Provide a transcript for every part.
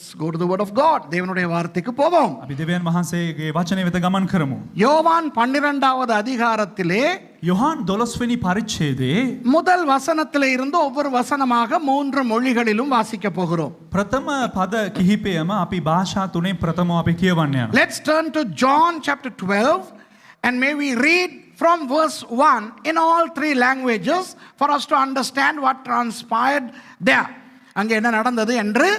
Let's go to the word of God. தேவனுடைய வார்த்தைக்கு போவோம். අපි දෙවියන් වහන්සේගේ වචනය වෙත ගමන් කරමු. யோவான் 12வது அதிகாரத்திலே යොහාන් 12 වෙනි පරිච්ඡේදයේ முதல் வசனத்திலே இருந்து ஒவ்வொரு வசனமாக 3 மொழிகளிலும் வாசிக்க போகிறோம். ප්‍රථම පද කිහිපයම අපි භාෂා තුනෙන් ප්‍රථමව අපි කියවන්න යනවා. Let's turn to John chapter 12 and may we read from verse 1 in all 3 languages for us to understand what transpired there. அங்கே என்ன நடந்தது என்று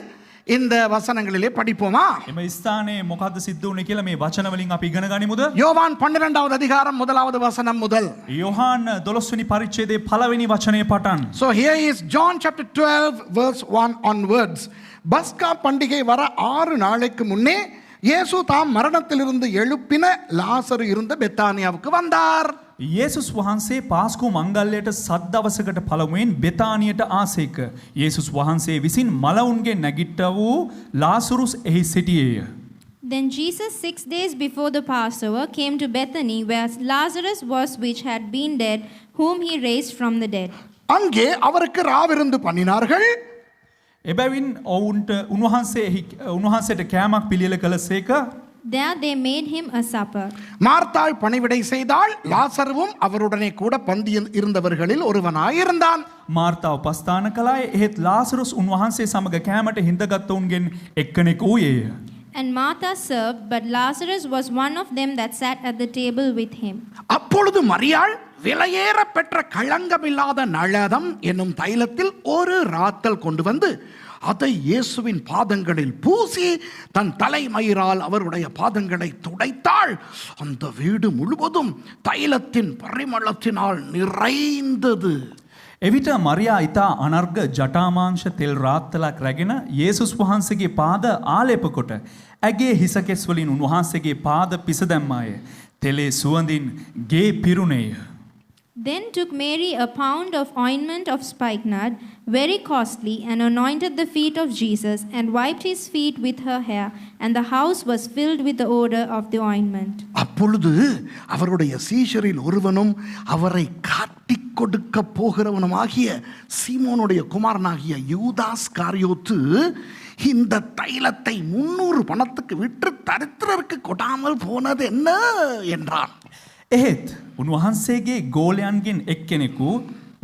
இந்த வசனங்களிலே படிப்போமா? එම ස්ථානයේ මොකද්ද සිද්ධ වුනේ කියලා මේ වචන වලින් අපි ඉගෙන ගනිමුද? யோவான் 12வது அதிகாரம் முதலாவது வசனம் முதல். යොහාන් 12 වෙනි පරිච්ඡේදයේ පළවෙනි වචනය පටන්. So here is John chapter 12 verse 1 onwards. பஸ்கா பண்டிகை வர 6 நாளைக்கு முன்னே இயேசு தாம் மரணத்திலிருந்து எழுப்பின லாசரு இருந்த பெத்தானியாவுக்கு வந்தார். යේසුස් වහන්සේ පාස්කු මංගල්‍යයට සත් දවසකට පළමුවෙන් බෙතානියට ආසේක. යේසුස් වහන්සේ විසින් මලවුන්ගේ නැගිට්ට වූ ලාසරුස් එහි සිටියේය. Then Jesus 6 days before the Passover came to Bethany where Lazarus was which had been dead, whom he raised from the dead. அங்கே அவருக்கு ராவிருந்து பண்ணினார்கள். එබැවින් උන්වහන්සේට කෑමක් පිළියෙල කළසේක. There they made him a supper. மார்த்தாள் பணிவிடை செய்தால் லாசருவும் அவருடனே கூட பந்தியில் இருந்தவர்களில் ஒருவனாயிருந்தான். මාර්තා උපස්ථාන කළාය. එහෙත් ලාසරුස් උන්වහන්සේ සමග කෑමට හිඳගත්තුන්ගෙන් එක්කෙනෙකු වූයේය. And Martha served, but Lazarus was one of them that sat at the table with him. அப்பொழுது மரியாள் விலையேற பெற்ற களங்கமில்லாத நளதம் என்னும் தைலத்தில் ஒரு ராத்தல் கொண்டு வந்து அதை இயேசுவின் பாதங்களில் பூசி தன் தலைமயிரால் அவருடைய பாதங்களை துடைத்தாள். அந்த வீடு முழுவதும் தைலத்தின் பரிமளத்தினால் நிறைந்தது. එවිට මරියා ඊතා අනර්ග ජටාමාංශ තෙල් රාත්තලක් රැගෙන යේසුස් වහන්සේගේ පාද ආලේප කොට ඇගේ හිසකෙස් වලින් උන්වහන්සේගේ පාද පිස දැම්මාය. තෙලේ සුවඳින් ගේ පිරුණේය. Then took Mary a pound of ointment of spikenard, very costly, and anointed the feet of Jesus, and wiped his feet with her hair, and the house was filled with the odor of the ointment. அப்பொழுது அவருடைய சீஷரில் ஒருவனும் அவரை காட்டிக் கொடுக்க போகிறவனுமாகிய சீமோனுடைய குமாரனாகிய யூதாஸ் காரியோத்து இந்த தைலத்தை 300 பணத்துக்கு விற்று தரித்திரருக்கு கொடாமல் போனது என்ன என்றான். එහෙත් උන්වහන්සේගේ ගෝලයන්ගෙන් එක්කෙනෙකු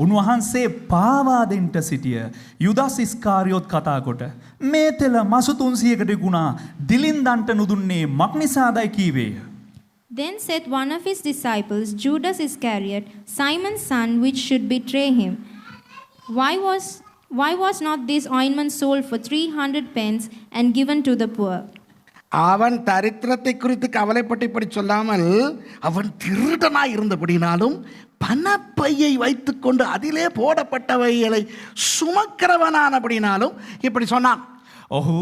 උන්වහන්සේ පාවා දෙන්නට සිටිය යුදාස් ඉස්කාරියොත් කතා කොට මේ තෙල මසු 300කට ගුණා දිලින්දන්ට නුදුන්නේ මක් නිසාදයි කීවේය. Then said one of his disciples, Judas Iscariot, Simon's son, which should betray him, why was not this ointment sold for 300 pence and given to the poor? அவன் தரித்திரத்தை குறித்து கவலைப்பட்டு இப்படி சொல்லாமல் அவன் திருடனாய் இருந்தபடினாலும் பணப்பையை வைத்துக்கொண்டு அதிலே போடப்பட்டவைகளை சுமக்கிறவனானபடினாலும் இப்படி சொன்னான். ඔහු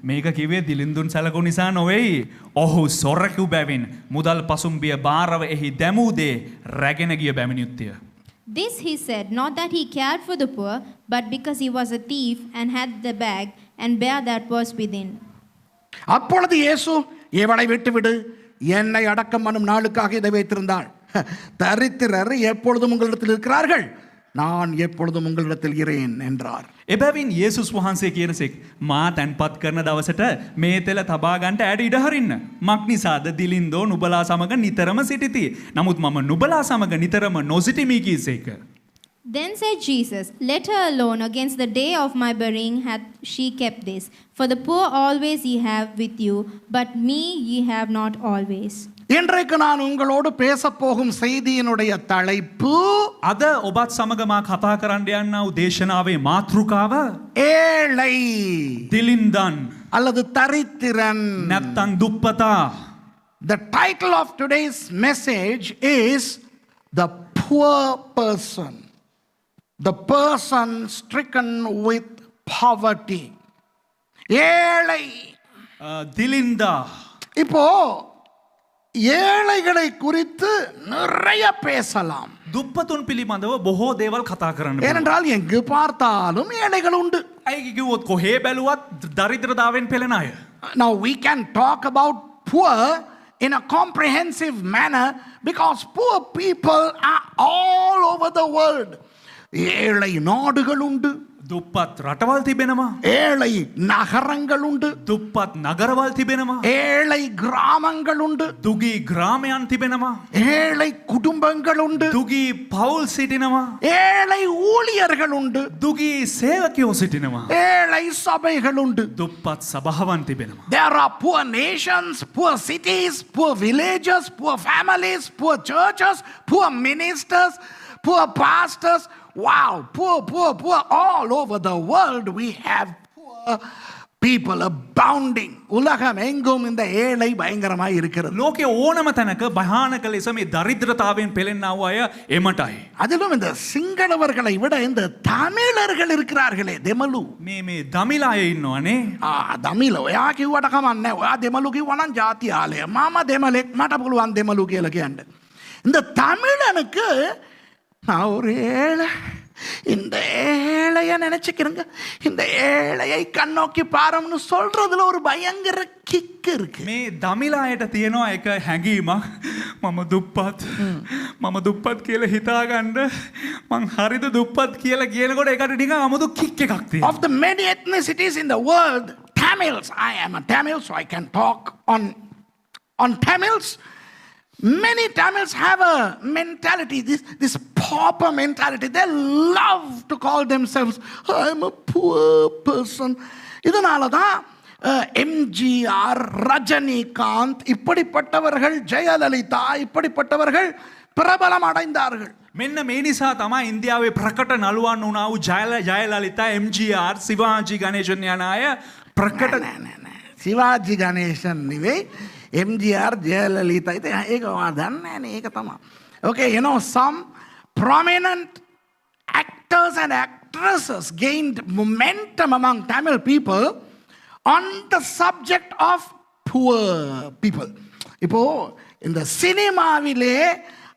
මේක කිවේ දිලින්දුන් සැලකු නිසා නොවෙයි. ඔහු සොරකු බැවින් මුදල් පසුම්බිය භාරව එහි දැමූදේ රැගෙන ගිය බැමිණියුත්තය. This he said, not that he cared for the poor, but because he was a thief and had the bag and bear that was within. அப்பொழுது இயேசு இவளை விட்டுவிடு, என்னை அடக்கம் பண்ணும் நாளுக்காக இதை வைத்திருந்தாள். தரித்திரர் எப்பொழுதும் உங்களிடத்தில் இருக்கிறார்கள், நான் எப்பொழுதும் உங்களிடத்தில் இருக்கிறேன் என்றார். එබැවින් යේසුස් වහන්සේ කියනසෙක් මා තැන්පත් කරන දවසට මේ තෙල තබා ගන්නට ඇඩ ඉඩ හරින්න. මක් නිසාද දිලින්දෝ නුබලා සමග නිතරම සිටිති. නමුත් මම නුබලා සමග නිතරම නොසිටිමි කීසේක. Then said Jesus, let her alone, against the day of my burying hath she kept this. For the poor always ye have with you, but me ye have not always. இன்றைக்கு நான் உங்களோடு பேசப் போகும் செய்தியினுடைய தலைப்பு අද ඔබත් සමග මා කතා කරන්න යන්නා වූ දේශනාවේ මාතෘකාව ஏழை දිලින්දන් அல்லது தரித்திரன். නැත්තං දුප්පතා. The title of today's message is the poor person. The person stricken with poverty. ஏழை. දිලින්දා. இப்போ ஏழைகளை குறித்து நிறைய பேசலாம். දුප්පතුන් පිළිබඳව බොහෝ දේවල් කතා කරන්න. ஏனென்றால் எங்கு பார்த்தாலும் ஏழைகள் உண்டு. ඇයි කිව්වොත් කොහේ බැලුවත් දරිද්‍රතාවෙන් පෙළෙන අය. Now we can talk about poor in a comprehensive manner because poor people are all over the world. ஏழை நாடுகள் உண்டு. දුප්පත් රටවල් තිබෙනවා. ஏழை நகரங்கள் உண்டு, දුප්පත් නගරවල් තිබෙනවා. ஏழை கிராமங்கள் உண்டு, දුගී ග්‍රාමයන් තිබෙනවා. ஏழை குடும்பங்கள் உண்டு, දුගී පවුල් සිටිනවා. ஏழை ஊழியர்கள் உண்டு, දුගී සේවකයෝ සිටිනවා. ஏழை சபைகள் உண்டு. දුප්පත් සභාවන් තිබෙනවා. There are poor nations, poor cities, poor villages, poor families, poor churches, poor ministers, poor pastors. Wow, poor. All over the world we have poor people abounding. உலகம் எங்கும் இந்த ஏழை பயங்கரமாய் இருக்கிறது. ලෝකයේ ඕනම තැනක භයානක ලෙස මේ දරිද්‍රතාවයෙන් පෙළෙන්නා වූ අය එමටයි. அதிலும் இந்த சிங்களவர்களை விட இந்த தமிழர்கள் இருக்கிறார்களே දෙමළු. මේ දමිළ අය ඉන්නවනේ. දමිළ ඔයා කිව්වට කමන්නේ. ඔයා දෙමළු කිව්වනම් ජාති ආලය. මම දෙමළෙක් මට පුළුවන් දෙමළු කියලා කියන්න. இந்த தமிழனுக்கு நான் ஒரு ஏழை, இந்த ஏழைய நினைச்சுக்கிறேங்க, இந்த ஏழையை கண்ணோக்கி பாரும்னு சொல்றதுல ஒரு பயங்கர கிக் இருக்கு. මේ දමිළ අයට තියෙනවා එක හැඟීමක්. මම දුප්පත් කියලා හිතාගන්න මං හරිද දුප්පත් කියලා කියනකොට ඒකට නිකන් 아무도 කික් එකක් තියෙනවා. Of the many ethnicities in the world, Tamils, I am a Tamil, so I can talk on Tamils. Many Tamils have a mentality, this pauper mentality. They love to call themselves, I'm a poor person. இதனால தான் எம்ஜிஆர், ரஜினிகாந்த் இப்படிப்பட்டவர்கள், ஜெயலலிதா இப்படிப்பட்டவர்கள் பிரபலம் அடைந்தார்கள். මෙන්න මේ නිසා තමයි ඉන්දියාවේ ප්‍රකට නළුවන් වුණා වූ ජයලලිතා, එම්.ජී.ආර්, සිවාජි ගණේෂන් යන අය ප්‍රකට සිවාජි ගණේෂන් නෙවෙයි, MGR, Jayalalitha. ඒක දන්නේ නැහැ, ඒක තමයි. Okay, you know, some prominent actors and actresses gained momentum among Tamil people on the subject of poor people. இப்போ இந்த சினிமாவிலே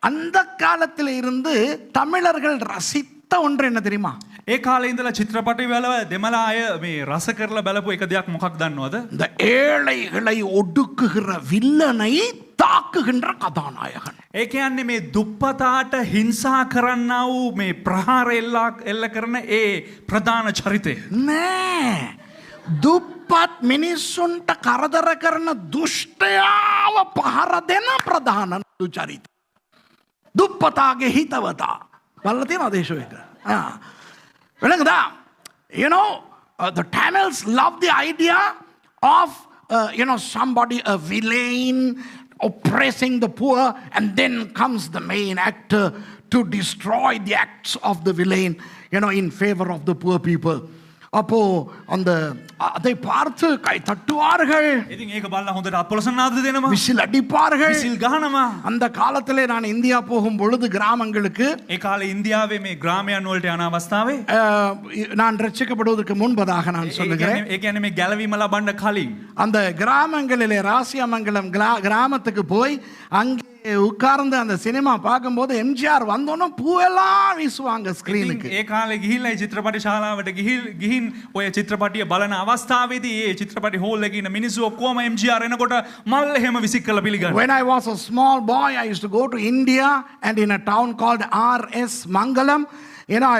அந்த காலத்தில் இருந்து தமிழர்கள் ரசித்த ஒன்று என்ன தெரியுமா? ඒ කාලේ ඉඳලා චිත්‍රපටි වල දෙමළ අය මේ රස කරලා බලපු එක දෙයක් මොකක්ද දන්නවද? இந்த ஏழைகளை ஒடுக்குகிற வில்லனை தாக்குகின்ற கதாநாயகன். ඒ කියන්නේ මේ දුප්පතාට හිංසා කරන්නා වූ මේ ප්‍රහාර එල්ල කරන ඒ ප්‍රධාන චරිතය. නෑ, දුප්පත් මිනිස්සුන්ට කරදර කරන දුෂ්ටයාව පහර දෙන ප්‍රධාන චරිත. දුප්පතාගේ හිතවතා. බලලා තියෙනවද ඒ ෂෝ එක? You know, the Tamils love the idea of, somebody, a villain, oppressing the poor, and then comes the main actor to destroy the acts of the villain, in favor of the poor people. அப்போ அந்த அதை பார்த்து கை தட்டுவார்கள். ඉතින් ඒක බලලා හොඳට අපොලසනාද දෙනවා. Whistle அடிப்பார்கள். Whistle ගහනවා. அந்த காலத்திலே நான் இந்தியா போகும் பொழுது கிராமங்களுக்கு, ඒ කාලේ ඉන්දියාවේ මේ ග්‍රාමයන් වලට යන අවස්ථාවේ நான் ரட்சிக்கப்படுவதற்கு முன்பதாக நான் சொல்லுகிறேன். ඒ කියන්නේ මේ ගැලවීම ලබන්න කලින් அந்த கிராமங்களிலே ராசியாமங்கலம் கிராமத்துக்கு போய் அங்கே உட்கார்ந்து அந்த சினிமா பார்க்கும்போது எம்ஜிஆர் வந்தோன்னா பூவெல்லாம் வீசுவாங்க ஸ்கிரீனுக்கு. ඒ කාලේ ගිහිල්ලා චිත්‍රපට ශාලාවට ගිහින් ඔය චිත්‍රපටිය බලන අවස්ථාවේදී ඒ චිත්‍රපටි හෝල් එකේ ඉන්න මිනිස්සු ඔක්කොම එම්.ජී.ආර් එනකොට මල් එහෙම විසික් කරලා පිළිගන්නවා. When I was a small boy, I used to go to India, and in a town called R.S. Mangalam,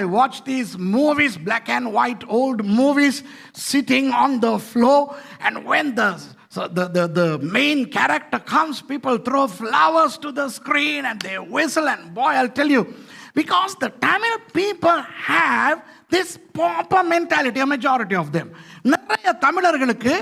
I watched these movies, black and white old movies, sitting on the floor, and when the main character comes, people throw flowers to the screen and they whistle, and boy, I'll tell you, because the Tamil people have this pauper mentality, a majority of them. நிறைய தமிழர்களுக்கு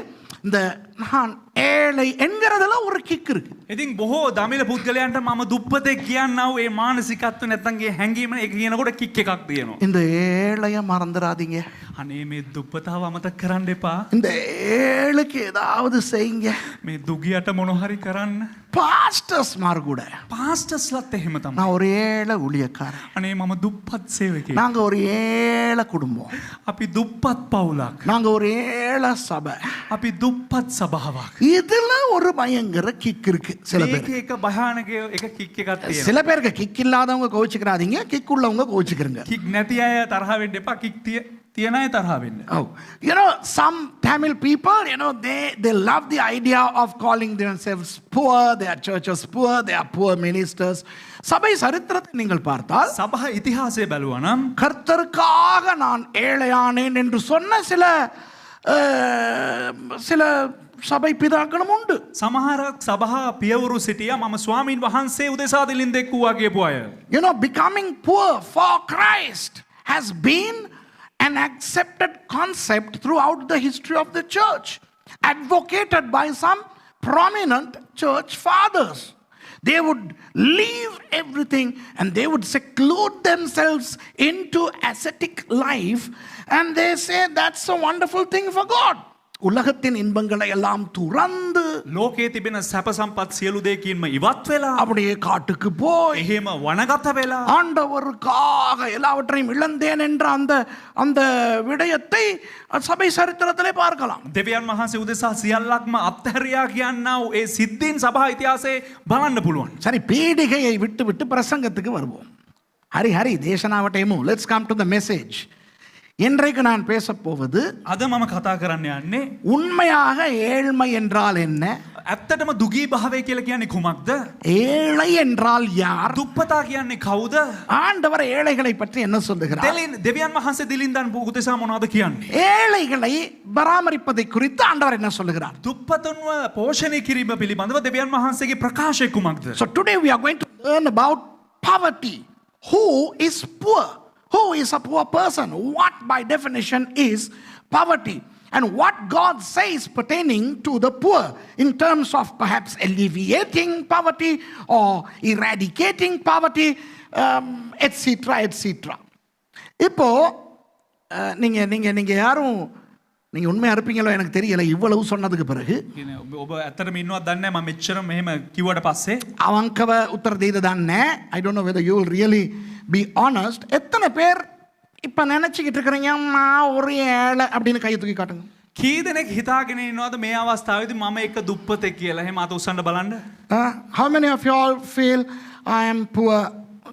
இந்த நான் ஏழை என்கிறதுல ஒரு kick இருக்கு. ඉතින් බොහෝ දමිළ පුද්ගලයන්ට මම දුප්පතෙක් කියන්නව ඒ මානසිකත්ව නැත්තම් ඒ හැඟීම ඒක කියනකොට කික් එකක් තියෙනවා. இந்த ஏழைய மறந்துடாதீங்க. අනේ මේ දුප්පතාව අමතක කරන්න එපා. இந்த ஏழைக்கு ஏதாவது செய்யுங்க. මේ දුගියට මොන හරි කරන්න. பாஸ்டர்ஸ் மார் கூட. පාස්ටර්ස්ලත් එහෙම තමයි. நான் ஒரு ஏழை ஊழியக்காரன். අනේ මම දුප්පත් සේවකයෙක්. நாங்க ஒரு ஏழை குடும்பம். අපි දුප්පත් පවුලක්. நாங்க ஒரு ஏழை சபை. අපි දුප්පත් සභාවක්. இதுல ஒரு பயங்கர கிக் இருக்கு சில பேர். ඒක භයානක එක කික් එකක් තියෙනවා. சில பேருக்கு கிக் இல்லாதவங்க கோவிச்சுக்கிறாதீங்க, கிக் உள்ளவங்க கோவிச்சுக்கிறங்க. කික් නැති අය තරහ වෙන්න එපා. කික් තියෙන අය තරහ වෙන්න. Oh, you know, some Tamil people, you know, they love the idea of calling themselves poor, their churches poor, they are poor ministers. சபை சரித்திரத்தை நீங்கள் பார்த்தால் සභහ ඉතිහාසය බැලුවා නම් கர்த்தருக்காக நான் ஏழையானேன் என்று சொன்ன சில சபை பிதாக்களும் உண்டு. සමහරක් සභහා පියවරු සිටියා මම ස්වාමීන් වහන්සේ උදෙසා දිලින් දෙක්වුවා කියපු අය. You know, becoming poor for Christ has been an accepted concept throughout the history of the church, advocated by some prominent church fathers. They would leave everything and they would seclude themselves into ascetic life, and they say that's a wonderful thing for God. உலகத்தின் இன்பங்களை எல்லாம் துறந்து ලෝකයේ තිබෙන සැප සම්පත් සියලු දෙයකින්ම ඉවත් වෙලා அப்படியே காட்டுக்கு போய் එහෙම වනගත වෙලා ஆண்டவருக்காக எல்லாவற்றையும் இழந்தேன் என்ற அந்த விடயத்தை சபை சரித்திரத்திலே பார்க்கலாம். දෙවියන් වහන්සේ උදෙසා සියල්ලක්ම අත්හැරියා කියන්නා වූ ඒ සිද්ධීන් සභා ඉතිහාසයේ බලන්න පුළුවන්. சரி, பீடிகையை விட்டு விட்டு பிரசங்கத்துக்கு வருவோம். ஹரி தேசனாவட்டையும் let's come to the message. இன்றைக்கு நான் பேசப் போவது අද මම කතා කරන්න යන්නේ உண்மையாக ஏழ்மை என்றால் என்ன, ඇත්තටම දුගී භාවය කියලා කියන්නේ කුමක්ද? ஏழை என்றால் யார், දුප්පතා කියන්නේ කවුද? ஆண்டவர் ஏழைகளை பற்றி என்ன சொல்லுகிறார், දෙවියන් වහන්සේ දිලින්දන් උදෙසා මොනවද කියන්නේ? ஏழைகளை பராமரிப்பதை குறித்து ஆண்டவர் என்ன சொல்லுகிறார். දුප්පතුන්ව පෝෂණය කිරීම පිළිබඳව දෙවියන් වහන්සේගේ ප්‍රකාශය කුමක්ද? So today we are going to learn about poverty. Who is poor? Who is a poor person? What by definition is poverty? And what God says pertaining to the poor in terms of perhaps alleviating poverty or eradicating poverty, etc. etc. இப்போ நீங்க யாரும் நீங்க உண்மையா இருப்பீங்களோ எனக்கு தெரியல இவ்வளவு சொன்னதுக்கு பிறகு. ඔබ ඇත්තටම ඉන්නවද දන්නේ නැහැ මම මෙච්චර මෙහෙම කිව්වට පස්සේ. அவங்கව உத்தர தீது தானே. I don't know whether you will really be honest. எத்தனை பேர் இப்ப நினைச்சுக்கிட்டு இருக்கிறீங்க நான் ஒரு ஏழை அப்படின்னு கையை தூக்கி காட்டுங்க. කී දෙනෙක් හිතාගෙන ඉන්නවද මේ අවස්ථාවේදී මම එක දුප්පතෙක් කියලා? එහෙම අත උස්සන්න බලන්න. How many of you all feel I am poor?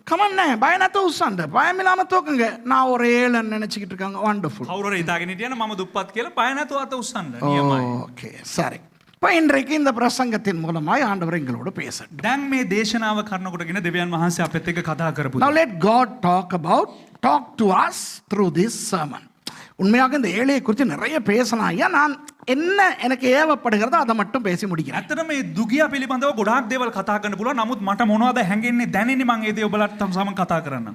Come on, பயனத்தை உස්සන්න. பயம் இல்லாம தூக்குங்க. நான் ஒரு ஏழைன்னு நினைச்சுக்கிட்டு இருக்காங்க. Wonderful. කවුරුහරි හිතාගෙන හිටියනම් මම දුප්පත් කියලා බය නැතුව අත උස්සන්න. නියමයි. Okay, சரி. இப்போ இன்றைக்கு இந்த பிரசங்கத்தின் மூலமாய் ஆண்டவர் எங்களோடு பேசட்டும். දැන් මේ දේශනාව කරනකොටගෙන දෙවියන් වහන්සේ අපිත් එක්ක කතා කරපු. Now let God talk to us through this sermon. உண்மையாக இந்த ஏழையை குறித்து நிறைய பேசலாம். ஐயா நான் என்ன எனக்கு ஏவப்படுகிறதோ அதை மட்டும் பேசி முடிக்கிறேன். ඇත්තට මේ දුගියා පිළිබඳව ගොඩාක් දේවල් කතා කරන්න පුළුවන්. නමුත් මට මොනවද හැංගෙන්නේ දැනෙන්නේ මම ඒ දේ ඔබලට සම කතා කරන්න.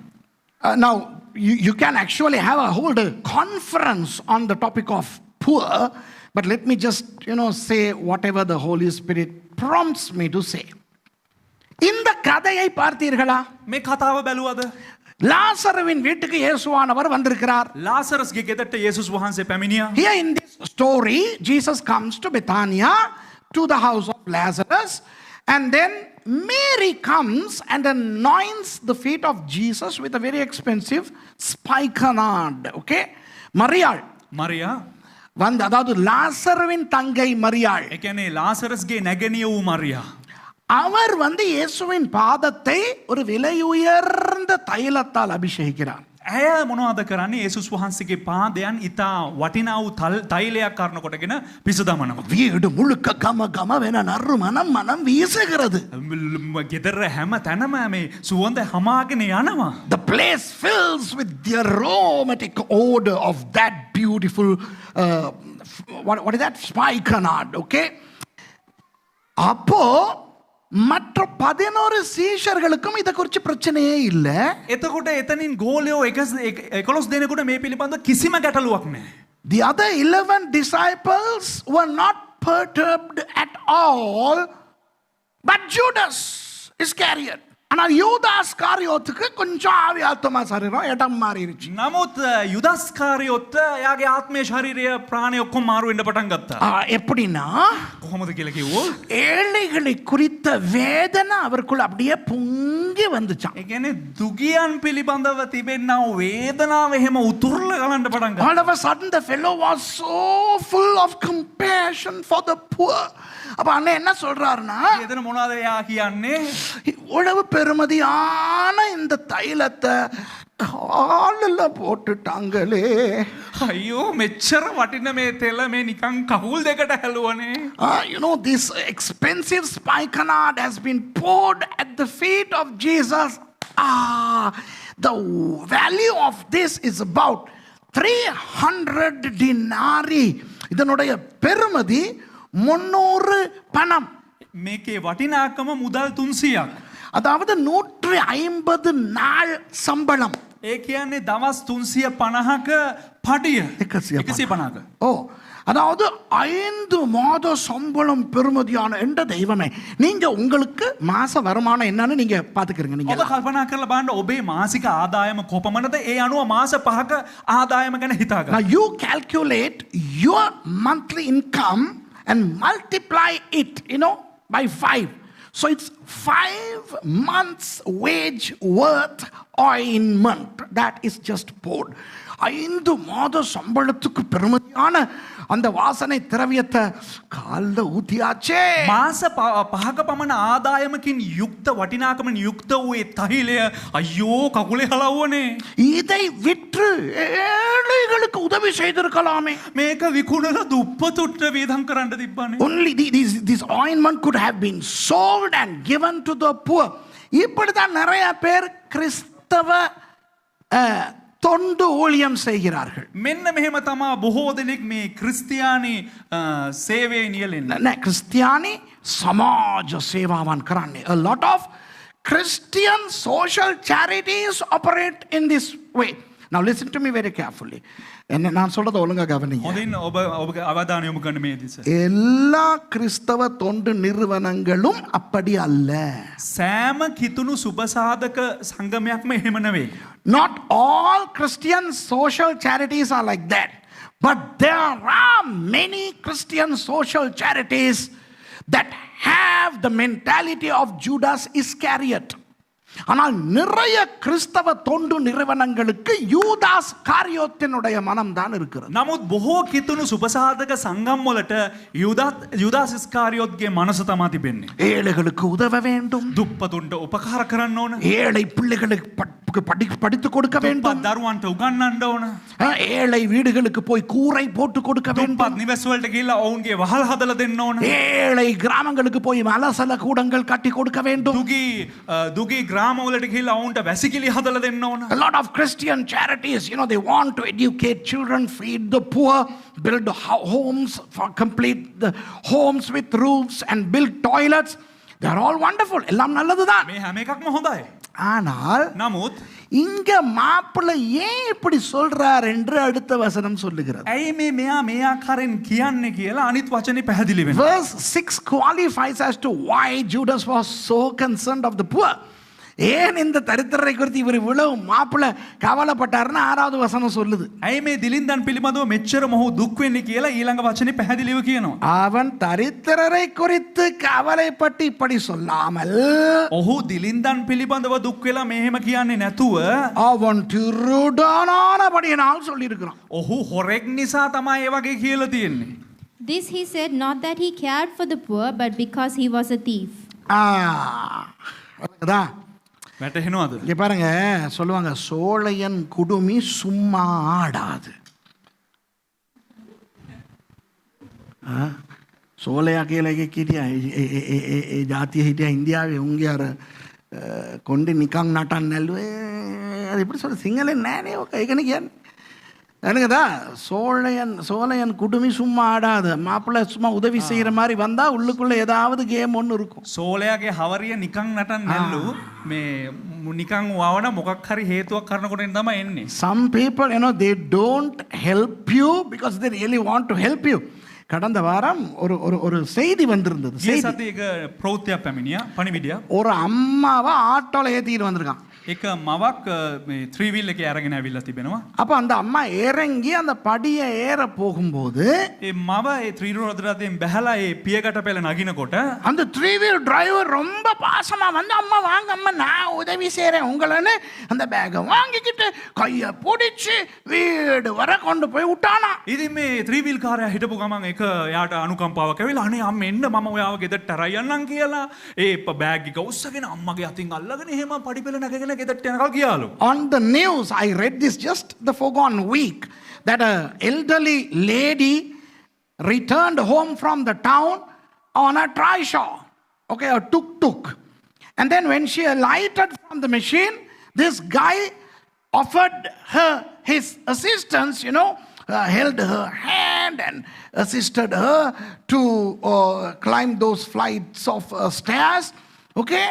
Now you can actually have a whole conference on the topic of poor, but let me just say whatever the Holy Spirit prompts me to say. இந்த கதையை பார்த்தீர்களா? මේ කතාව බැලුවද? லாசருவின் வீட்டுக்கு இயேசுவானவர் வந்திருக்கிறார். ලාසරස්ගේ ගෙදරට යේසුස් වහන්සේ පැමිණියා. Here in this story Jesus comes to Bethania to the house of Lazarus, and then Mary comes and anoints the feet of Jesus with a very expensive spikenard. Okay, Maria வந்து அதாவது லாசருவின் தங்கை மரியாள். ඒ කියන්නේ ලාසරස්ගේ නැගණිය වූ මරියා. அவர் வந்து இயேசுவின் பாதத்தை ஒரு விலையுயர்ந்த தைலத்தால் அபிஷேகிக்கிறார். ඇය මොනවද කරන්නේ? යේසුස් වහන්සේගේ පාදයන් ඊතා වටිනා වූ තෛලයක් කරනකොටගෙන පිස දමනවා. வீடு முழுக்க கமகமவென நறுமணம் மனம் வீசுகிறது. ගෙදර හැම තැනම මේ සුවඳ හමාගෙන යනවා. The place fills with the aromatic odor of that beautiful what is that spikenard. Okay, அப்போ மற்ற 11 சீஷர்களுக்கும் இத குறித்து பிரச்சனையே இல்ல. එතකොට එතනින් ගෝලයෝ 11 දෙනෙකුට මේ පිළිබඳව කිසිම ගැටලුවක් නැහැ. The other 11 disciples were not perturbed at all, but Judas Iscariot. ஆனால் யூதாஸ் காரியோத்துக்கு கொஞ்சம் ஆவியாத்மா சரீரம் இடம் மாறிடுச்சு. නමුත් යුදස් කාරියොත් එයාගේ ආත්මේ ශරීරය ප්‍රාණය ඔක්කොම මාරු වෙන්න පටන් ගත්තා. எப்படின்னா කොහොමද කියලා කිව්වොත් ஏழைகளை குறித்த வேதனை அவருக்குள்ள அப்படியே பொங்கி வந்துச்சாம். ඒ කියන්නේ දුගියන් පිළිබඳව තිබෙනා වේදනාව එහෙම උතුරලා ගලන්න පටන් ගත්තා. All of a sudden the fellow was so full of compassion for the poor. அப்ப அண்ணே என்ன சொல்றாருன்னா එතන මොනවද එයා කියන්නේ? இவ்வளவு பெருமதியான இந்த தைலத்தை காலில் போட்டுட்டாங்களே. අයියෝ මෙච්චර වටින මේ තෙල මේ නිකන් කකුල් දෙකට හැලුවනේ. This expensive spikenard has been poured at the feet of Jesus. The value of this is about 300 denarii. இதனுடைய பெறுமதி 300 பணம். මේකේ වටිනාකම මුදල් 300ක්. அதாவது 150 நாள் சம்பளம். ඒ කියන්නේ දවස් 350ක පඩිය. 150ක. அதாவது 5 மாத சம்பளம் பெறுமதியான என்ற தெய்வமே, நீங்க உங்களுக்கு மாச வருமானம் என்னன்னு நீங்க பாத்துக்கிறீங்க. நீங்க ඔබ කල්පනා කරලා බලන්න ඔබේ මාසික ආදායම කොපමණද? ඒ අනුව මාස 5ක ආදායම ගැන හිතා Now ගන්න. you calculate your monthly income and multiply it, by 5. So it's 5 months wage worth ointment that is just poured. 5 மாத சம்பளத்துக்கு பெருமதியான அந்த வாசனை திரவியத்தை கால்ல ஊத்தியாச்சே. මාස 5ක පමණ ආදායමකින් යුක්ත වටිනාකමින් යුක්ත වූ ඒ තෛලය අයියෝ කකුලේ හලවුවනේ. இதை விற்று ஏழைகளுக்கு உதவி செய்திருக்கலாமே. මේක විකුණලා දුප්පතුන්ට වේදම් කරන්න තිබ්බනේ. Only this ointment could have been sold and given to the poor. இப்படிதான் நிறைய பேர் கிறிஸ்தவ தொண்டு ஊழியம் செய்கிறார்கள். මෙන්න මෙහෙම තමා බොහෝ දෙනෙක් මේ ක්‍රිස්තියානි සේවයේ නියැලෙන්නේ. නෑ, ක්‍රිස්තියානි සමාජ සේවාවන් කරන්නේ. A lot of Christian social charities operate in this way. Now listen to me very carefully. என்ன நான் சொல்றத ஒழுங்கா கவனிங்க. හොඳින් ඔබගේ අවධානය යොමු කරන්න මේ දිස. எல்லா கிறிஸ்தவ தொண்டு நிறுவனங்களும் அப்படி அல்ல. සෑම කිතුණු සුබසාධක සංගමයක්ම එහෙම නෙවෙයි. Not all Christian social charities are like that. But there are many Christian social charities that have the mentality of Judas Iscariot. ஆனால் நிறைய கிறிஸ்தவ தொண்டு நிறுவனங்களுக்கு யூதாஸ் காரியோத்தினுடைய மனம் தான் இருக்கிறது. නමුත් බොහෝ කිතුණු සුබසාධක සංගම් වලට යුදාස් ඉස්කාරියොත්ගේ මනස තමා තිබෙන්නේ. ஏழைகளுக்கு உதவ வேண்டும், දුප්පතුන්ට උපකාර කරන්න ඕන, ஏழை பிள்ளைகளுக்கு படித்து கொடுக்க வேண்டும், දුප්පත් දරුවන්ට උගන්වන්න ඕන, ஏழை வீடுகளுக்கு போய் கூரை போட்டு கொடுக்க வேண்டும், දුප්පත් නිවෙස් වලට ගිහිල්ලා ඔවුන්ගේ වහල් හදලා දෙන්න ඕන, ஏழை கிராமங்களுக்கு போய் மலசல கூடங்கள் கட்டி கொடுக்க வேண்டும். දුගී ග්‍රාමවලට ගිහිල්ලා ඔවුන්ට වැසිකිලි හදලා දෙන්න ඕන. A lot of Christian charities, they want to educate children, feed the poor, build homes, complete the homes with roofs and build toilets. They are all wonderful. எல்லாம் நல்லதுதான். මේ හැම එකක්ම හොඳයි. ஆனால் නමුත් இங்க மாப்பிள்ளை ஏன் இப்படி சொல்றார் என்று அடுத்த வசனம் சொல்லுகிறது. ඇයි මෙයා මේ ආකාරයෙන් කියන්නේ කියලා අනිත් වචනේ පැහැදිලි වෙනවා. Verse 6 qualifies as to why Judas was so concerned of the poor. ஏன் இந்த தரித்திரரை குறித்து இவர் இவ்வளவு மாப்பிள்ளை கவலைப்பட்டாருன்னு 6வது வசனம் சொல்லுது. ඇයි මේ දිලින්දන් පිළිබඳව මෙච්චර මොහු දුක් වෙන්නේ කියලා ඊළඟ වචනේ පැහැදිලිව කියනවා. அவன் தரித்திரரை குறித்து கவலைப்பட்டு இப்படி சொல்லாமல் ඔහු දිලින්දන් පිළිබඳව දුක් වෙලා මෙහෙම කියන්නේ නැතුව அவன் திருடனானபடியினால் சொல்லியிருக்கிறான். ඔහු හොරෙක් නිසා තමයි ඒ වගේ කියලා තියෙන්නේ. This he said not that he cared for the poor, but because he was a thief. වැටහෙනවද? இங்க பாருங்க, சொல்லுவாங்க சோழையன் குடுமி சும்மா ஆடாது. සෝලයා කියලා එකෙක් හිටියා. ඒ ජාතිය හිටියා ඉන්දියාවේ. උන්ගේ අර කොණ්ඩේ නිකන් නටන්න නැල්ලුවේ. அது எப்படி சொல்ற, සිංහලෙන් නෑනේ ඔක. ඒකනේ කියන්නේ. எனக்குதா சோழையன் குடுமி சும்மா ஆடாது. மாப்பிள்ளை சும்மா உதவி செய்யற மாதிரி வந்தா உள்ளுக்குள்ள ஏதாவது கேம் ஒன்று இருக்கும். සෝලයාගේ හවරිය නිකන් නටන්න නැල්ලු මේ නිකන් වවන මොකක් හරි හේතුවක් කරනකොට තමයි එන්නේ. Some people, they don't help you because they really want to help you. கடந்த வாரம் ஒரு செய்தி வந்திருந்தது. සතියක ප්‍රවෘත්තියක් පැමිණියා පණිවිඩයක්. ஒரு அம்மாவை ஆட்டோல ஏத்திட்டு வந்திருக்கான். එක මවක් මේ 3 wheel එකේ අරගෙන ඇවිල්ලා තිබෙනවා. அப்ப அந்த அம்மா இறங்கி அந்த படியை ஏற போகும்போது ඒ මව ඒ 3 wheel රථයෙන් බැහැලා ඒ පියකට පෙළ නගිනකොට அந்த 3 wheel டிரைவர் ரொம்ப பாசமா வந்து அம்மா வாங்க அம்மா நான் உதவி செய்றேன் உங்களன்னு அந்த பேக்கை வாங்கிக்கிட்டு கையை பிடிச்சு வீடு வரை கொண்டு போய் விட்டானா. ඉතින් මේ 3 wheel කාර්යය හිටපු ගමන් එක යාට අනුකම්පාවක් ඇවිල්ලා අනේ අම්ම එන්න මම ඔයාව ගෙදරට අරන් යන්නම් කියලා ඒ බෑග් එක උස්සගෙන අම්මගේ අතින් අල්ලගෙන එහෙම පඩි පෙළ නැගගෙන ගෙදරට යනකල් ගියාලු. On the news I read this just the forgone week. that a elderly lady returned home from the town on a trishaw, okay, a tuk-tuk. And then when she alighted from the machine, this guy offered her his assistance, held her hand and assisted her to climb those flights of stairs, okay?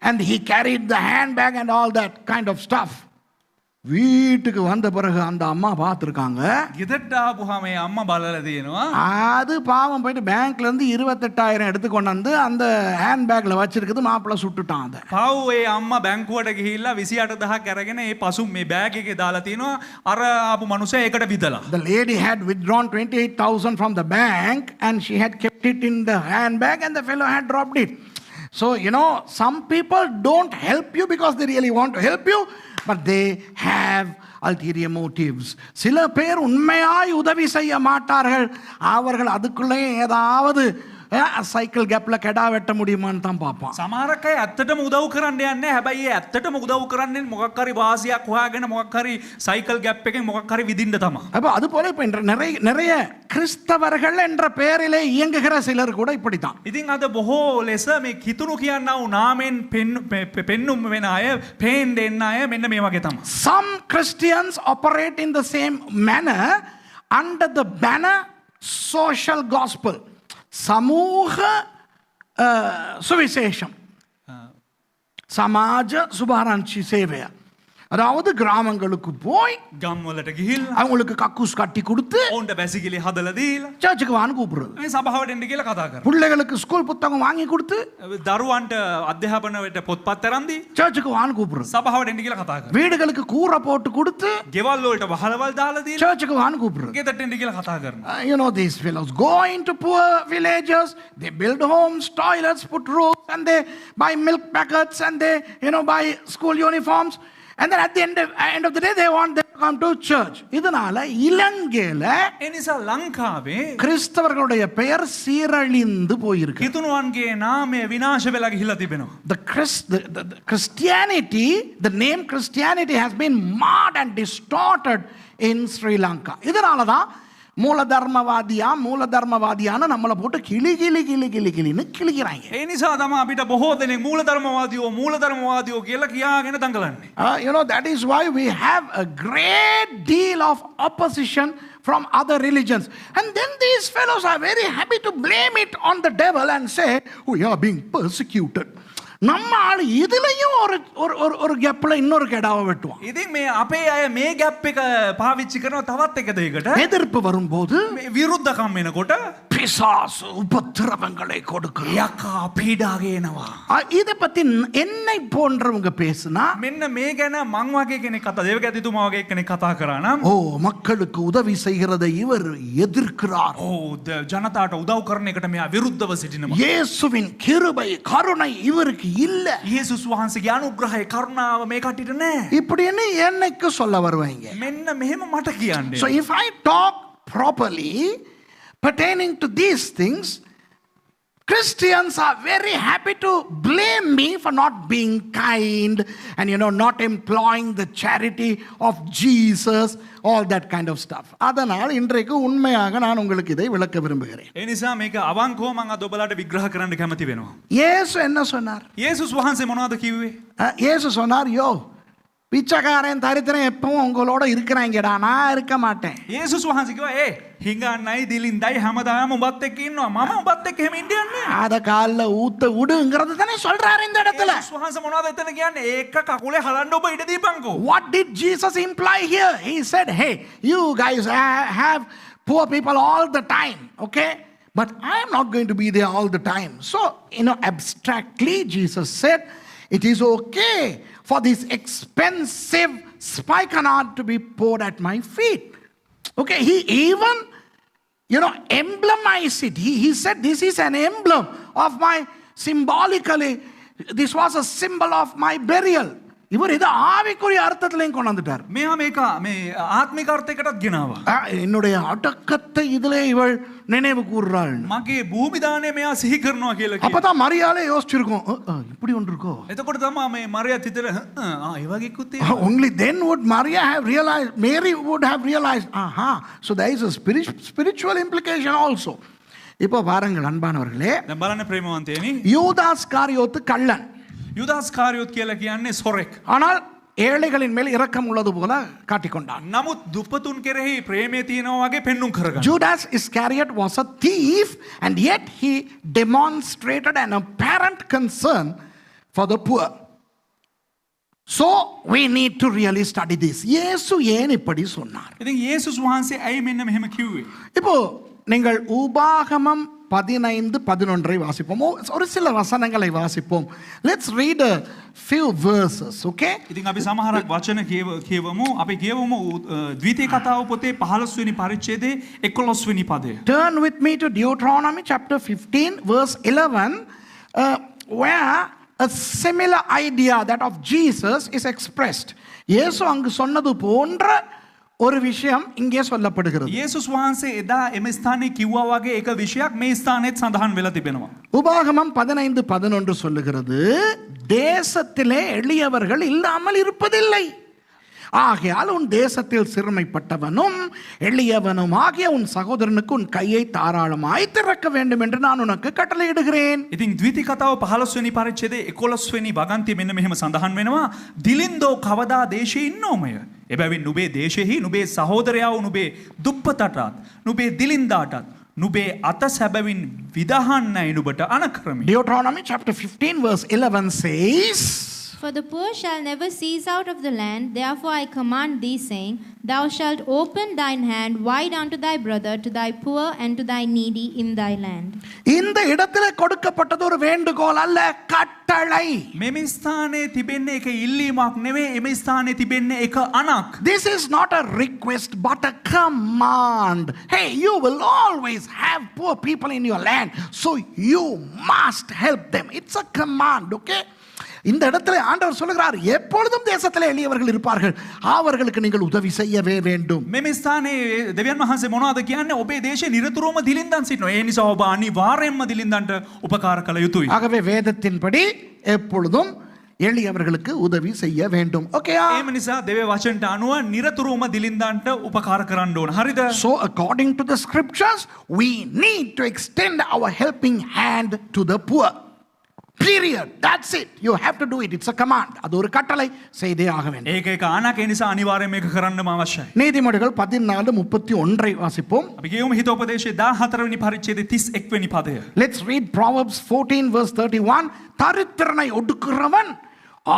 And he carried the handbag and all that kind of stuff. வீட்டுக்கு வந்த பிறகு அந்த அம்மா பார்த்துருக்காங்க. ගෙදරට ආපුවාම මේ අම්මා බලලා තියෙනවා. அது பாவம் போயிட்டு பேங்க்ல இருந்து 28000 எடுத்து கொண்டு வந்து அந்த ஹேண்ட்பேக்ல வச்சிருக்குது, மாப்பிள்ளை சுட்டுட்டான் அதை. පාව් ඒ අම්මා බැංකුවට ගිහිල්ලා 28000ක් අරගෙන ඒ පසු මේ බෑග් එකේ දාලා තිනවා අර ආපු මනුස්සයා ඒකට විදලා. The lady had withdrawn 28,000 from the bank and she had kept it in the handbag and the fellow had dropped it. So, some people don't help you because they really want to help you, but they have ulterior motives. சில பேர் உண்மையாய் உதவி செய்ய மாட்டார்கள். அவர்கள் அதுக்குள்ளே ஏதாவது cycle கேப்ல கெடா வெட்ட முடியுமான்னு தான் பார்ப்பான். සමහරක් අය ඇත්තටම උදව් කරන්න යන්නේ. හැබැයි ඒ ඇත්තටම උදව් කරන්නේ මොකක් හරි වාසියක් හොයාගෙන මොකක් හරි සයිකල් ගැප් එකෙන් මොකක් හරි විදින්න තමයි. அப்போ அது போல இப்போ நிறைய கிறிஸ்தவர்கள் என்ற பெயரிலே இயங்குகிற சிலர் கூட இப்படித்தான். ඉතින් අද බොහෝ ලෙස මේ කිතුණු කියනා වූ නාමෙන් පෙන්නුම් වෙන අය, පේන් දෙන්න අය මෙන්න මේ වගේ තමයි. Some Christians operate in the same manner under the banner social gospel. சமூக சுவிசேஷம், சமாஜ சுபாராஞ்சி சேவை. அதாவது கிராமங்களுக்கு போய் ගම් වලට ගිහිල්ලා அவங்களுக்கு கக்கூஸ் கட்டி கொடுத்து ඔවුන්ට බැසිකිලි හදලා දීලා சர்ச்சுக்கு வான்னு கூப்பிடுறது. මේ සභාවට එන්න කියලා කතා කරනවා. பிள்ளைகளுக்கு ஸ்கூல் புத்தகம் வாங்கி கொடுத்து දරුවන්ට අධ්‍යාපනයට පොත්පත් අරන් දී சர்ச்சுக்கு வான்னு கூப்பிடுறது. සභාවට එන්න කියලා කතා කරනවා. வீடுகளுக்கு கூரை போட்டு கொடுத்து ගෙවල් වලට වහලවල් දාලා දීලා சர்ச்சுக்கு வான்னு கூப்பிடுறது. ගෙදරට එන්න කියලා කතා කරනවා. These fellows go into poor villages, they build homes, toilets, put roofs, and they buy milk packets, and they, buy school uniforms. And then at the end of the day, they want them to come to church. இதனால இலங்கையில ඒ නිසා ලංකාවේ கிறிஸ்தவர்களுடைய பெயர் சீரழிந்து போயிருக்கு. කිතුණුවන්ගේ නාමය විනාශ වෙලා ගිහිල්ලා තිබෙනවා. The Christianity, the name Christianity has been marred and distorted in Sri Lanka. இதனால தான் மூலதர்மவாதியான நம்மளை போட்டு கிளின்னு கிளிக்கிறாங்க. ඒ නිසා තමයි අපිට බොහෝ දෙනෙක් මූලධර්මවාදියෝ කියලා කියාගෙන දඟලන්නේ. That is why we have a great deal of opposition from other religions. And then these fellows are very happy to blame it on the devil and say, we are being persecuted. நம்ம ஆள் இதுலயும் ஒரு கேப்ல இன்னொரு கெடாவை வெட்டுவான். ඉතින් මේ අපේ අය මේ ගැප් එක පාවිච්චි කරනවා තවත් එක දෙයකට. எதிர்ப்பு வரும்போது විරුද්ධකම් වෙනකොට பிசாசு உபத்திரவங்களை கொடுக்கிறான். යකා පීඩා ගේනවා. இதை பத்தி என்னை போன்றவங்க பேசுனா මෙන්න මේ ගැන මං වගේ කෙනෙක් කතා දේවගතිතුමා වගේ කෙනෙක් කතා කරා නම් மக்களுக்கு உதவி செய்கிறதை இவர் எதிர்க்கிறார். ජනතාවට උදව් කරන එකට මෙයා විරුද්ධව සිටිනවා. இயேசுவின் கிருபை கருணை இவருக்கு இல்ல. යේසුස් වහන්සේගේ අනුග්‍රහය කරුණාව මේ කටියට නැහැ. இப்படின்னு என்னைக்கு சொல்ல வருவாங்க. මෙන්න මෙහෙම මට කියන්නේ. So if I talk properly pertaining to these things, Christians are very happy to blame me for not being kind and not employing the charity of Jesus, all that kind of stuff. அதனால் இன்றைக்கு உண்மையாக நான் உங்களுக்கு இதை விளக்க விரும்புகிறேன். ඒ නිසා මේක අවංකව මම අද ඔබලාට විග්‍රහ කරන්න කැමති වෙනවා. இயேசு என்ன சொன்னார்? යේසුස් වහන්සේ මොනවද කිව්වේ? இயேசு சொன்னார், பிச்சைக்காரன் தரித்திரம் எப்பவும் உங்களோட இருக்கிறாங்கடா, நான் இருக்க மாட்டேன். යේසුස් වහන්සේ කිව්වා හිඟන්නයි දිලින්දයි හැමදාම ඔබත් එක්ක ඉන්නවා. මම ඔබත් එක්ක එහෙම ඉන්න යන්නේ. அத கால்ல ஊத்த விடுங்கிறது தானே சொல்றாரு இந்த இடத்துல. යේසුස් වහන්සේ මොනවද එතන කියන්නේ? ඒක කකුලේ හලන්න ඔබ ඉඩ දීපන්කෝ. What did Jesus imply here? He said, hey, you guys have poor people all the time, okay? But I am not going to be there all the time. So, abstractly Jesus said, it is okay for this expensive spikenard to be poured at my feet. Okay, he even, emblemized it. He said, this is an emblem of my, symbolically, this was a symbol of my burial. இவர் இது ஆவிக்குரிய அர்த்தத்திலையும் கொண்டு வந்துட்டார். මෙයා මේක මේ ආත්මික අර්ථයකටත් ගෙනාවා. என்னுடைய அடக்கத்தை இதிலே இவள் நினைவு கூறுறாள். මගේ භූමි දාණය මෙයා සිහි කරනවා කියලා කිව්වා. அப்பதான் மரியாளே யோசிச்சிருக்கோம், இப்படி ஒன்று இருக்கோ. එතකොට තමයි මේ මරියත් හිතේ ඒ වගේ කුත් තියෙනවා. Only then would Maria have realized, Mary would have realized, so there is a spiritual implication also. இப்போ பாருங்கள் அன்பானவர்களே, දැන් බලන්න ප්‍රේමවන්තයනි, யூதாஸ் காரியோத்து கள்ளன், යුදාස් කාරියොත් කියලා කියන්නේ සොරෙක්. ஆனால் ஏழைகளின் மேல் இரக்கம் உள்ளது போல காட்டிக்கொண்டான். නමුත් දුප්පතුන් කෙරෙහි ප්‍රේමය තියෙනවා වගේ පෙන්눔 කරගන්න. Judas Iscariot was a thief, and yet he demonstrated an apparent concern for the poor. So we need to really study this. இயேசு ஏன் இப்படி சொன்னார்? ඉතින් යේසුස් වහන්සේ ඇයි මෙන්න මෙහෙම කිව්වේ? இப்போ நீங்கள் உபாகமம் 15:11 வாசிப்போம். ஒரு சில வசனங்களை வாசிப்போம். Let's read a few verses, okay? ඉතින් අපි සමහරක් වචන කියවමු. අපි කියවමු ද්විතීය කතාව පොතේ 15 වෙනි පරිච්ඡේදයේ 11 වෙනි පදය. Turn with me to Deuteronomy chapter 15 verse 11, where a similar idea that of Jesus is expressed. இயேசு அங்கு சொன்னது போன்ற ஒரு விஷயம் இங்கே சொல்லப்படுகிறது. යේසුස් වහන්සේ එදා එම ස්ථානයේ කිව්වා වගේ එක විෂයක් මේ ස්ථානයේත් සඳහන් වෙලා තිබෙනවා. உபாகமம் 15:11 சொல்லுகிறது, தேசத்திலே எளியவர்கள் இல்லாமல் இருப்பதில்லை. ஆகையால் உன் தேசத்தில் சிறுமைப்பட்டவனும் எளியவனும் ஆகிய உன் சகோதரனுக்கு உன் கையை தாராளமாய் திறக்க வேண்டும் என்று நான் உனக்கு கட்டளையிடுகிறேன். ඉතින් ද්විතීය කතාව 15 වෙනි පරිච්ඡේදයේ 11 වෙනි වගන්තිය මෙන්න මෙහෙම සඳහන් වෙනවා. දිලින්දෝ කවදා දේශේ ඉන්නෝමය. එබැවින් නුබේ දේශෙහි නුබේ සහෝදරයාව නුබේ දුප්පතටත් නුබේ දිලින්දාටත් නුබේ අත සැබවින් විදහන්නයි නුබට අනකරමි. Deuteronomy chapter 15 verse 11 says, For the poor shall never cease out of the land. Therefore I command thee, saying, Thou shalt open thine hand wide unto thy brother, to thy poor and to thy needy in thy land. இந்த இடத்திலே கொடுக்கப்பட்டது ஒரு வேண்டுகோள் அல்ல, கட்டளை. මෙම ස්ථානයේ තිබෙන්නේ එක ඉල්ලීමක් නෙවෙයි, එම ස්ථානයේ තිබෙන්නේ එක අණක්. This is not a request but a command. Hey, you will always have poor people in your land, so you must help them. It's a command, okay? இந்த இடத்துல ஆண்டவர் சொல்லுகிறார், எப்பொழுதும் தேசத்திலே எளியவர்கள் இருப்பார்கள், அவர்களுக்கு நீங்கள் உதவி செய்யவே வேண்டும். මෙම ස්ථානයේ දෙවියන් වහන්සේ මොනවද කියන්නේ? ඔබේ දේශේ නිරතුරුවම දිලින්දන් සිටිනවා. ඒ නිසා ඔබ අනිවාර්යයෙන්ම දිලින්දන්ට උපකාර කළ යුතුයි. ஆகவே வேதத்தின்படி எப்பொழுதும் எளியவர்களுக்கு உதவி செய்ய வேண்டும். ஓகேயா? එහෙම නිසා දෙවියන් වචනට අනුව නිරතුරුවම දිලින්දන්ට උපකාර කරන්න ඕන. හරිද? So according to the scriptures, we need to extend our helping hand to the poor. Period. That's it. You have to do it. It's a command. அது ஒரு கட்டளை, செய்தே ஆக வேண்டும். ඒක එක අණක්, ඒ නිසා අනිවාර්යයෙන් මේක කරන්නම අවශ්‍යයි. நீதிமொழிகள் 14:31 வாசிப்போம். අපි කියමු හිතෝපදේශයේ 14 වෙනි පරිච්ඡේදයේ 31 වෙනි පදය. Let's read Proverbs 14 verse 31. தரித்திரனை ஒடுக்குறவன்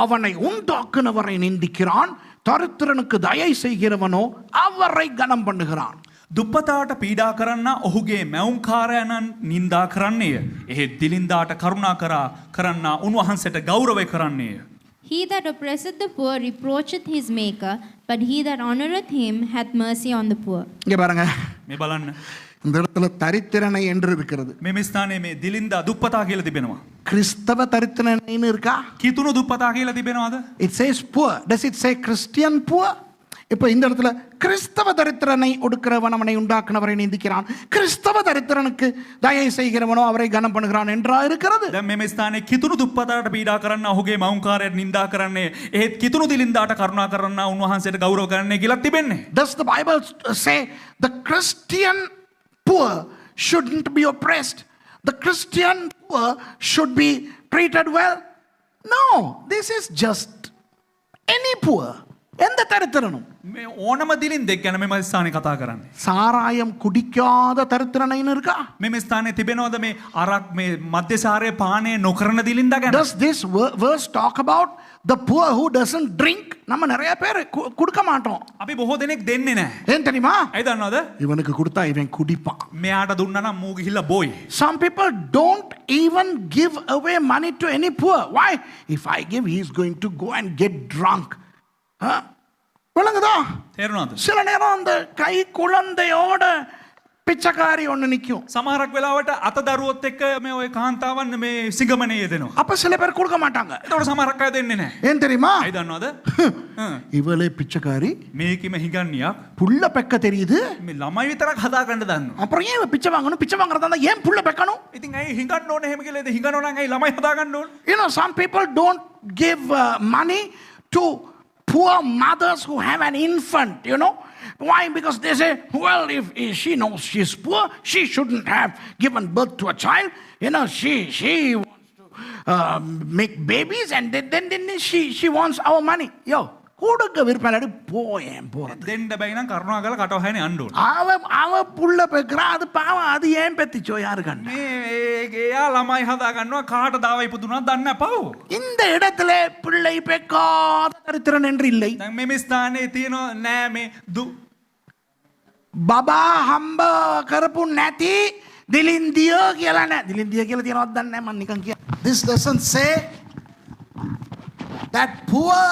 அவனை உண்டாக்குனவரை நிந்திக்கிறான், தரித்திரனுக்கு தயை செய்கிறவனோ அவரை கனம் பண்ணுகிறான். දුප්පතාට පීඩා කරන්න ඔහුගේ මැවුම්කාරයනන් නින්දා කරන්නේය. එහෙත් දිලින්දාට කරුණා කරන්න උන්වහන්සේට ගෞරවය කරන්නේය. He that oppresseth the poor reproacheth his maker, but he that honoreth him hath mercy on the poor. இங்க பாருங்க, මේ බලන්න. இந்த இடத்துல தரித்திரனை என்று இருக்கிறது. මේ ස්ථානයේ මේ දිලින්දා දුප්පතා කියලා තිබෙනවා. கிறிஸ்தவ தரித்திரனைன்னு இருக்கா? කිතුණු දුප්පතා කියලා තිබෙනවද? It says poor. Does it say Christian poor? இப்போ இந்த இடத்துல கிறிஸ்தவ தரித்திரனை ஒடுக்கிறவன் அவனை உண்டாக்குனவரை நிந்திக்கிறான், கிறிஸ்தவ தரித்திரனுக்கு தயை செய்கிறவனோ அவரை கனம் பண்ணுகிறான் என்றா இருக்கிறது. දැන් මේ ස්ථානයේ කිතුණු දුප්පතාට පීඩා කරන්න ඔහුගේ මවුම්කාරයාට නින්දා කරන්නේ, එහෙත් කිතුණු දිලින්දාට කරුණා කරන්න උන්වහන්සේට ගෞරව කරන්නේ කියලා තිබෙන්නේ. Does the Bible say the Christian poor shouldn't be oppressed? The Christian poor should be treated well? No, this is just any poor. எந்த தரித்திரனும். මේ ඕනම දිලින්දෙක් ගැන මේ ස්ථානේ කතා කරන්නේ. சாராயம் குடிக்காத தரித்திரனைன்னு இருக்கா? මේ ස්ථානයේ තිබෙනවද මේ අරක් මේ මද්යසාරයේ පානය නොකරන දිලින්දා ගැන? Does this verse talk about the poor who doesn't drink? நம்ம நிறைய பேர் குடுக்க மாட்டோம். අපි බොහෝ දෙනෙක් දෙන්නේ නැහැ. ஏன் தெரியுமா? ඇයි දන්නවද? இவனுக்கு கொடுத்தா இவன் குடிப்பான். මෙයාට දුන්නා නම් මූ ගිහිල්ලා බොයි. Some people don't even give away money to any poor. Why? If I give, he is going to go and get drunk. விளங்குதா? තේරුණාද? சில நேரம் அந்த கை குழந்தையோட பிச்சைக்காரி ஒன்று நிற்கும். සමහරක් වෙලාවට අත දරුවොත් එක්ක මේ ඔය කාන්තාවන් මේ සිඟමනේ යෙදෙනවා. அப்போ சில பேர் கொடுக்க மாட்டாங்க. එතකොට සමහරක් අය දෙන්නේ නැහැ. ஏன் தெரியுமா? ඇයි දන්නවද? இவளே பிச்சைக்காரி, මේකෙම හිඟන්නියක් புள்ள பெக்க தெரியுது, මේ ළමයි විතරක් හදාගන්න දන්නවා. அப்புறம் ஏன் இவ பிச்சை வாங்கணும்? பிச்சை வாங்குறதா இருந்தா ஏன் புள்ள பெக்கணும்? ඉතින් ඇයි හිඟන්න ඕනේ එහෙම කියලා? හිඟනවා නම් ඇයි ළමයි හදාගන්න ඕනේ? You know, some people don't give money to poor mothers who have an infant, you know. Why? Because they say, well, if she knows she's poor, she shouldn't have given birth to a child. You know, she wants to make babies, and then she wants our money. Yo, கொடுக்க விருப்பம் இல்லாட்டி போயேன் போறது. දෙන්න බැයි නම් කරුණා කරලා කටවහනේ යන්න ඕනේ. அவ புள்ள பெக்கிறா, அது பாவம், அது ஏன் பெத்திச்சோ யாரு கண்ணு? මේ එයා ළමයි හදාගන්නවා කාට දාව ඉපදුනත් දන්නේ නැහැ පව්. இந்த இடத்துல பிள்ளை பெக்காத தரித்திரன் என்று இல்லை. දැන් මේ ස්ථානයේ තියෙනවා නෑ මේ බබා හම්බ කරපු නැති දිලින්දිය කියලා නෑ. දිලින්දිය කියලා තියෙනවද දන්නේ නැහැ, මම නිකන් කිය. This doesn't say that poor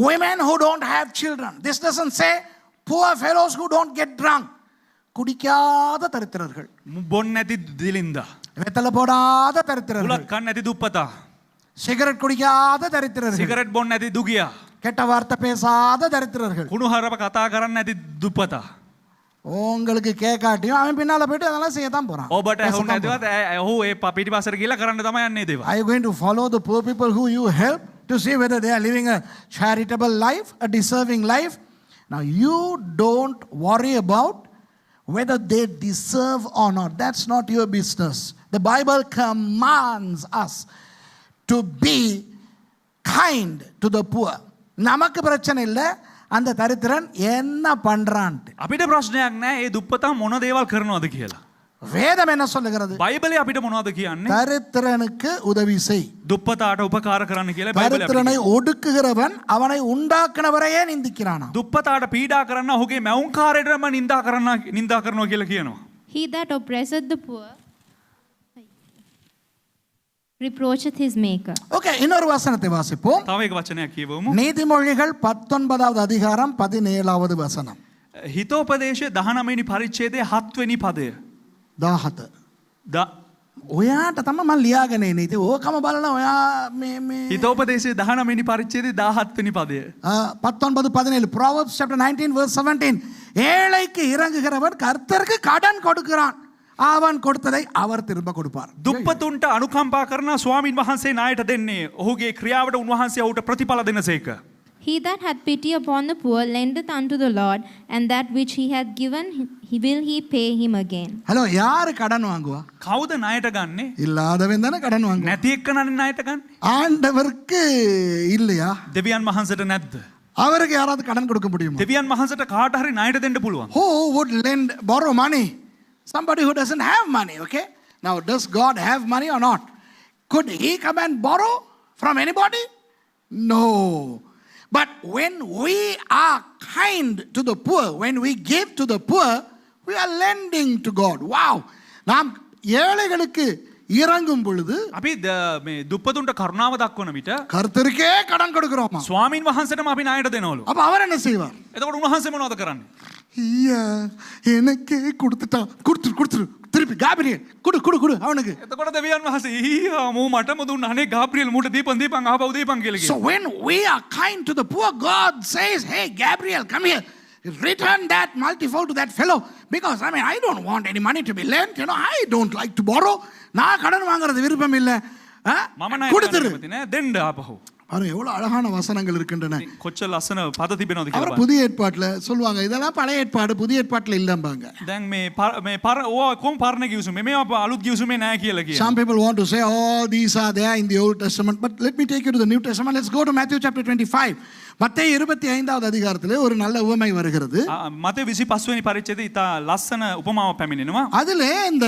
women who don't have children. This doesn't say poor fellows who don't get drunk. குடிக்காத தரித்திரர்கள், බොන්න නැති දිලින්දා, வெத்தலை போடாத தரித்திரர்கள், උලක් කන්න නැති දුප්පතා, சிகரெட் குடிக்காத தரித்திரர்கள், සිගරට් බොන්න නැති දුගියා, கெட்ட வார்த்தை பேசாத தரித்திரர்கள். කුණු හරප කතා කරන්න නැති දුප්පතා. உங்களுக்கு கேட்காட்டியும் அவன் பின்னால போயிட்டு அதெல்லாம் செய்ய தான் போறான். ඔබට ඇහුන්නේ නැතිවත් ඔහු ඒ පිටිපස්සට ගිහලා කරන්න තමයි යන්නේ දේවා. Are you going to follow the poor people who you help to see whether they are living a charitable life, a deserving life? Now you don't worry about whether they deserve or not. That's not your business. The Bible commands us to be kind to the poor. நமக்கு பிரச்சனை இல்லை அந்த தரித்திரன் என்ன பண்றான்ட்டு. අපිට ප්‍රශ්නයක් නැහැ ඒ දුප්පතා මොන දේවල් කරනවද කියලා. வேதம் என்ன சொல்லுகிறது? බයිබලේ අපිට මොනවද කියන්නේ? தரித்திரனுக்கு உதவி செய். දුප්පතාට උපකාර කරන්න කියලා බයිබලේ. தரித்திரனை ஒடுக்குகிறவன் அவனை உண்டாக்குனவரையே நிந்திக்கிறானா. දුප්පතාට පීඩා කරන්න ඔහුගේ මැවුම්කාරයටම නිඳා කරනවා කියලා කියනවා. He that oppresseth the poor reproacheth his maker. Okay, இன்னொரு வசனத்தை வாசிப்போம். තව එක වචනයක් කියවමු. நீதிமொழிகள் 19வது அதிகாரம் 17வது வசனம். හිතෝපදේශය 19 වෙනි පරිච්ඡේදයේ 7 වෙනි පදය. 17. ඔයාට තමයි මම ලියාගෙන ඉන්නේ. ඉතින් ඕකම බලලා ඔයා මේ හිතෝපදේශය 19 වෙනි පරිච්ඡේදයේ 17 වෙනි පදය. 19 17 Proverbs chapter 19 verse 17. ஏழைக்கு இறங்குகிறவன் கர்த்தருக்கு கடன் கொடுக்கிறான், அவன் கொடுத்ததை அவர் திரும்ப கொடுப்பார். දුප්පතුන්ට අනුකම්පා කරන ස්වාමින් වහන්සේ ණයට දෙන්නේ ඔහුගේ ක්‍රියාවට උන්වහන්සේ ඔහුට ප්‍රතිඵල දෙනසේක. He that hath pity upon the poor lendeth unto the Lord, and that which he hath given he pay him again. Hello, யாரு கடன் வாங்குவா? කවුද ණයට ගන්නෙ? இல்லாதவன் தானே கடன் வாங்குவா. නැති එක්කනනේ ණයට ගන්න. ஆண்டவருக்கு இல்லையா? දෙවියන් වහන්සේට නැද්ද? அவருக்கு யாராவது கடன் கொடுக்க முடியுமா? දෙවියන් වහන්සේට කාට හරි ණයට දෙන්න පුළුවන්. Who would borrow money? Somebody who doesn't have money, okay? Now, does God have money or not? Could he come and borrow from anybody? No. But when we are kind to the poor, when we give to the poor, we are lending to God. Wow. நாம் ஏழைகளுக்கு இறங்கும் பொழுது අපි මේ දුප්පතුන්ට කරුණාව දක්වන විට கர்த்தருக்கே கடன் கொடுக்கிறோமா? ස්වාමින් වහන්සේටම අපි ණයට දෙනවලු. அப்ப அவர் என்ன செய்வார்? එතකොට උන්වහන්සේ මොනවද කරන්නේ? ஐயா, எனக்கே கொடுத்துட்டான், கொடுத்துரு திருப்பி காபிரியல் குடு அவனுக்கு. එතකොට දෙවියන් වහන්සේ ඊයා මෝ මටම දුන්න අනේ ගාබ්‍රියෙල් මූට දීපන් ආපහු දීපන් කියලා So කියනවා. when we are kind to the poor, God says, hey Gabriel, come here, return that multifold to that fellow, because I don't want any money to be lent, I don't like to borrow. நான் கடன் வாங்குறது விருப்பம் இல்லை, මම ණයට கொடுத்துரு. ගන්න කැමති නෑ දෙන්න ආපහු. பாருங்க எவ்வளவு அழகான வசனங்கள் இருக்கின்றன. කොච්චර ලස්සන පද තිබෙනවද அவர் කියලා. புதிய ஏற்பாட்டுல சொல்லுவாங்க, இதெல்லாம் பழைய ஏற்பாடு, புதிய ஏற்பாட்டுல இல்லம்பாங்க. දැන් මේ ඕවා කොම් පරණ කිව්සුමේ මේවා අලුත් කිව්සුමේ නෑ කියලා කියනවා. Some people want to say, oh, these are there in the Old Testament. But let me take you to the New Testament. Let's go to Matthew chapter 25. மத்தேயு 25வது அதிகாரத்திலே ஒரு நல்ல உவமை வருகிறது. මතේ 25 වෙනි පරිච්ඡේදයේ ඉතා ලස්සන උපමාවක් පැමිණෙනවා. அதிலே இந்த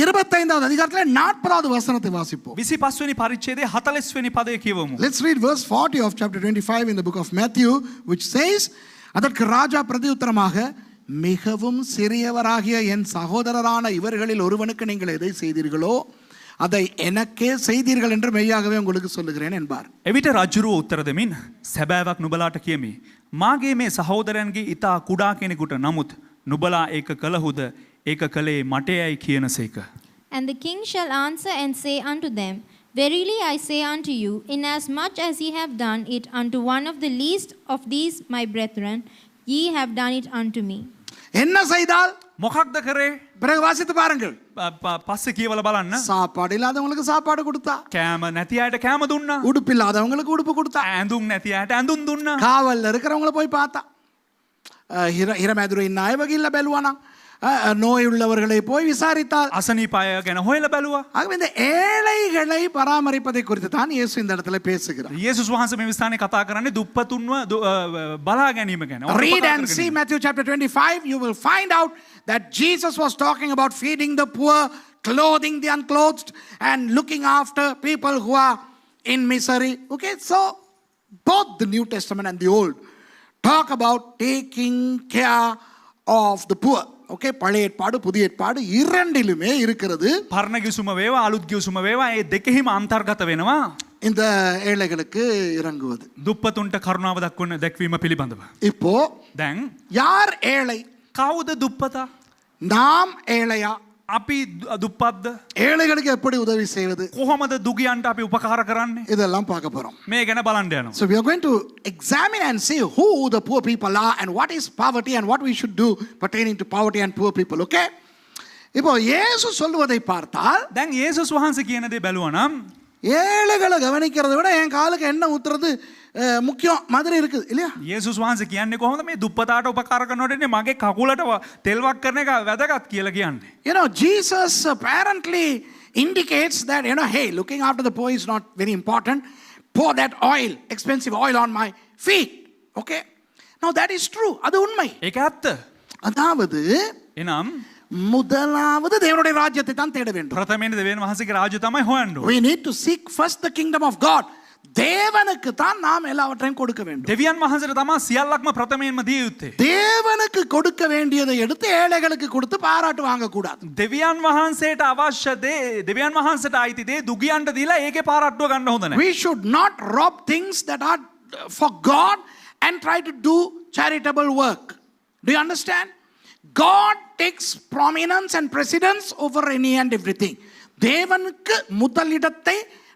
25வது அதிகாரத்திலே 40வது வசனத்தை வாசிப்போம். 25 වෙනි පරිච්ඡේදයේ 40 වෙනි පදය කියවමු. Let's read verse 40 of chapter 25 in the book of Matthew, which says, அதற்கு ராஜா பிரதியுத்தரமாக, மிகவும் சிறியவராகிய என் சகோதரரான இவர்களில் ஒருவனுக்கு நீங்கள் எதை செய்தீர்களோ அதை எனக்கே செய்தீர்கள் என்று மெய்யாகவே உங்களுக்கு சொல்லுகிறேன் என்பார். එවිට රජුරුව උත්තර දෙමින් සැබෑවක් නුඹලාට කියමි. මාගේ මේ සහෝදරයන්ගේ ඊතා කුඩා කෙනෙකුට නමුත් නුබලා ඒක කළහුද ඒක කළේ මටයයි කියනසේක. And the king shall answer and say unto them, Verily I say unto you, inasmuch as ye have done it unto one of the least of these my brethren, ye have done it unto me. என்ன செய்தால் මොකක්ද කරේ? பிறகு வாசித்து பாருங்கள். පස්සේ කියවල බලන්න. சாப்பாடு இல்லாதவங்களுக்கு சாப்பாடு கொடுத்தா, කෑම නැති අයට කෑම දුන්නා. உடுப்பு இல்லாதவங்களுக்கு உடுப்பு கொடுத்தா, ඇඳුම් නැති අයට ඇඳුම් දුන්නා. காவல்ல இருக்கிறவங்கள போய் பார்த்தா, හිරමැදුරේ ඉන්න අයව ගිහිල්ලා බැලුවා නම්, நோய் உள்ளவர்களை போய் விசாரித்தால். අසනීප අය ගැන හොයලා බැලුවා. ஆகவே இந்த ஏழைகளை பராமரிப்பதை குறித்து தான் இயேசு இந்த இடத்துல பேசுகிறார். යේසුස් වහන්සේ මේ ස්ථානයේ කතා කරන්නේ දුප්පතුන්ව බලා ගැනීම ගැන. Read and see Matthew chapter 25. You will find out that Jesus was talking about feeding the poor, clothing the unclothed, and looking after people who are in misery. Okay, so both the New Testament and the Old talk about taking care of the poor. Okay, பழைய ஏற்பாடு புதிய ஏற்பாடு இரண்டிலுமே இருக்கிறது. පරණ ගිවිසුම වේවා අලුත් ගිවිසුම වේවා ඒ දෙකෙහිම අන්තර්ගත වෙනවා. இந்த ஏழைகளுக்கு இறங்குவது. දුප්පතුන්ට කරුණාව දැක්වීම පිළිබඳව. இப்போ දැන් யார் ஏழை? කවුද දුප්පතා? நாம் ஏழையா? අපි දුප්පත්ද? ஏழைகளுக்கு எப்படி உதவி செய்வது? කොහොමද දුගියන්ට අපි උපකාර කරන්නේ? இதெல்லாம் பார்க்க போறோம். මේ ගැන බලන්න යනවා. So we are going to examine and see who the poor people are and what is poverty and what we should do pertaining to poverty and poor people. Okay? இப்போ இயேசு சொல்வதை பார்த்தால், දැන් යේසුස් වහන්සේ කියන දේ බැලුවා නම් ஏழைகளை கவனிக்கிறதை விட என் காலுக்கு என்ன ஊத்துறது முக்கியம் மாதிரி இருக்குது இல்லையா? යේසුස් වහන්සේ කියන්නේ කොහොමද මේ දුප්පතාට උපකාර කරනකොට මගේ කකුලට තෙල්වක් කරන එක වැදගත් කියලා කියන්නේ. You know, Jesus apparently indicates that, you know, hey, looking after the poor is not very important. Pour that oil, expensive oil on my feet. Okay? Now that is true. அது உண்மை. ඒක ඇත්ත. அதாவது එනම් முதலாவது தேவனுடைய ராஜ்யத்தை தான் தேட வேண்டும். ප්‍රථමයෙන් දෙවියන් වහන්සේගේ රාජ්‍ය තමයි හොයන්න ඕනේ. We need to seek first the kingdom of God. தேவனுக்கு தான் நாம் எல்லாவற்றையும் கொடுக்க வேண்டும். දෙවියන් වහන්සේට තමයි සියල්ලක්ම ප්‍රථමයෙන්ම දිය යුත්තේ. தேவனுக்கு கொடுக்க வேண்டியதை எடுத்து ஏழைகளுக்கு கொடுத்து பாராட்டு வாங்க கூடாது. දෙවියන් වහන්සේට අවශ්‍ය දේ දෙවියන් වහන්සේට අයිති දේ දුගියන්ට දීලා ඒකේ පාරට්ටුව ගන්න හොඳ නැහැ. We should not rob things that are for God and try to do charitable work. Do you understand? God takes prominence and precedence over any and everything. தேவனுக்கு முதலிடத்தை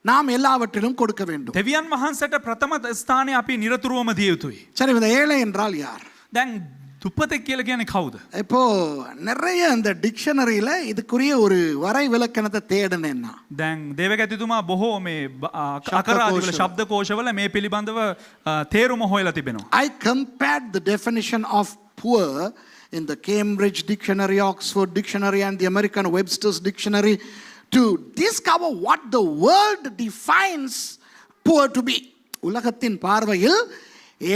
நாம் எல்லாவற்றிலும் கொடுக்க வேண்டும். දෙවියන් වහන්සේට ප්‍රථම ස්ථානය අපි නිරතුරුවම දිය යුතුයි. சரி, இந்த ஏழை என்றால் யார்? දැන් දුප්පතෙක් කියලා කියන්නේ කවුද? இப்போ நிறைய இந்த டிக்ஷனரியில இதுக்குரிய ஒரு வரை விலக்கணத்தை தேடுனேன்னா, දැන් දේවගැතිතුමා බොහෝ මේ අකරාදිවල ශබ්දකෝෂවල මේ පිළිබඳව තේරුම හොයලා තිබෙනවා. I compared the definition of poor in the Cambridge Dictionary, Oxford Dictionary and the American Webster's Dictionary to discover what the world defines poor to be. உலகத்தின் பார்வையில்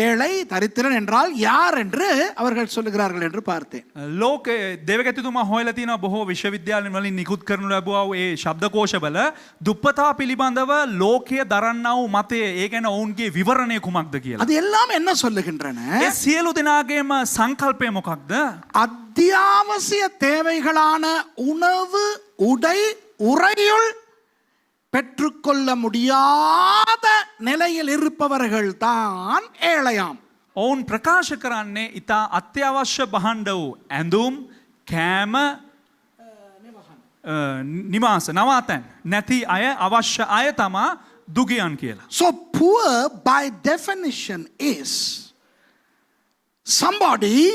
ஏழை தரித்திரன் என்றால் யார் என்று அவர்கள் சொல்லுகிறார்கள் என்று பார்த்தேன். ලෝකේ දේවගැතිතුමා හොයලා තියෙනවා බොහෝ විශ්වවිද්‍යාල වලින් නිකුත් කරනු ලැබුවා ඒ ශබ්දකෝෂවල දුප්පතා පිළිබඳව ලෝකයේ දරන්නා වූ මතය ඒ ගැන ඔවුන්ගේ විවරණය කුමක්ද කියලා. அது எல்லாம் என்ன சொல்லுகின்றன? ඒ සියලු දෙනාගේම සංකල්පය මොකක්ද? அத்தியாவசிய தேவைகளான உணவு, உடை, உறையுள் பெற்றுக்கொள்ள முடியாத நிலையில் இருப்பவர்கள் தான் ஏழையாம். ඔවුන් ප්‍රකාශ කරන්නේ ඉතා අත්‍යවශ්‍ය බහණ්ඩ වූ ඇඳුම්, කෑම, නිවාස, නවාතැන් නැති අය අවශ්‍ය අය තමා දුගියන් කියලා. So poor by definition is somebody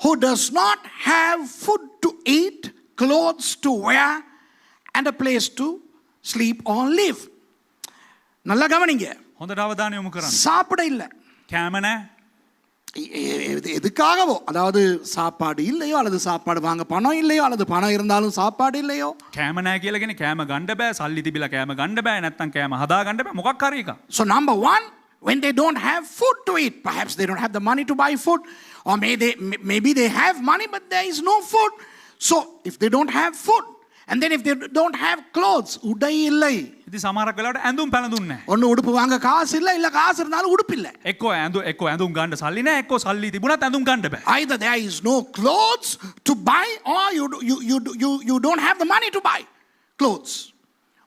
who does not have food to eat, clothes to wear and a place to sleep or live. நல்லா கவனிங்க. හොඳට අවධානය යොමු කරන්න. சாப்பிட இல்ல. කෑම නැහැ. எதுக்காகவோ, அதாவது சாப்பாடு இல்லையோ அல்லது சாப்பாடு வாங்க பணம் இல்லையோ அல்லது பணம் இருந்தாலும் சாப்பாடு இல்லையோ. කෑම නැහැ කියලා කියන්නේ කෑම ගන්න බෑ, සල්ලි තිබිලා කෑම ගන්න බෑ, නැත්තම් කෑම හදා ගන්න බෑ, මොකක් හරි එකක්. So number one, when they don't have food to eat, perhaps they don't have the money to buy food, or maybe they have money but there is no food. So if they don't have food, and then if they don't have clothes, உடை இல்லை. ඉතින් සමහරක් වෙලාවට ඇඳුම් පැළඳුම් නැහැ. ஒன்னு உடுப்பு வாங்க காசு இல்ல, இல்ல காசு இருந்தாலும் உடுப்பு இல்ல. එක්කෝ ඇඳුම් ගන්න සල්ලි නැහැ, එක්කෝ සල්ලි තිබුණත් ඇඳුම් ගන්න බෑ. Either there is no clothes to buy or you don't have the money to buy clothes.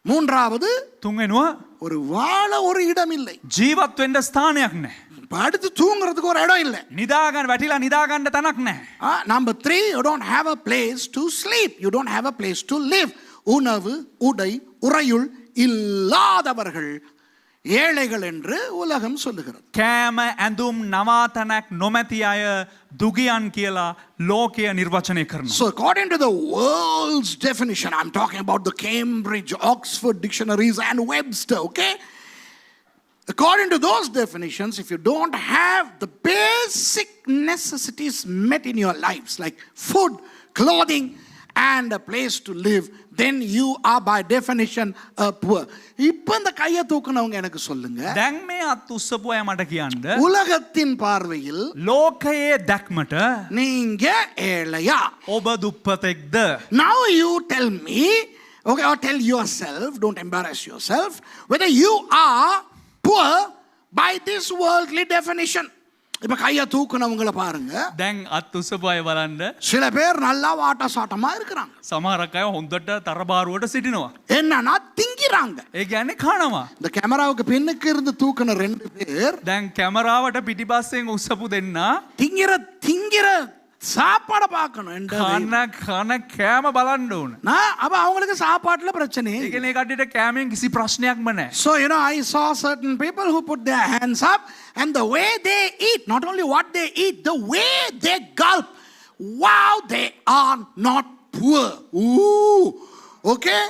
மூன்றாவது, තුන්වෙනුව ஒரு வாழ ஒரு இடம் இல்லை. ජීවත් වෙන්න ස්ථානයක් නැහැ. படுத்து தூங்குறதுக்கு ஒரு இடம் இல்லை. නිදාගන්න වැටිලා නිදාගන්න තැනක් නැහැ. Number 3, you don't have a place to sleep. You don't have a place to live. உணவு உடை உறையுள் இல்லாதவர்கள் ஏழைகள் என்று உலகம் சொல்லுகிறது. කෑම ඇඳුම් නවාතැනක් නොමැති අය දුගියන් කියලා ලෝකය නිර්වචනය කරනවා. So according to the world's definition, I'm talking about the Cambridge, Oxford dictionaries and Webster, okay? According to those definitions, if you don't have the basic necessities met in your lives, like food, clothing, and a place to live, then you are by definition a poor. இப்போ இந்த கையை தூக்குனவங்க எனக்கு சொல்லுங்க. දැන් මේ අත් උස්සපු අය මට කියන්න. உலகத்தின் பார்வையில் ලෝකයේ දැක්මට நீங்க ஏழையா? ඔබ දුප්පතෙක්ද? Now you tell me, okay, or tell yourself, don't embarrass yourself, whether you are poor by this worldly definition. இப்ப கையை தூக்குனவங்கள பாருங்க. දැන් අත් උස්සපු අය බලන්න. சில பேர் நல்லா வாட்ட சாட்டமா இருக்கிறாங்க. සමහරක් අය හොඳට තරබාරුවට සිටිනවා. என்னன்னா திங்கிறாங்க. ඒ කියන්නේ කනවා. இந்த கேமராவுக்கு பின்னுக்கு இருந்து தூக்குன 2 பேர் දැන් කැමරාවට පිටිපස්සෙන් උස්සපු දෙන්න திங்கிற சாப்பாட பார்க்கணும். කන කෑම බලන්න ඕන. அப்ப அவங்களுக்கு சாப்பாட்டுல பிரச்சனை. ඒ කියන්නේ කට්ටියට කෑමෙන් කිසි ප්‍රශ්නයක්ම නැහැ. So I saw certain people who put their hands up, and the way they eat, not only what they eat, the way they gulp, wow, they are not poor. Ooh, okay.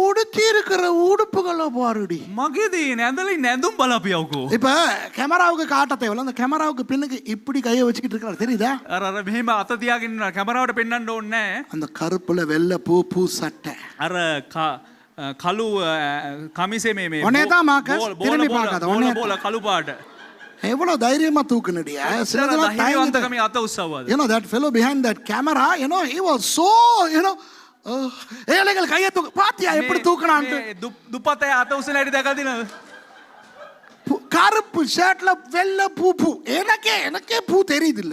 உடுத்தி இருக்கிற உடுப்புகளை பாருடி. මගේදී නැඳලි නැඳුම් බලපියවකෝ. இப்ப கேமராவுக்கு காட்ட தேவையில்ல, அந்த கேமராவுக்கு பின்னுக்கு இப்படி கையை வச்சுக்கிட்டு இருக்காரு தெரியுதா? අර මෙහෙම අත තියාගෙන ඉන්නවා කැමරාවට පෙන්වන්න ඕනේ නැහැ. அந்த கருப்புல வெள்ளை பூ சட்டை. අර කළු කමිසේ මේ ඔනේதான் මාක திரும்பி பார்க்காத. බෝල කළු පාට. எவ்வளவு தைரியமா தூக்குனடியா? சிலதெல்லாம் தைரியவந்தකම අත උස්සවද? that fellow behind that camera, he was so, ஏழைகள் கையை தூக்கு பாத்தியா எப்படி தூக்குனான்ட்டு. දුප්පතේ අත උස්සන හැටි දැකලා දිනවද? கருப்பு ஷர்ட்ல வெள்ளை பூ. எனக்கே பூ தெரியுது இல்ல.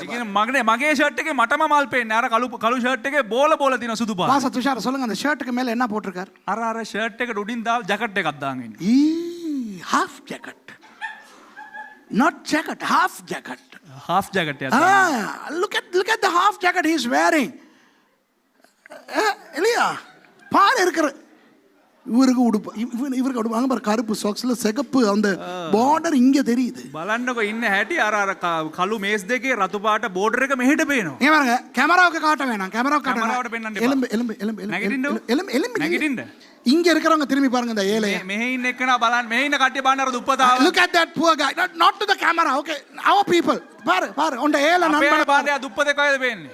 මගේ ෂර්ට් එකේ මටම මල් පේන්නේ. අර කළු ෂර්ට් එකේ බෝල තියෙන සුදු පාට. பாச துஷார் சொல்லுங்க, அந்த ஷர்ட்டுக்கு மேல என்ன போட்டிருக்கார்? අර ෂර්ට් එකට උඩින් දාව ජැකට් එකක් දාගෙන ඉන්නේ. half jacket. Not jacket, half jacket. half jacket එකක්. Look at the half jacket he is wearing. இல்லையா? பாரு இருக்கிற இவருக்கு உடுப்பு அங்க பாரு, கருப்பு சாக்ஸ்ல சிகப்பு அந்த பார்டர் இங்க தெரியுது. බලන්නකො ඉන්න හැටි අර කළු මේස් දෙකේ රතු පාට බෝඩර් එක මෙහෙට පේනවා. இங்க பாருங்க, கேமராவுக்கு காட்ட வேணாம். கேமராவுக்கு කැමරාවට පෙන්වන්න එපා. නැගිටින්න. இங்க இருக்கிறவங்க திரும்பி பாருங்க இந்த ஏழை. මෙහෙ ඉන්න එක්කන බලන්න. මෙහෙ ඉන්න කට්ටිය බලන්න අර දුප්පතාව. Look at that poor guy. Not to the camera, okay? Our people. பாரு உண்ட ஏழை நண்பன். අපේ පාරේ දුප්පතේ කොහෙද පේන්නේ?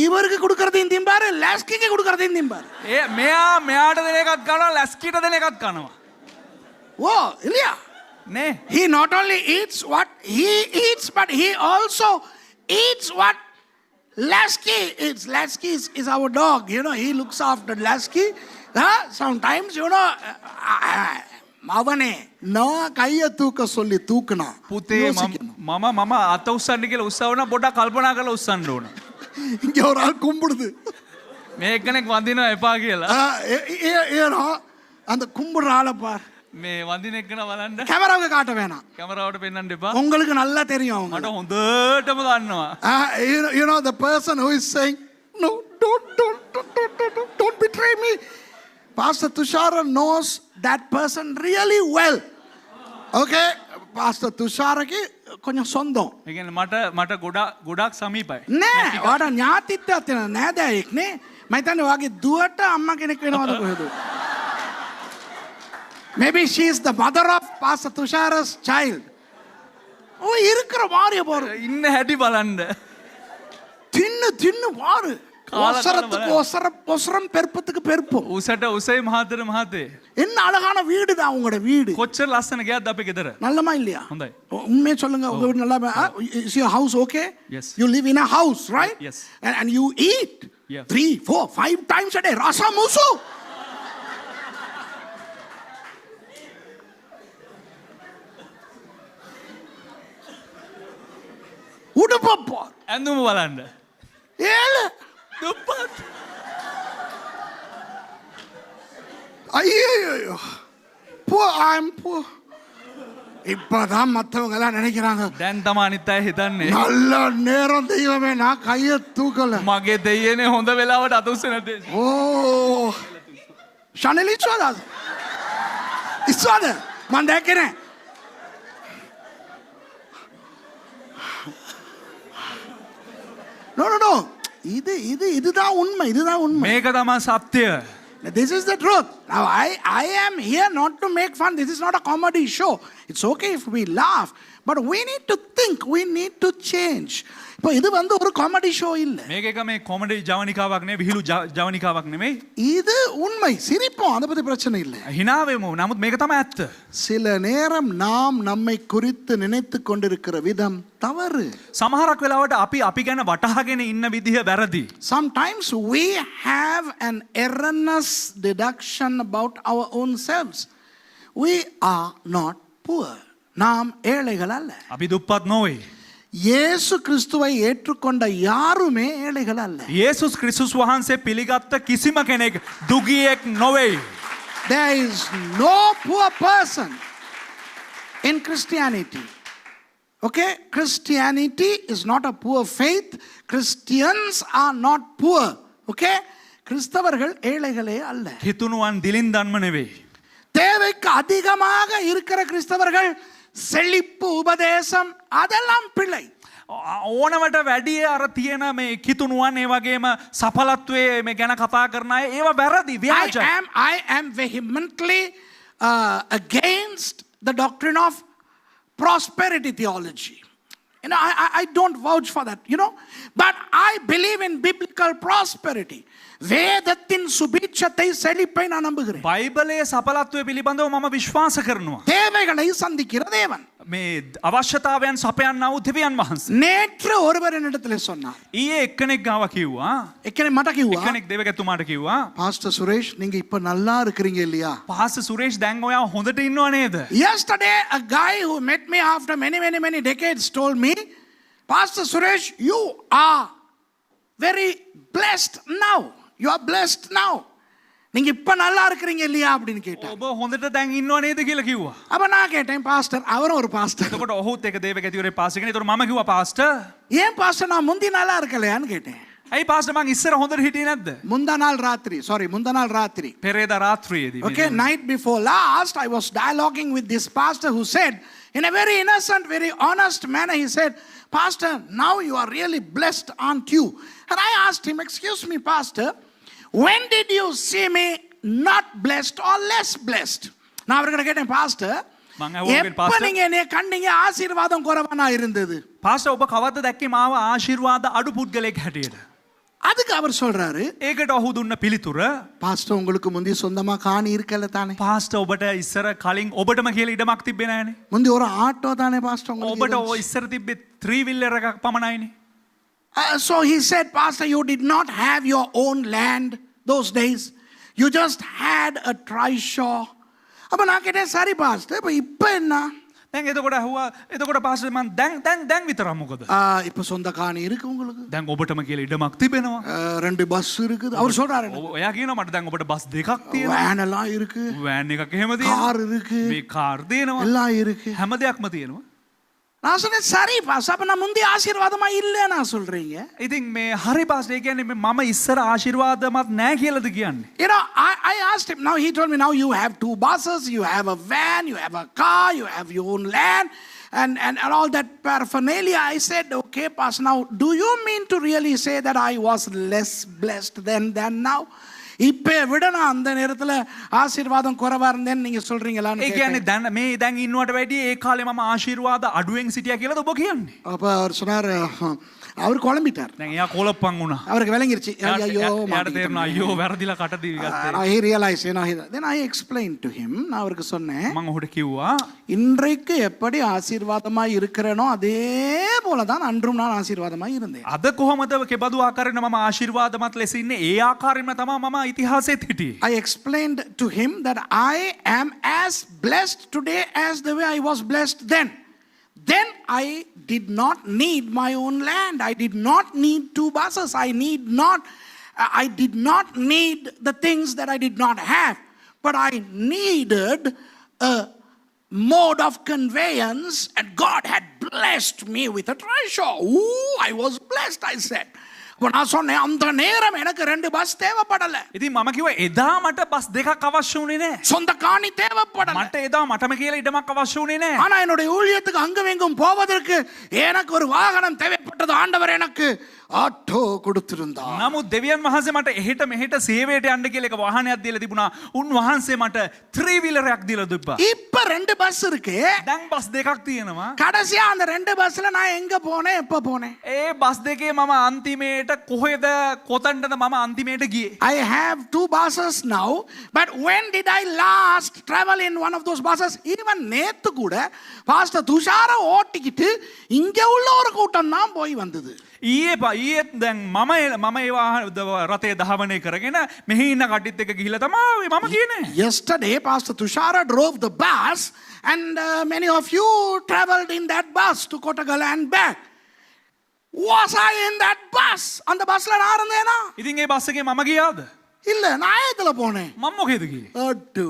இவருக்கு கொடுக்கறதையும் திம்பாரு, லாஸ்கிக்கு கொடுக்கறதையும் திம்பாரு. මෙයාට දෙන එකක් කනවා, ලැස්කිට දෙන එකක් කනවා. ஓ இல்லையா? නේ. He not only eats what he eats, but he also eats what Lasky eats. Lasky is our dog. He looks after Lasky. Sometimes மவனே நான் கையை தூக்க சொல்லி தூக்குனா පුතේ මම අත උස්සන්න කියලා උස්සවන පොඩක් කල්පනා කරලා උස්සන්න ඕන. இங்க ஒரு ஆள் கும்பிடுது. මේ කෙනෙක් වඳිනවා එපා කියලා. அந்த கும்பிடுற ஆளை பார். මේ වඳින එක්කන බලන්න. கேமராவுக்கு காட்ட வேணாம். කැමරාවට පෙන්වන්න එපා. உங்களுக்கு நல்லா தெரியும் அவங்க. මට හොඳටම දන්නවා. The person who is saying no, don't betray me. Pastor Tushara knows that person really well. Okay? Pastor Tusharaki கொஞ்சம் சொந்தம். ඒ කියන්නේ මට ගොඩක් සමීපයි. නෑ, ඔයාට ඥාතිත්වයක් තියෙන නෑදෑයෙක් නේ. මම හිතන්නේ ඔයාගේ දුවට අම්මා කෙනෙක් වෙනවද කොහෙද? Maybe she is the mother of Pastor Tushara's child. ஓ இருக்கிற மாறிய பாரு. ඉන්න හැටි බලන්න. தின்னு பாரு. ஒசரம் பெருப்பத்துக்கு பெருப்பம். උසට උසයි මහතර මහතේ. என்ன அழகான வீடு தான் உங்களோட வீடு. කොච්චර ලස්සන ගියක්ද අපේ ගෙදර. நல்லமா இல்லையா? හොඳයි. உண்மையை சொல்லுங்க, உங்க வீடு நல்லா. Is your house okay? Yes. You live in a house, right? Yes. And you eat 3, 4, 5 times a day. Rasa musu. உடுப்பா ඇඳුම බලන්න. ஏழு දුප්පත්. poor, I'm poor. இப்பதான் மற்றவங்க எல்லாம் நினைக்கிறாங்க දැන් තමයි අනිත් අය හිතන්නේ நல்ல நேரம் தெய்வமே நான் கையை தூக்கல. මගේ දෙයියනේ හොඳ වෙලාවට අත උස්සන දේ. ஓ ශනලි ඉස්සුවද? ඉස්සුවද? මම දැක්කේ No. இதுதான் உண்மை. මේක තමයි සත්‍ය. This is the truth. Now I am here not to make fun. This is not a comedy show. It's okay if we laugh, but we need to think. We need to change. இப்போ இது வந்து ஒரு comedy show இல்ல. මේක එක මේ comedy ජවනිකාවක් නෙවෙයි විහිළු ජවනිකාවක් නෙවෙයි. இது உண்மை. சிரிப்போம். அத பத்தி பிரச்சனை இல்ல. hina වෙමු. නමුත් මේක තමයි ඇත්ත. சில நேரம் நாம் நம்மை குறித்து நினைத்து கொண்டிருக்கிற விதம் தவறு. සමහරක් වෙලාවට අපි ගැන වටහාගෙන ඉන්න විදිහ වැරදි. Sometimes we have an erroneous deduction about our own selves. We are not poor. நாம் ஏழைகள் அல்ல. අපි දුප්පත් නොවේ. இயேசு கிறிஸ்துவை ஏற்றுக்கொண்ட யாருமே ஏழைகள் அல்ல. යේසුස් ක්‍රිස්තුස් වහන්සේ පිළිගත්ත කිසිම කෙනෙක් දුගියෙක් නොවේ. There is no poor person in Christianity. Okay? Christianity is not a poor faith. Christians are not poor. Okay? கிறிஸ்தவர்கள் ஏழைகளே அல்ல. හිතුණුවන් දිලින් දන්ම නෙවෙයි. தேவைக்கு அதிகமாக இருக்கிற கிறிஸ்தவர்கள் செழிப்பு உபதேசம் அதெல்லாம் பிழை. ඕනවට වැඩිය අර තියෙන මේ කිතුණුවන් ඒ වගේම සඵලත්වයේ මේ ගැන කතා කරන අය ඒවා වැරදි ව්‍යාජයි. I am vehemently against the doctrine of prosperity theology. You know, I don't vouch for that, you know. But I believe in biblical prosperity. வேதத்தின் சுபீட்சத்தை செழிப்பை நான் நம்புகிறேன். බයිබලයේ සඵලත්වය පිළිබඳව මම විශ්වාස කරනවා. தேவைகளை சந்திக்கிற தேவன். මේ අවශ්‍යතාවයන් සපයන්නා වූ දෙවියන් වහන්සේ. நேற்று ஒருவர் என்னிடத்தில் சொன்னார். ඊයේ එක්කෙනෙක් ගාව කිව්වා. එක්කෙනෙක් මට කිව්වා. එක්කෙනෙක් දෙවගැතුමාට කිව්වා. பாஸ்டர் சுரேஷ் நீங்க இப்ப நல்லா இருக்கீங்க இல்லையா? පාස්ටර් සුරේෂ් දැන් ඔයා හොඳට ඉන්නව නේද? Yesterday a guy who met me after many decades told me, Pastor Suresh, you are very blessed now. You are blessed now. நீங்க இப்ப நல்லா இருக்கீங்க இல்லையா அப்படினு கேட்டார். ඔබ හොඳට දැන් ඉන්නව නේද කියලා කිව්වා. அப்ப நான் கேட்டேன் பாஸ்டர் அவரும் ஒரு பாஸ்டர். එතකොට ඔහුත් එක දෙවගැතිවරේ පාස්ටර් කෙනෙක්. ඒතකොට මම කිව්වා පාස්ටර් ஏன் பாஸ்டர் நான் முந்தி நல்லா இருக்கலையான்னு கேட்டேன். ඇයි පාස්ටර් මං ඉස්සර හොඳට හිටියේ නැද්ද? முந்தா நாள் ராத்திரி. පෙරේදා රාත්‍රියේදී. Okay, night before last I was dialoguing with this pastor who said in a very innocent, very honest manner, he said, Pastor, now you are really blessed, aren't you? And I asked him, excuse me, Pastor, when did you see me not blessed or less blessed? நான் அவர்கிட்ட கேட்டேன் pastor எப்ப நீங்க என்னைய கண்டீங்க ஆசீர்வாதம் குறைவானா இருந்தது? Pastor ඔබ කවද්ද දැක්කේ මාව ආශිර්වාද අඩු පුද්ගලෙක් හැටියට? அதுக்கு அவர் சொல்றாரு, ඒකට ඔහු දුන්න පිළිතුර, பாஸ்டர் உங்களுக்கு முந்தி சொந்தமா காணி இருக்கல தானே? පාස්ටර් ඔබට ඉස්සර කලින් ඔබටම කියලා ඉඩමක් තිබ්බේ නැහනේ. முந்தி ஒரு ஆட்டோ தானே பாஸ்டர் உங்களுக்கு? ඔබට ඔය ඉස්සර තිබ්බේ 3 wheeler එකක් පමණයිනේ. So he said, Pastor, you did not have your own land those days. You just had a trishaw. அப்ப நான் கேட்டேன், சரி பாஸ்டர், இப்ப என்ன? දැන් එතකොට ඇහුවා එතකොට පාස්ටර් මං දැන් විතර මොකද? இப்ப சொந்த காணி இருக்கு உங்களுக்கு? දැන් ඔබටම කියලා ඉඩමක් තිබෙනවා. 2 பஸ் இருக்குது. அவர் சொல்றாரு. ඔයා කියනවා මට දැන් ඔබට බස් දෙකක් තියෙනවා. வேன் எல்லாம் இருக்கு. වෑන් එකක් එහෙම තියෙනවා. கார் இருக்கு. මේ කාර් තියෙනවා. எல்லாம் இருக்கு. හැම දෙයක්ම තියෙනවා. நான் சொன்னேன், சரி பாஸ்டர், அப்ப நான் முந்தி ஆசீர்வாதமா இல்லைன்னா சொல்றீங்க. ඉතින් මේ හරි පාස්ටර් කියන්නේ මම ඉස්සර ආශිර්වාදමත් නැහැ කියලාද කියන්නේ? You know, I asked him. Now he told me, now you have 2 buses, you have a van, you have a car, you have your own land, and all that paraphernalia. I said, okay, Pastor, now do you mean to really say that I was less blessed than now? இப்ப விட நான் அந்த நேரத்துல ஆசீர்வாதம் குறைவா இருந்தேன்னு நீங்க சொல்றீங்களான்னு ඒ කියන්නේ දැන් මේ දැන් ඉන්නවට වැඩිය ඒ කාලේ මම ආශිර්වාද අඩුවෙන් සිටියා කියලාද ඔබ කියන්නේ? அப்ப அவர் சொன்னார், அவர் குழம்பிட்டார். දැන් එයා කොලප්පන් වුණා. அவருக்கு விளங்கிருச்சு. ஐயோ යාට තේරුණා අයියෝ වැරදිලා කට දිවි ගත්තා. he realized, you know, then I explained to him. நான் அவருக்கு சொன்னேன், මම ඔහුට කිව්වා இன்றைக்கு எப்படி ஆசீர்வாதமாய் இருக்கிறேனோ அதே போல தான் அன்றும் நான் ஆசீர்வாதமாய் இருந்தேன். අද කොහමද කෙබඳු ආකාරයෙන් මම ආශිර්වාදමත් ලෙස ඉන්නේ ඒ ආකාරයෙන්ම තමයි මම ඉතිහාසෙත් හිටියේ. I explained to him that I am as blessed today as the way I was blessed then. Then I did not need my own land. I did not need 2 buses. I did not need the things that I did not have. but I needed a mode of conveyance, and God had blessed me with a trishaw. Ooh, I was blessed, I said. அப்ப நான் சொன்னேன், அந்த நேரம் எனக்கு 2 bus தேவைப்படல. ඉතින් මම කිව්වා එදා මට බස් දෙකක් අවශ්‍ය වුණේ නැහැ. சொந்த காணி தேவைப்படல. මට එදා මටම කියලා ඉඩමක් අවශ්‍ය වුණේ නැහැ. ஆனா என்னுடைய ஊழியத்துக்கு அங்கும் இங்கும் போவதற்கு எனக்கு ஒரு வாகனம் தேவைப்பட்டது. ஆண்டவர் எனக்கு ஆட்டோ கொடுத்திருந்தார். නමුත් දෙවියන් වහන්සේ මට එහෙට මෙහෙට සේවයට යන්න කියලා එක වාහනයක් දීලා තිබුණා. උන්වහන්සේ මට 3 wheelerයක් දීලා දුප්පා. இப்ப 2 பஸ் இருக்கு. දැන් බස් දෙකක් තියෙනවා. கடைசியா அந்த 2 பஸ்ல நான் எங்க போனேன், எப்ப போனேன்? ඒ බස් දෙකේ මම අන්තිමේට කොහෙද කොතනටද මම අන්තිමේට ගියේ? I have 2 buses now, but when did I last travel in one of those buses? Even நேத்து கூட பாஸ்டர் துஷார ஓட்டிக்கிட்டு இங்க உள்ள ஒரு கூட்டம் தான் போய் வந்தது. ඊයේ දැන් මම ඒවා රථය දහවනය කරගෙන මෙහි ඉන්න කට්ටියත් එක්ක ගිහිල්ලා තමයි මම කියන්නේ. Yesterday Pastor Tushara drove the bus, and many of you traveled in that bus to Kottagal and back. Was I in that bus? அந்த பஸ்ல நான் இருந்தேனா? ඉතින් ඒ බස් එකේ මම ගියාද? இல்ல, நான் ஏதுல போனேன்? මම මොකේද ගියේ? ஆட்டோ.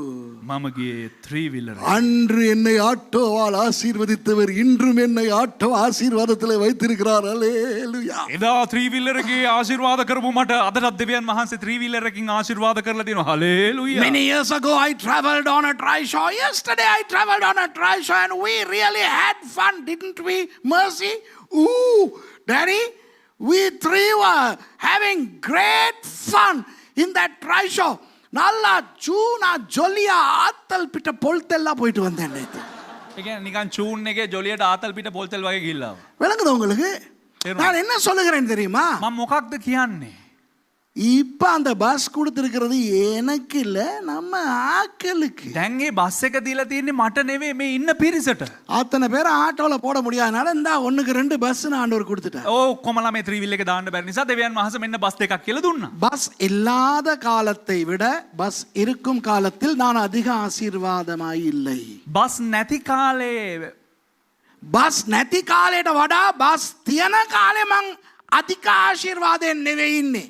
මම ගියේ 3 wheeler. அன்று என்னை ஆட்டோவால் ஆசீர்வதித்தவர் இன்றும் என்னை ஆட்டோ ஆசீர்வாதத்தில் வைத்திருக்கிறார். அல்லேலூயா. එදා 3 wheeler එකේ ආශිර්වාද කරපු මට අදටත් දෙවියන් වහන්සේ 3 wheeler එකකින් ආශිර්වාද කරලා දෙනවා. Hallelujah. Many years ago I traveled on a trishaw. Yesterday I traveled on a trishaw and we really had fun, didn't we? Mercy. Ooh, Daddy, we 3 were having great fun in that trishaw. நல்லா சூனா ஜொலியா ஆத்தல் பிட்ட பொல்தெல்லாம் போயிட்டு வந்தேன் நேத்து. ඒ කියන්නේ නිකන් චූන් එකේ ජොලියට ආතල් පිට පොල් තෙල් වගේ ගිහිල්ලා. விளங்குதா உங்களுக்கு? நான் என்ன சொல்லுகிறேன் தெரியுமா? මම මොකක්ද කියන්නේ? இப்ப அந்த பஸ் கொடுத்திருக்கிறது எனக்கு இல்ல, நம்ம ஆட்களுக்கு. දැන් මේ බස් එක දීලා තියෙන්නේ මට නෙවෙයි මේ ඉන්න පිරිසට. அத்தனை பேர் ஆட்டோல போட முடியாதனால இந்த 1க்கு 2 பஸ் ஆண்டவர் கொடுத்துட்டார். ඕ කොමලා මේ 3 wheel එක දාන්න බැරි නිසා දෙවියන් වහන්සේ මෙන්න බස් දෙකක් කියලා දුන්නා. பஸ் இல்லாத காலத்தை விட பஸ் இருக்கும் காலத்தில் நான் அதிக ஆசீர்வாதமாய் இல்லை. බස් නැති කාලේ பஸ் නැති කාලයට වඩා බස් තියෙන කාලේ මං අධික ආශිර්වාදයෙන් නෙවෙයි ඉන්නේ.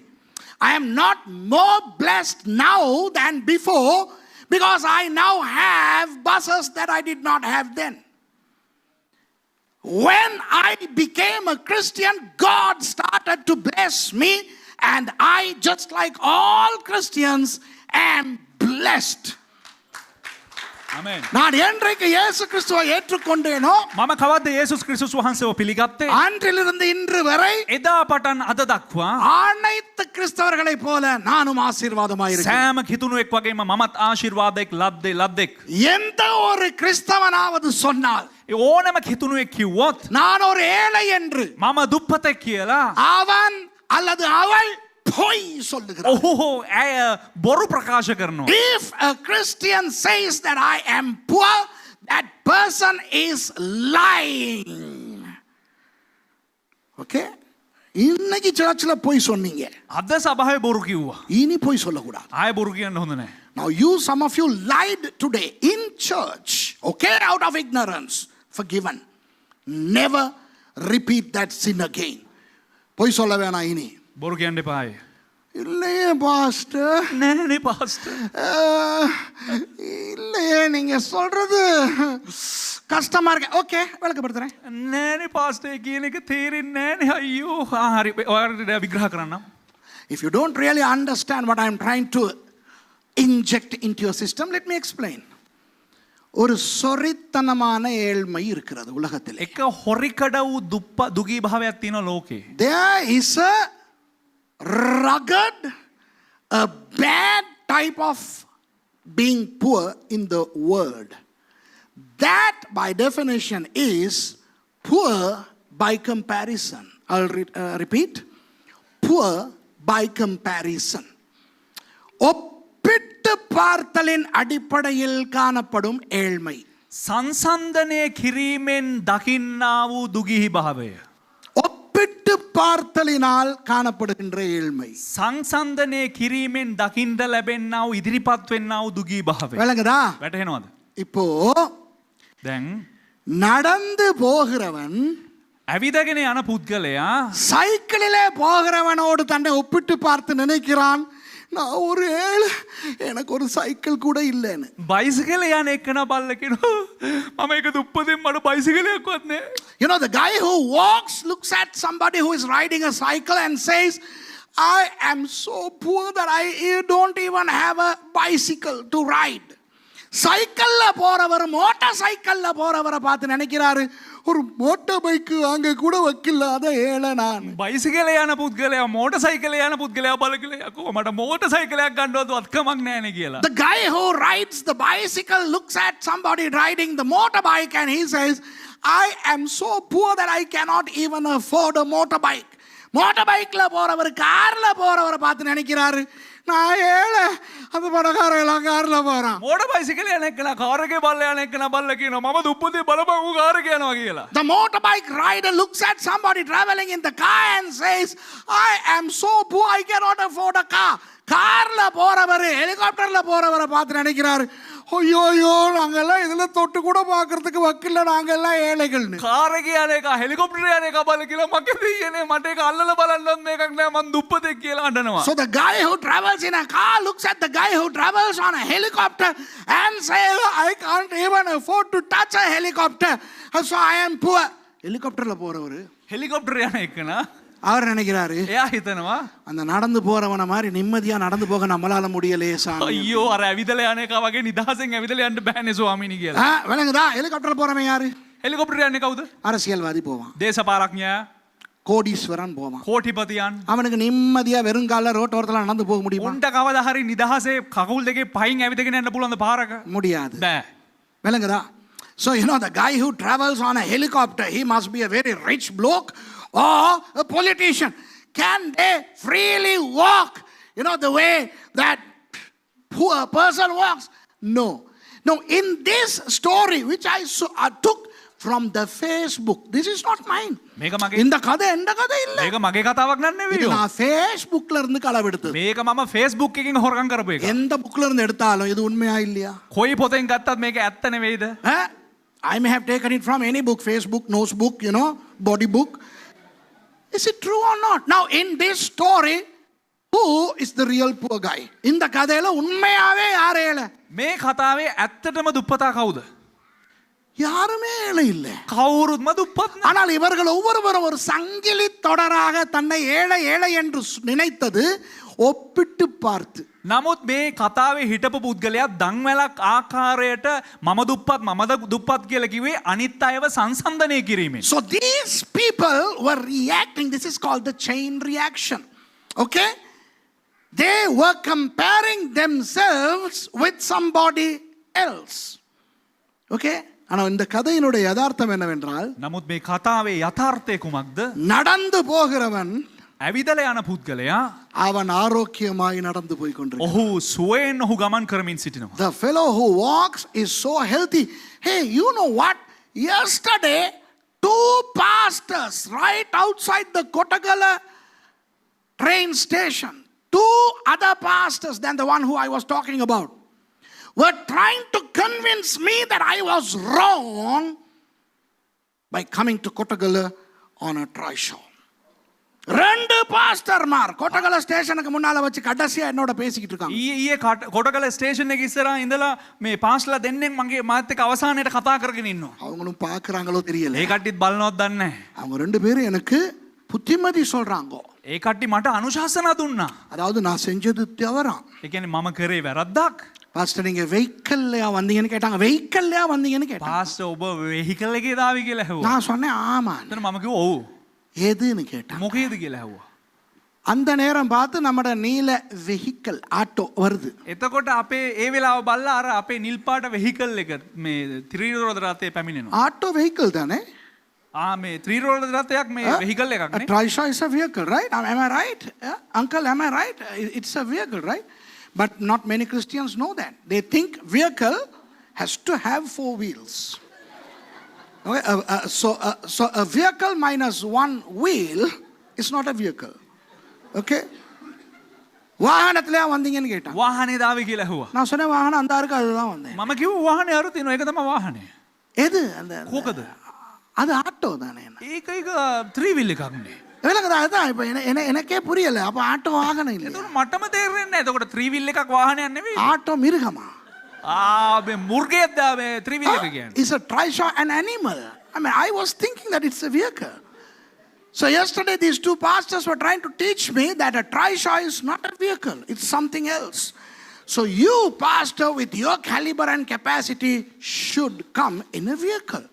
I am not more blessed now than before because I now have buses that I did not have then. When I became a Christian, God started to bless me, and I, just like all Christians, am blessed. ආමෙන්. நான் என்றைக்கு இயேசு கிறிஸ்துவை ஏற்றுக்கொண்டேனோ මම කවද්ද යේසුස් ක්‍රිස්තුස් වහන්සේව පිළිගත්තේ? அன்றிலிருந்து இன்று வரை එදා පටන් අද දක්වා அனைத்து கிறிஸ்தவர்களைப் போல நானும் ஆசீர்வாதமாயிருக்கிறேன். සෑම කිතුණුවෙක් වගේම මමත් ආශිර්වාදයක් ලද්දෙක්. எந்த ஒரு கிறிஸ்தவனாவது சொன்னால் ඕනම කිතුණුවෙක් කිව්වොත් நான் ஒரு ஏழை என்று මම දුප්පතෙක් කියලා அவன் அல்லது அவள் பொய் சொல்லுகிறான். ඔහු ඇය බොරු ප්‍රකාශ කරනවා. If a Christian says that I am poor, that person is lying. Okay? இன்னைக்கு சர்ச்சில் பொய் சொன்னீங்க, අද සභාවේ බොරු කිව්වා. இனி பொய் சொல்லக்கூடாது. ආයෙ බොරු කියන්න හොඳ නැහැ. Now some of you lied today in church, okay, out of ignorance, forgiven. Never repeat that sin again. பொய் சொல்ல வேணாம் இனி. බොරු කියන්න එපා ආයෙ. இல்லையே பாஸ்டர், නෑනේ පාස්ටර්. இல்லையே நீங்க சொல்றது கஷ்டமா இருக்கு. ஓகே, விளக்கப்படுத்துறேன். නෑනේ පාස්ටර් කියන එක තේරෙන්නේ නෑනේ අයියෝ. හරි ඔයාලට විග්‍රහ කරන්නම්. If you don't really understand what I am trying to inject into your system, let me explain. ஒரு சொரித்தனமான ஏழ்மை இருக்கிறது உலகத்தில். එක හොරිකඩ වූ දුගී භාවයක් තියෙන ලෝකේ. There is a rugged, a bad type of being poor in the world. That by definition is poor by comparison. I'll repeat. Poor by comparison. ஒப்பிட்டு பார்த்தலின் அடிப்படையில் காணப்படும் ஏழ்மை. සංසන්දනය කිරීමෙන් දකින්නා වූ දුගී භාවය. ஒப்பிட்டு பார்த்தலினால் காணப்படுகின்ற ஏழ்மை. සංසන්දනය කිරීමෙන් දකින්ට ලැබෙන්නා වූ ඉදිරිපත් වෙන්නා වූ දුගී භාවය. விளங்குதா? වැටහෙනවද? இப்போ දැන් நடந்து போகிறவன் ඇවිදගෙන යන පුද්ගලයා சைக்கிளிலே போகிறவனோடு தன்னை ஒப்பிட்டு பார்த்து நினைக்கிறான், நான் ஒரு ஏழை, எனக்கு ஒரு சைக்கிள் கூட இல்லைன்னு. බයිසිකල යන එක්කන බල්ලකින මම එක දුප්පතින් මට බයිසිකලයක් වත්නේ. You know, the guy who walks looks at somebody who is riding a cycle and says, I am so poor that I don't even have a bicycle to ride. சைக்கிள்ல போறவர் மோட்டார் சைக்கிள்ல போறவரை பார்த்து நினைக்கிறாரு, ஒரு மோட்டார் பைக்கு அங்க கூட வைக்கலாத ஏழை நான். බයිසිකල යන පුද්ගලයා මෝටර් සයිකලේ යන පුද්ගලයා බලකලේ යකෝ මට මෝටර් සයිකලයක් ගන්නවත් වත්කමක් නැහැ නේ කියලා. The guy who rides the bicycle looks at somebody riding the motorbike and he says, I am so poor that I cannot even afford a motorbike. மோட்டர்பைக்ல போறவர் கார்ல போறவரை பார்த்து நினைக்கிறாரு, நான் ஏழை, அது பணக்காரங்களாம் கார்ல போறான். මෝටර් බයිසිකල යන එක්කන කාර් එකේ බල්ල යන එක්කන බල්ල කියනවා මම දුප්පතේ බලපන් ඌ කාර් එකේ යනවා කියලා. The motorbike rider looks at somebody traveling in the car and says, I am so poor I cannot afford a car. கார்ல போறவர் ஹெலிகாப்டர்ல போறவரை பார்த்து நினைக்கிறாரு, ஐயோ நாங்கெல்லாம் இதுல தொட்டு கூட பாக்குறதுக்கு வக்கில்ல, நாங்கெல்லாம் ஏழைகள்னு. කාර් එකේ යන එක හෙලිකොප්ටර් යන එක බල්ල කියලා මගේ දෙයියනේ මට ඒක අල්ලලා බලන්නත් මේකක් නෑ මං දුප්පතෙක් කියලා අඬනවා. So the guy who travels in a car looks at the guy who travels on a helicopter and says, I can't even afford to touch a helicopter, so I am poor. ஹெலிகாப்டர்ல போறவரு helicopter යන එක්කන அவர் நினைக்கிறாரு, එයා හිතනවා அந்த நடந்து போறவன மாதிரி நிம்மதியா நடந்து போக நம்மளால முடியலையே சாமி. අයියෝ අර ඇවිදලා යන එක වගේ නිදහසෙන් ඇවිදලා යන්න බෑනේ ස්වාමීනි කියලා. விளங்குதா? ஹெலிகாப்டர்ல போறவன் யாரு? හෙලිකොප්ටර් යන්නේ කවුද? அரசியல்வாதி போவான், දේශපාලඥයා, கோடீஸ்வரன் போவான். කෝටිපතියන්. அவனுக்கு நிம்மதியா வெறுங்கால ரோட்டோரத்துல நடந்து போக முடியுமா? උන්ට කවදා හරි නිදහසේ කකුල් දෙකේ පහින් ඇවිදගෙන යන්න පුළුවන්ද පාරක? முடியாது. බෑ. விளங்குதா? So you know, the guy who travels on a helicopter, he must be a very rich bloke or a politician. Can they freely walk, you know, the way that poor person walks? No. No, in this story which I took from the Facebook, this is not mine. මේක මගේ இந்த கதை எந்த கதை இல்ல. මේක මගේ කතාවක් නෑ இது නෙවෙයි. நான் Facebookல இருந்து களவெடுத்தது. මේක මම Facebook එකකින් හොරකම් කරපු එක. எந்த புக்ல இருந்து எடுத்தாலும் இது உண்மையா இல்லையா? කොයි පොතෙන් ගත්තත් මේක ඇත්ත නෙවෙයිද? I may have taken it from any book, Facebook, notes book, you know, body book. Is it true or not? Now, in this story, who is the real poor guy? இந்த கதையில உண்மையாவே யார் ஏழை? මේ කතාවේ ඇත්තටම දුප්පතා කවුද? யாருமே ஏழை இல்ல. කවුරුත්ම දුප්පත් නෑ. ஆனால் இவர்கள் ஒவ்வொருவரும் ஒரு சங்கிலி தொடராக தன்னை ஏழை ஏழை என்று நினைத்தது ஒப்பிட்டு பார்த்து. නමුත් මේ කතාවේ හිටපු පුද්ගලයා දන්වැලක් ආකාරයට මම දුප්පත් කියලා කිව්වේ අනිත් අයව සංසන්දනය කිරීමෙන්. So these people were reacting. This is called the chain reaction. Okay? They were comparing themselves with somebody else. Okay? ஆனால் இந்த கதையினுடைய யதார்த்தம் என்னவென்றால், නමුත් මේ කතාවේ යථාර්ථය කුමක්ද? நடந்து போகிறவன் ඇවිදලා යන පුද්ගලයා அவன் ஆரோக்கியமாய் நடந்து போய் கொண்டிருக்கிறான். ඔහු සුවයෙන් ඔහු ගමන් කරමින් සිටිනවා. The fellow who walks is so healthy. Hey, you know what? Yesterday, 2 pastors right outside the Kottagala train station, 2 other pastors than the one who I was talking about, were trying to convince me that I was wrong by coming to Kottagala on a trishaw. 2 பாஸ்டர்மார் Kotagala ஸ்டேஷனுக்கு முன்னால வச்சு கடைசியா என்னோட பேசிக்கிட்டு இருக்காங்க. ඊයේ Kotagala station එකේ ඉස්සරහා ඉඳලා මේ පාස්ලා දෙන්නෙක් මගේ මාත් එක්ක අවසානයේට කතා කරගෙන ඉන්නවා. அவங்களும் பார்க்கறாங்களோ தெரியல. ඒ කට්ටියත් බලනවත් දන්නේ නැහැ. அவங்க 2 பேரும் எனக்கு புத்திமதி சொல்றாங்க. ඒ කට්ටිය මට අනුශාසනා දුන්නා. அதாவது நான் செஞ்சது தவறா. ඒ කියන්නේ මම කරේ වැරද්දක්. பாஸ்டர் நீங்க வெஹிக்கிள்லயா வந்தீங்கன்னு கேட்டாங்க. வெஹிக்கிள்லயா வந்தீங்கன்னு கேட்டாங்க. පාස්ටර් ඔබ වෙහිකල් එකේ දාවි කියලා ඇහුවා. நான் சொன்னேன் ஆமா. එතන මම කිව්වා ඔව්. எதுன்னு கேட்டாங்க. මොකේද කියලා ඇහුවා. அந்த நேரம் பார்த்து நம்மட நீல வெஹிக்கிள் ஆட்டோ வருது. එතකොට අපේ ඒ වෙලාව බලලා අර අපේ නිල් පාට වෙහිකල් එක මේ ත්‍රිරෝද රථයේ පැමිණෙනවා. ஆட்டோ வெஹிக்கிள் தானே? මේ ත්‍රිරෝද රථයක් මේ වෙහිකල් එකක් A නේ. trishaw is a vehicle, right? Am I right? Yeah? Uncle, am I right? It's a vehicle, right? But not many Christians know that. They think vehicle has to have 4 wheels. Okay, so a vehicle minus 1 wheel is not a vehicle. Okay? வாகனத்திலே வந்தீங்கன்னு கேட்டான். වාහනේ දාවි කියලා ඇහුවා. நான் சொன்னேன் வாகனம் அந்த இருக்கு அதுதான் வந்தேன். මම කිව්වා වාහනේ අර තියෙනවා ඒක තමයි වාහනේ. எது அந்த කොකද? அது ஆட்டோ தானே. ඒක ත්‍රිවිල් එකක් නේ. விளக்குதா? அதுதான் இப்போ எனக்கே புரியலை. அப்போ ஆட்டோ வாகனம் இல்லை, එතකොට මටම තේරෙන්නේ නැහැ. එතකොට ත්‍රිවිල් එකක් වාහනයක් නෙවෙයි. ஆட்டோ மிருகமா? මේ මුර්ගයක්ද මේ ත්‍රිවිල් එක කියන්නේ? It's a trishaw, an animal. I mean, I was thinking that it's a vehicle. So yesterday these two pastors were trying to teach me that a trishaw is not a vehicle, it's something else. So you, pastor, with your caliber and capacity should come in a vehicle.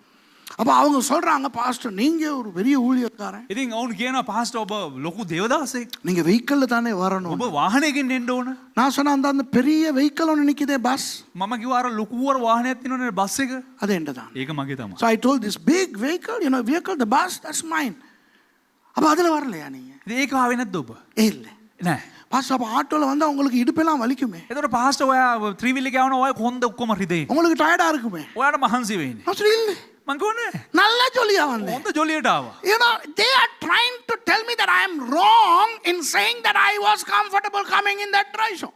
அப்போ அவங்க சொல்றாங்க, pastor நீங்க ஒரு பெரிய ஊழியக்காரன், ඉතින් ඔවුන් කියනවා පාස්ටර් ඔබ ලොකු දේවදාසෙක්. நீங்க வெஹிக்கிள்ல தானே வரணும். ඔබ වාහනයකින් එන්න ඕන. நான் சொன்ன அந்த பெரிய வெஹிக்கிள் ஒன்று நிற்குதே, பஸ், මම කිව්වා අර ලොකුවර වාහනයක් තියෙනවනේ බස් එක. அது என்னதான். ඒක මගේ තමයි. So I told this big vehicle, vehicle, the bus, that's mine. அப்போ அதில் வரலையா நீங்க? ඉතින් ඒක ආවේ නැද්ද ඔබ? இல்லை. නෑ. பாஸ்டர் அப்போ ஆட்டோவில் வந்தால் உங்களுக்கு இடுப்பெல்லாம் வலிக்குமே, එතකොට පාස්ටර් ඔයා ත්‍රිවිල් එක යවනවා ඔය කොන්ද ඔක්කොම රිදෙයි. உங்களுக்கு டயர்டா இருக்குமே. ඔයාට මහන්සි වෙන්නේ. பாஸ்டர் இல்லை, මං කිව්වනේ நல்லா சொல்லியா வந்தேன். හොඳ ජොලියට ආවා. They are trying to tell me that I am wrong in saying that I was comfortable coming in that trishaw.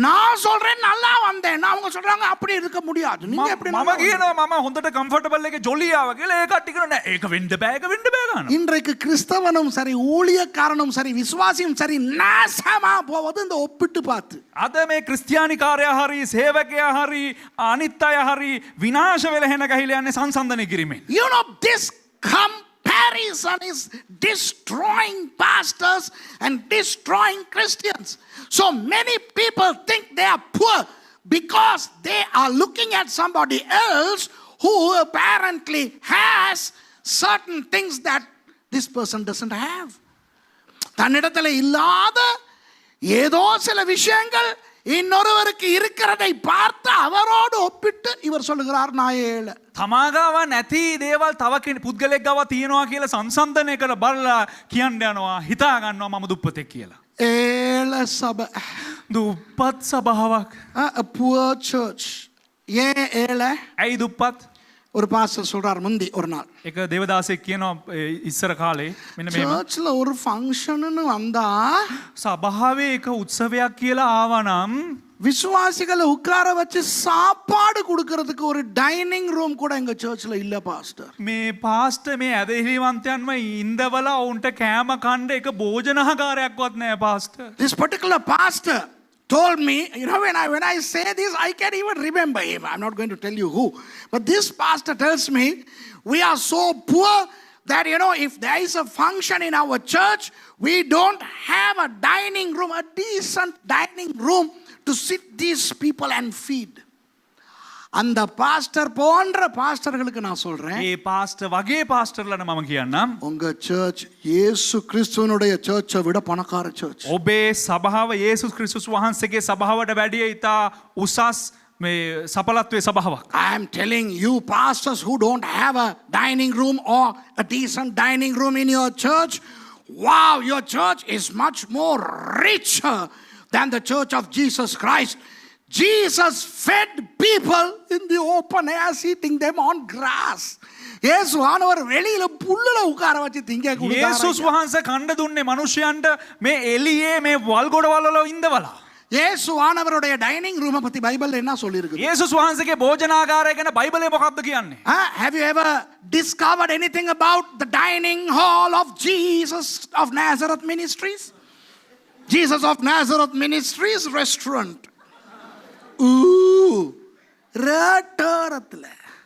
நான் சொல்றேன் நல்லா வந்தேன், அவங்க சொல்றாங்க அப்படி இருக்க முடியாது. நீங்க எப்படி? මම කියනවා මම හොඳට කම්ෆර්ටබල් එකේ ජොලිය ආවා කියලා. ඒ කට්ටිය කියනවා නෑ ඒක වෙන්න බෑ ගන්නවා. இன்றைக்கு கிறிஸ்தவனும் சரி, ஊழியக்காரனும் சரி, விசுவாசியும் சரி, நாசமா போவது இந்த ஒப்பிட்டு பார்த்து. අද මේ ක්‍රිස්තියානිකාරයා හරි සේවකයා හරි අනිත් අය හරි විනාශ වෙලා හැන ගහිලා යන්නේ සංසන්දනය කිරීමෙන්. This comparison is destroying pastors and destroying Christians. So many people think they are poor because they are looking at somebody else who apparently has certain things that this person doesn't have. தன்னிடத்தில் இல்லாத ஏதோ சில விஷயங்கள் இன்னொருவருக்கு இருக்கிறதை பார்த்து அவரோடு ஒப்பிட்டு இவர் சொல்லுகிறார் நான் ஏழை. තමාගාව නැති දේවල් තව කෙනෙක් පුද්ගලෙක් ගාව තියෙනවා කියලා සංසන්දනය කර බලලා කියන්න යනවා, හිතා ගන්නවා මම දුප්පතෙක් කියලා. ஏழை சபை, දුප්පත් සභාවක්. a poor church. ஏன் ஏழை? ඇයි දුප්පත්? ஒரு பாஸ்டர் சொல்றார் முந்தி ஒரு நாள், එක දේවදාසෙක් කියනවා ඉස්සර කාලේ මෙන්න මෙහෙම. சர்ச்ல ஒரு ஃபங்க்ஷன்னு வந்தா සභාවේ එක උත්සවයක් කියලා ආවනම් விசுவாசிகளை உட்கார வச்சு சாப்பாடு கொடுக்கறதுக்கு ஒரு டைனிங் ரூம் கூட எங்க சர்ச்ல இல்ல பாஸ்டர். මේ පාස්ටර් මේ ඇදහිලිවන්තයන්ම ඉඳවලා ඔවුන්ට කෑම කණ්ඩ එක භෝජනාගාරයක්වත් නෑ pastor. This particular pastor told me, when I say this, I can't even remember him. I'm not going to tell you who. But this pastor tells me, we are so poor that, if there is a function in our church, we don't have a dining room, a decent dining room to sit these people and feed. அந்த pastor போன்ற பாஸ்டர்களுக்கு நான் சொல்றேன், ඒ pastor වගේ පාස්ටර්ලට මම කියන්නම්, உங்க search இயேசு கிறிஸ்துவனுடைய சர்ச்சை விட பணக்கார சர்ச். ඔබේ සභාව යේසුස් ක්‍රිස්තුස් වහන්සේගේ සභාවට වැඩිය ඉතා උසස් මේ සඵලත්වයේ සභාවක්. I am telling you pastors who don't have a dining room or a decent dining room in your church, wow, your church is much more richer than the church of Jesus Christ. Jesus fed people in the open air, seating them on grass. இயேசுவானவர் வெளியில புல்லுல உட்கார வச்சு திங்க கொடுத்தாரு. යේසුස් වහන්සේ කණ්ඩ දුන්නේ මිනිසයන්ට මේ එළියේ මේ වල්ගොඩවල ඉඳවලා. இயேசுவானவருடைய டைனிங் ரூமை பத்தி பைபிள்ல என்ன சொல்லி இருக்கு? යේසුස් වහන්සේගේ භෝජනාගාරය ගැන බයිබලයේ මොකක්ද කියන්නේ? Have you ever discovered anything about the dining hall of Jesus of Nazareth Ministries? Jesus of Nazareth Ministries restaurant. ரேட்டரத்துல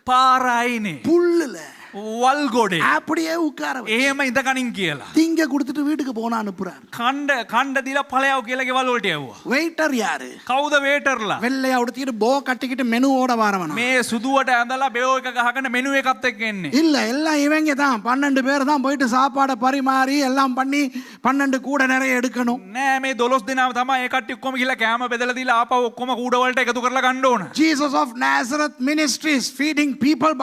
පාරයිනේ புல்லுல වල්ගොඩේ அப்படியே உட்கார வச்சு එහෙම ඉඳගනින් කියලා திங்க கொடுத்துட்டு வீட்டுக்கு போனா அனுப்புறாரு. කණ්ඩ දීලා පළයව කියලා ගෙවල් වලට යවුවා. வெயிட்டர் யாரு? කවුද වේටර්ලා? வெள்ளையா உடுத்திட்டு போ கட்டிக்கிட்டு மெனுவோட வரவனா? මේ සුදුවට ඇඳලා බෙෝ එක ගහගෙන මෙනු එකත් එක්ක එන්නේ. இல்ல, எல்லாம் இவங்க தான் 12 பேர் தான் போயிட்டு சாப்பாடை பரிமாறி எல்லாம் பண்ணி 12 கூட நிறைய எடுக்கணும். නෑ මේ 12 දිනම තමයි ඒ කට්ටිය ඔක්කොම ගිහලා කෑම බෙදලා දීලා ආපහු ඔක්කොම කූඩ වලට එකතු කරලා ගන්න ඕන. Jesus of Nazareth Ministries feeding people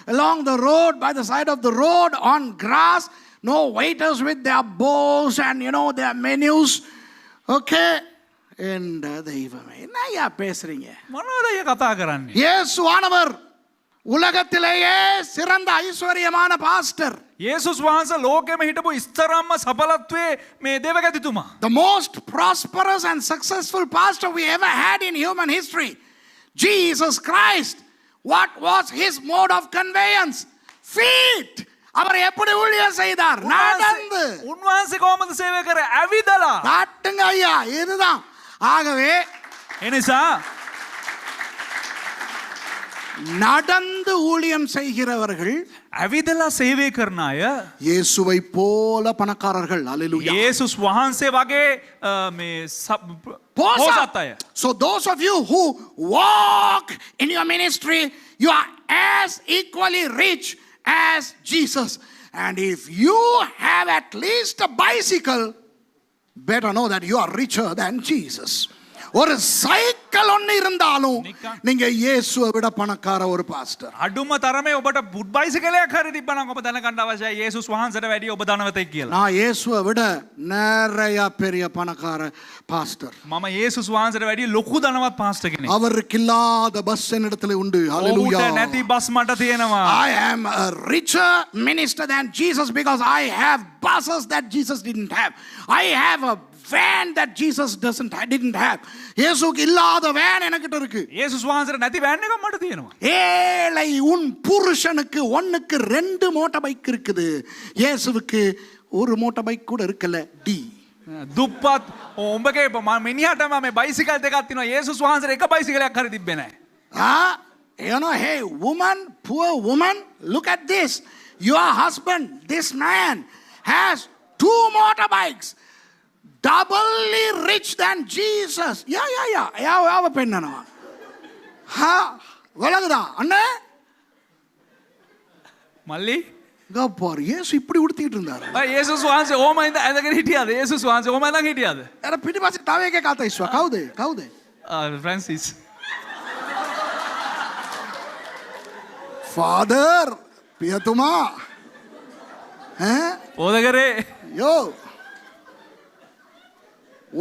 along the road, by the side of the road on grass. No waiters with their bowls and their menus. Okay, and தெய்வமே என்னையா பேசுறீங்க? මොනවද අය කතා කරන්නේ? இயேசுவானவர் உலகத்திலேயே சிறந்த ஐஸ்வர்யமான பாஸ்டர். යේසුස් වහන්සේ ලෝකෙම හිටපු ඉස්තරම්ම සඵලත්වයේ මේ දේවගතිතුමා. The most prosperous and successful pastor we ever had in human history. Jesus Christ. What was his mode of conveyance? Feet. அவர் எப்படி ஊழியம் செய்தார்? நடந்து. උන්වහන්සේ කොහොමද සේවය කරේ? ඇවිදලා. காட்டுங்க ஐயா, இதுதான். ஆகவே එනිසා நடந்து ஊழியம் செய்கிறவர்கள் ඇවිදලා සේවය කරන අය இயேசுவை போல பணக்காரர்கள். அல்லேலூயா. යේසුස් වහන්සේ වගේ මේ පොහොසත් අය. So those of you who walk in your ministry, you are as equally rich as Jesus. And if you have at least a bicycle, better know that you are richer than Jesus. ஒரு cycle ஒன்னு இருந்தாலும் நீங்க இயேசுவை விட பணக்கார ஒரு pastor. අඩුම තරමේ ඔබට බුඩ් බයිසිකලයක් හරි තිබ්බනම් ඔබ දැනගන්න අවශ්‍යයි යේසුස් වහන්සේට වැඩිය ඔබ ධනවතෙක් කියලා. நான் இயேசுவை விட நிறைய பெரிய பணக்கார பாஸ்டர். මම යේසුස් වහන්සේට වැඩිය ලොකු ධනවත් පාස්ටර් කෙනෙක්. அவருக்கு இல்லாத பஸ் என்னிடத்துல உண்டு. ஹalleluya. ඔහුට නැති බස් මට තියෙනවා. I am a richer minister than Jesus because I have buses that Jesus didn't have. I have a van that Jesus didn't have. இயேசுக்கு இல்லாத வேன் எனக்கிட்ட இருக்கு. යේසුස් වහන්සේට නැති වෑන් එකක් මට තියෙනවා. ஏழை உன் புருஷனுக்கு ஒண்ணுக்கு 2 மோட்டார் பைக் இருக்குது. இயேசுவுக்கு ஒரு மோட்டார் பைக் கூட இருக்கல. டி. දුප්පත් උඹගේ මිනිහට මේ බයිසිකල් දෙකක් තියෙනවා. යේසුස් වහන්සේට එක බයිසිකලයක් හරි තිබ්බේ නැහැ. You know, hey woman, poor woman, look at this. Your husband, this man has 2 motorbikes. Doubly rich than Jesus. யாவ பெண்ணனா? வழங்குதா அண்ணே? மல்லி கப்பார் இயேசு இப்படி உடுத்திட்டு இருந்தாரு. යේසුස් වහන්සේ ඕම ඇඳගෙන හිටියාද? යේසුස් වහන්සේ ඕම ඇඳගෙන හිටියාද? අර පිටිපස්සේ තව එකේ කතා ඉස්වා. කවුද? ෆ්‍රැන්සිස්. Father, පියතුමා. පොදකරේ. யோ.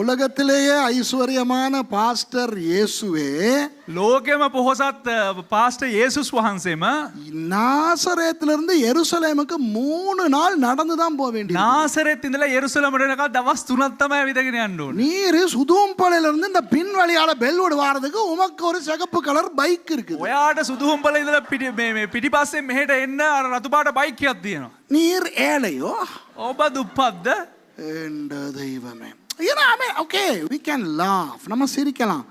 உலகத்திலேயே ஐஸ்வர்யமான பாஸ்டர் இயேசுவே ලෝකෙම පොහොසත් පාස්ටර් යේසුස් වහන්සේම நாசரேத்திலிருந்து எருசலேமுக்கு 3 நாள் நடந்து தான் போக வேண்டியது. නාසරෙත් ඉඳලා යෙරුසලමට යනකල් දවස් 3ක් තමයි ඇවිදගෙන යන්න ඕනේ. நீர் சுதும்பலையில இருந்து இந்த பின் வழியால பெல்வுட் வாரதுக்கு உமக்கு ஒரு சிகப்பு கலர் பைக் இருக்குது. ඔයාට සුදුහුම්බල ඉඳලා පිටිපස්සේ මෙහෙට එන්න අර රතු පාට බයික් එකක් තියෙනවා. நீர் ஏழையோ? ඔබ දුප්පත්ද? என்ற தெய்வமே. You know, I mean, okay, we can laugh. நம்ம சிரிக்கலாம்.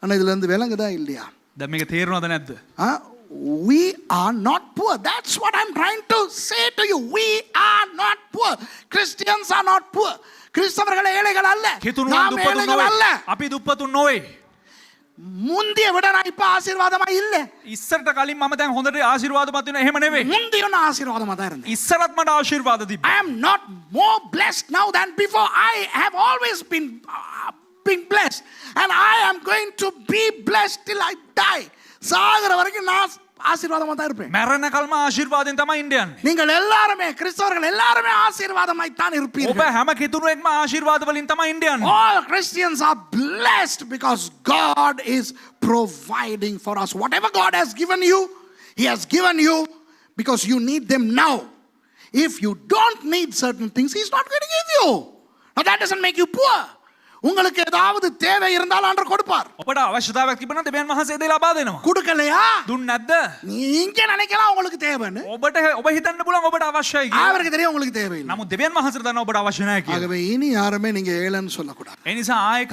ஆனா இதுல இருந்து விளங்குதா இல்லையா? දැන් මේක තේරුණාද නැද්ද? We are not poor. That's what I'm trying to say to you. We are not poor. Christians are not poor. கிறிஸ்தவர்கள் ஏழைகள் அல்ல. நாம் ஏழைகள் அல்ல. අපි දුප්පතුන් නොවේ. முந்திய விட நான் இப்ப ஆசீர்வாதமா இல்ல. ඉස්සරට කලින් මම දැන් හොඳට ආශිර්වාදපත් වෙනවා එහෙම නෙවෙයි. முந்திய நான் ஆசீர்வாதமா தான் இருந்தேன். ඉස්සරත් මට ආශිර්වාද තිබ්බා. I am not more blessed now than before. I have always been blessed and I am going to be blessed till I die. சாகர வரைக்கும் நான் ஆசீர்வாதமா தான் இருப்பேன். මැරෙන කල්ම ආශිර්වාදෙන් තමයි ඉන්න යන්නේ. நீங்கள் எல்லாரும் கிறிஸ்தவர்கள் எல்லாரும் ஆசீர்வாதமாய் தான் இருப்பீர்கள். ඔබ හැම කිතුණෙක්ම ආශිර්වාද වලින් තමයි ඉන්න යන්නේ. All Christians are blessed because God is providing for us. Whatever God has given you, He has given you because you need them now. If you don't need certain things, He's not going to give you. Now that doesn't make you poor. உங்களுக்கு ஏதாவது தேவை இருந்தால் ஆண்டவர் கொடுப்பார். ඔබට අවශ්‍යතාවයක් තිබුණා දෙවියන් වහන්සේ දේ ලබා දෙනවා. கொடுக்கலையா? දුන්නේ නැද්ද? நீங்க நினைக்கலாம் உங்களுக்கு தேவைன்னு. ඔබ හිතන්න පුළුවන් ඔබට අවශ්‍යයි කියලා. அவருக்கு தெரியும் உங்களுக்கு தேவையில்லை. නමුත් දෙවියන් වහන්සේට දන්නවා ඔබට අවශ්‍ය නැහැ කියලා. ஆகவே இனி யாருமே நீங்க ஏழைன்னு சொல்லக்கூடாது. ඒ නිසා ආයේ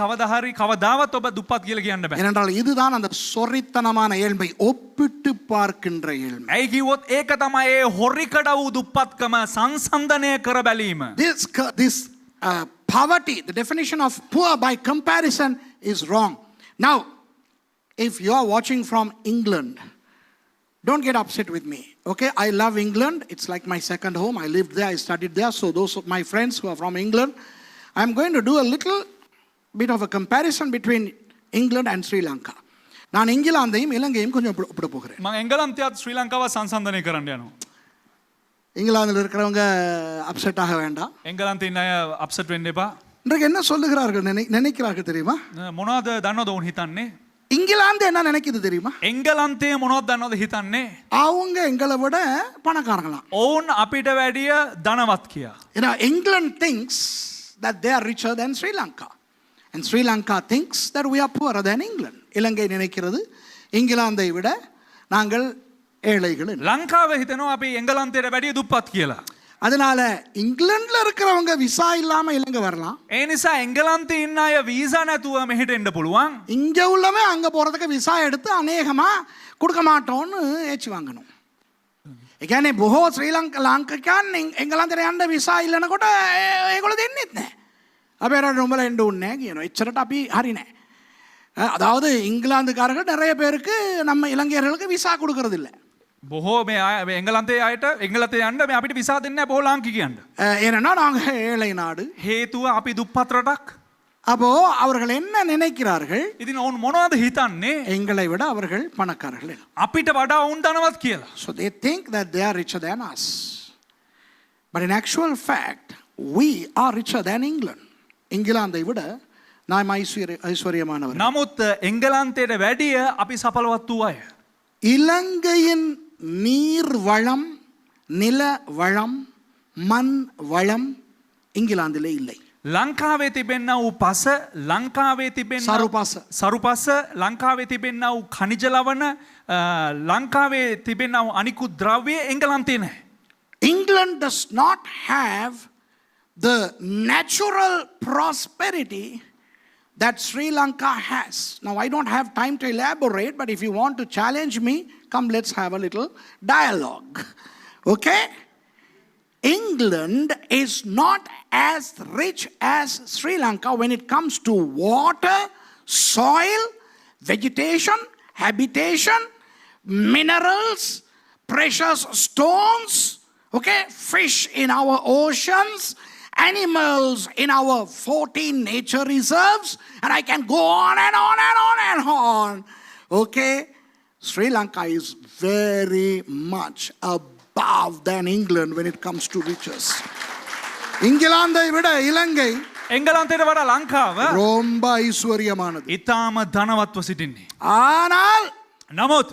කවදාවත් ඔබ දුප්පත් කියලා කියන්න බෑ. ஏனென்றால் இதுதான் அந்த சொறித்தனமான ஏழ்மை, ஒப்பிட்டு பார்க்கின்ற ஏழ்மை. ඇයි කිව්වොත් ඒක තමයි ඒ හොරිකඩ වූ දුප්පත්කම සංසන්දනය කර බැලීම. This poverty, the definition of poor by comparison is wrong. Now, if you are watching from England, don't get upset with me. Okay, I love England. It's like my second home. I lived there, I studied there. So those of my friends who are from England, I'm going to do a little bit of a comparison between England and Sri Lanka. நான் இங்கிலாந்தையும் இலங்கையும் கொஞ்சம் ஒப்பிட போகிறேன். මම එංගලන්තයත් ශ්‍රී ලංකාව සංසන්දනය කරන්න යනවා. இங்கிலாந்தில் இருக்கிறவங்க அப்செட் ஆக வேண்டாம். එංගලන්තේ ඉන්න අය අප්සෙට් වෙන්න එපா. இன்றைக்கு என்ன சொல்லுகிறார்கள் நினைக்கிறார்கள் தெரியுமா? මොනවද දන්නවද උන් හිතන්නේ? இங்கிலாந்து என்ன நினைக்குது தெரியுமா? එංගලන්තේ මොනවද දන්නවද හිතන්නේ? அவங்க எங்களை விட பணக்காரங்களாம். ඔවුන් අපිට වැඩිය ධනවත් කියා. You know, England thinks that they are richer than Sri Lanka. And Sri Lanka thinks that we are poorer than England. இலங்கை நினைக்கிறது இங்கிலாந்தை விட நாங்கள் ஏழைகள் என்று. ලංකාව හිතනවා අපි එංගලන්තයට වැඩිය දුප්පත් කියලා. அதனால இங்கிலாந்துல இருக்கிறவங்க விசா இல்லாம இலங்கை வரலாம். ඒ නිසා එංගලන්තේ ඉන්න අය වීසා නැතුව මෙහෙට එන්න පුළුවන්. இங்க உள்ளவன் அங்க போறதுக்கு விசா எடுத்து அநேகமா கொடுக்க மாட்டோம்னு ஏச்சு வாங்கணும். ඒ කියන්නේ බොහෝ ශ්‍රී ලාංකිකයන් එංගලන්තයට යන්න විසා ඉල්ලනකොට ඒගොල්ලෝ දෙන්නෙත් නැහැ. අපේ රට උඹලා එන්න ඕනේ නැහැ කියනවා. එච්චරට අපි හරි නැහැ. அதாவது இங்கிலாந்துக்காரர்கள் நிறைய பேருக்கு நம்ம இலங்கையர்களுக்கு விசா கொடுக்கறது இல்லை. බොහෝ මේ එංගලන්තේ අයට එංගලන්තේ යන්න මේ අපිට විසා දෙන්නේ නැහැ බොහෝ ලාංකිකයන්ට. ஏன்னா நாங்க ஏழை நாடு. හේතුව අපි දුප්පත් රටක්. அப்போ அவர்கள் என்ன நினைக்கிறார்கள்? ඉතින් ඔවුන් මොනවද හිතන්නේ? எங்களை விட அவர்கள் பணக்காரர்கள். අපිට වඩා ඔවුන් ධනවත් කියලා. So they think that they are richer than us. But in actual fact, we are richer than England. இங்கிலாந்தை விட நாம் ஐஸ்வர்யமானவர். නමුත් එංගලන්තයට වැඩිය අපි සඵලවත් වූ අය. இலங்கையின் நீர் வளம், நில வளம், மண் வளம் இங்கிலாந்திலே இல்லை. ලංකාවේ තිබෙන්න වූ පස ලංකාවේ තිබෙන්න සරුපස ලංකාවේ තිබෙන්න වූ ඛනිජ ලවණ ලංකාවේ තිබෙන්න වූ අනිකුත් ද්‍රව්‍ය එංගලන්තේ නැහැ. England does not have the natural prosperity that Sri Lanka has. Now I don't have time to elaborate, but if you want to challenge me, come let's have a little dialogue. Okay? England is not as rich as Sri Lanka when it comes to water, soil, vegetation, habitation, minerals, precious stones, okay, fish in our oceans, animals in our 14 nature reserves, and I can go on and on and on and on. Okay? Sri Lanka is very much above than England when it comes to riches. இங்கிலாந்தை விட இலங்கை එංගලන්තයට වඩා ලංකාව ரொம்ப ஐஸ்வர்யமானது. ඉතාම ධනවත්ව සිටින්නේ. ஆனால் නමුත්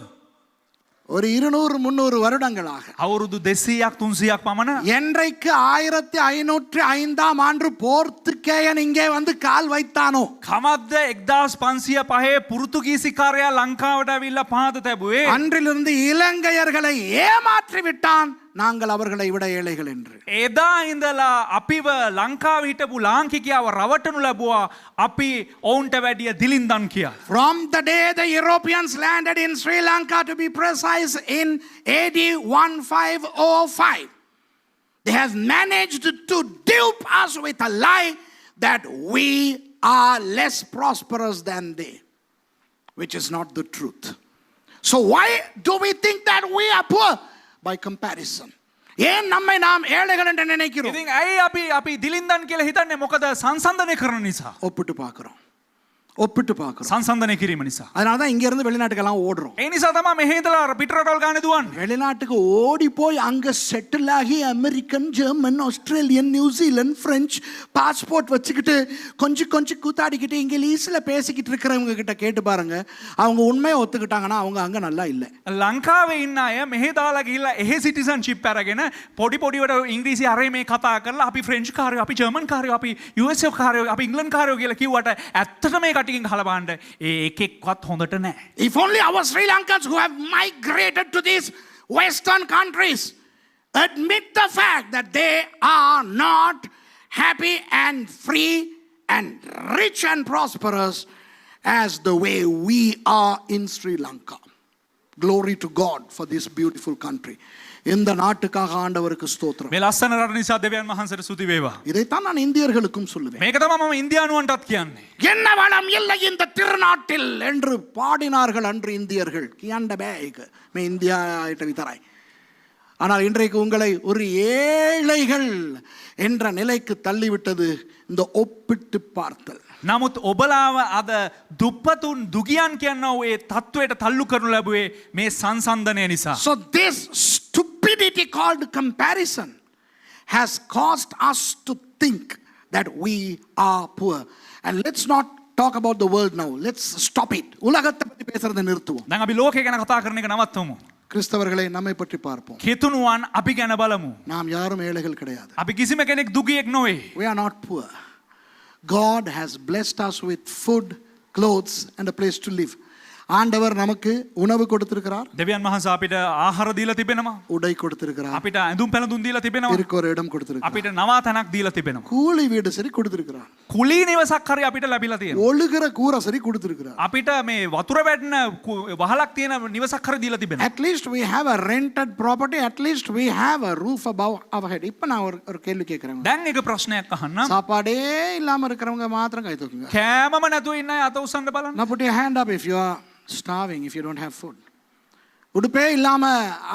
ஒரு 200-300 வருடங்களாக අවුරුදු 200-300ක් පමණ என்றைக்கு 1505ஆம் ஆண்டு போர்த்துகேயன் இங்கே வந்து கால் வைத்தானோ, කමද්ද 1505 පුරුතුගීසිකාරයා ලංකාවට ඇවිල්ලා පහත තැබුවේ அன்றிலிருந்து இலங்கையர்களை ஏமாற்றி விட்டான். நாங்கள் அவர்களை விட ஏழைகள் என்று. එදා ඉඳලා අපිව ලංකාවේ හිටපු ලාංකිකයව රවටනු ලැබුවා අපි ඔවුන්ට වැඩිය දිලින්දන් කියලා. From the day the Europeans landed in Sri Lanka, to be precise, in AD 1505, they have managed to dupe us with a lie that we are less prosperous than they, which is not the truth. So why do we think that we are poor? By comparison. ஏன் நம்மை நாம் ஏழைகள் என்று நினைக்கிறோம்? ඉතින් ඇයි අපි දිලින්දන් කියලා හිතන්නේ? මොකද සංසන්දනය කරන නිසා. ஒப்பிட்டு பார்க்கிறோம். සංසන්දනය කිරීම නිසා. அதனால தான் இங்க இருந்து வெளிநாட்டுக்கெல்லாம் ஓடுறோம். ඒ නිසා තමයි මෙහෙ ඉඳලා පිටරටවල් ගානේ දුවන්නේ. வெளிநாட்டுக்கு ஓடி போய் அங்க செட்டில் ஆகி American, German, Australian, New Zealand, French passport வச்சுக்கிட்டு கொஞ்சம் கூத்தாடிக்கிட்டு இங்கிலீஷ்ல பேசிக்கிட்டு இருக்கிறவங்க கிட்ட கேட்டு பாருங்க, அவங்க உண்மையை ஒத்துக்கிட்டாங்கன்னா அவங்க அங்க நல்லா இல்லை. ලංකාවේ ඉන්න අය මෙහෙ දාලා ගිහිල්ලා එහෙ සිටිසන්ෂිප් අරගෙන පොඩිවට ඉංග්‍රීසි අරේ මේ කතා කරලා අපි ෆ්‍රෙන්ච් කාරයෝ, අපි ජර්මන් කාරයෝ, අපි USA කාරයෝ, අපි ඉංග්‍රීසි කාරයෝ කියලා කිව්වට ඇත්තට මේ කටින් ගහලා බලන්න ඒ එකෙක්වත් හොඳට නැහැ. If only our Sri Lankans who have migrated to these Western countries admit the fact that they are not happy and free and rich and prosperous as the way we are in Sri Lanka. Glory to God for this beautiful country. இந்த நாட்டுக்காக ஆண்டவருக்கு ஸ்தோத்திரம். මේ ලස්සන රට නිසා දෙවියන් වහන්සේට ස්තුති වේවා. இதைத்தான் நான் இந்தியர்களுக்கும் சொல்லுவேன். මේක තමයි මම ඉන්දියානුවන්ටත් කියන්නේ. என்ன வளம் இல்லை இந்த திருநாட்டில் என்று பாடினார்கள் அன்று இந்தியர்கள். කියන්න බෑ ඒක. මේ ඉන්දියාවට විතරයි. ஆனால் இன்றைக்கு உங்களை ஒரு ஏழைகள் என்ற நிலைக்கு தள்ளிவிட்டது இந்த ஒப்பிட்டு பார்த்தல். නමුත් ඔබලාව අද දුප්පතුන් දුගියන් කියනවා ඒ තත්වයට තල්ලු කරනු ලැබුවේ මේ සංසන්දනය නිසා. So this stupidity called comparison has caused us to think that we are poor. And let's not talk about the world now. Let's stop it. உலகத்தை பத்தி பேசுறதை நிறுத்துவோம். දැන් අපි ලෝකය ගැන කතා කරන එක නවත්තමු. கிறிஸ்தவர்களை நம்மை பற்றி பார்ப்போம். කිතුණුවන් අපි ගැන බලමු. நாம் யாரும் ஏழைகள் கிடையாது. අපි කිසිම කෙනෙක් දුගියෙක් නොවේ. We are not poor. God has blessed us with food, clothes and a place to live. ஆண்டவர் நமக்கு உணவு கொடுத்திருக்கிறார், දෙවියන් වහන්සේ අපිට ආහාර දීලා තිබෙනවා. உடை கொடுத்திருக்கிறார், අපිට ඇඳුම් පැළඳුම් දීලා තිබෙනවා. இருக்க ஒரு இடம் கொடுத்திருக்கிறார், අපිට නවාතැනක් දීලා තිබෙනවා. கூலி வீடு சரி கொடுத்திருக்கிறார், කුලී නිවසක් හරි අපිට ලැබිලා තියෙනවා. ஒழுகிற கூரை சரி கொடுத்திருக்கிறார். අපිට මේ වතුර වැටෙන වහලක් තියෙන නිවසක් හරි දීලා තිබෙනවා. At least we have a rented property, at least we have a roof above our head. இப்ப நான் ஒரு கேள்வி கேட்கிறேன். දැන් එක ප්‍රශ්නයක් අහන්න. சாப்பாடே இல்லாம இருக்கிறவங்க மாத்திரம் கை தூக்குங்க. කෑමම නැතුව ඉන්න අය අත උස්සන්න බලන්න. Now put your hand up if you are starving, if you don't have food. உடுப்பே இல்லாம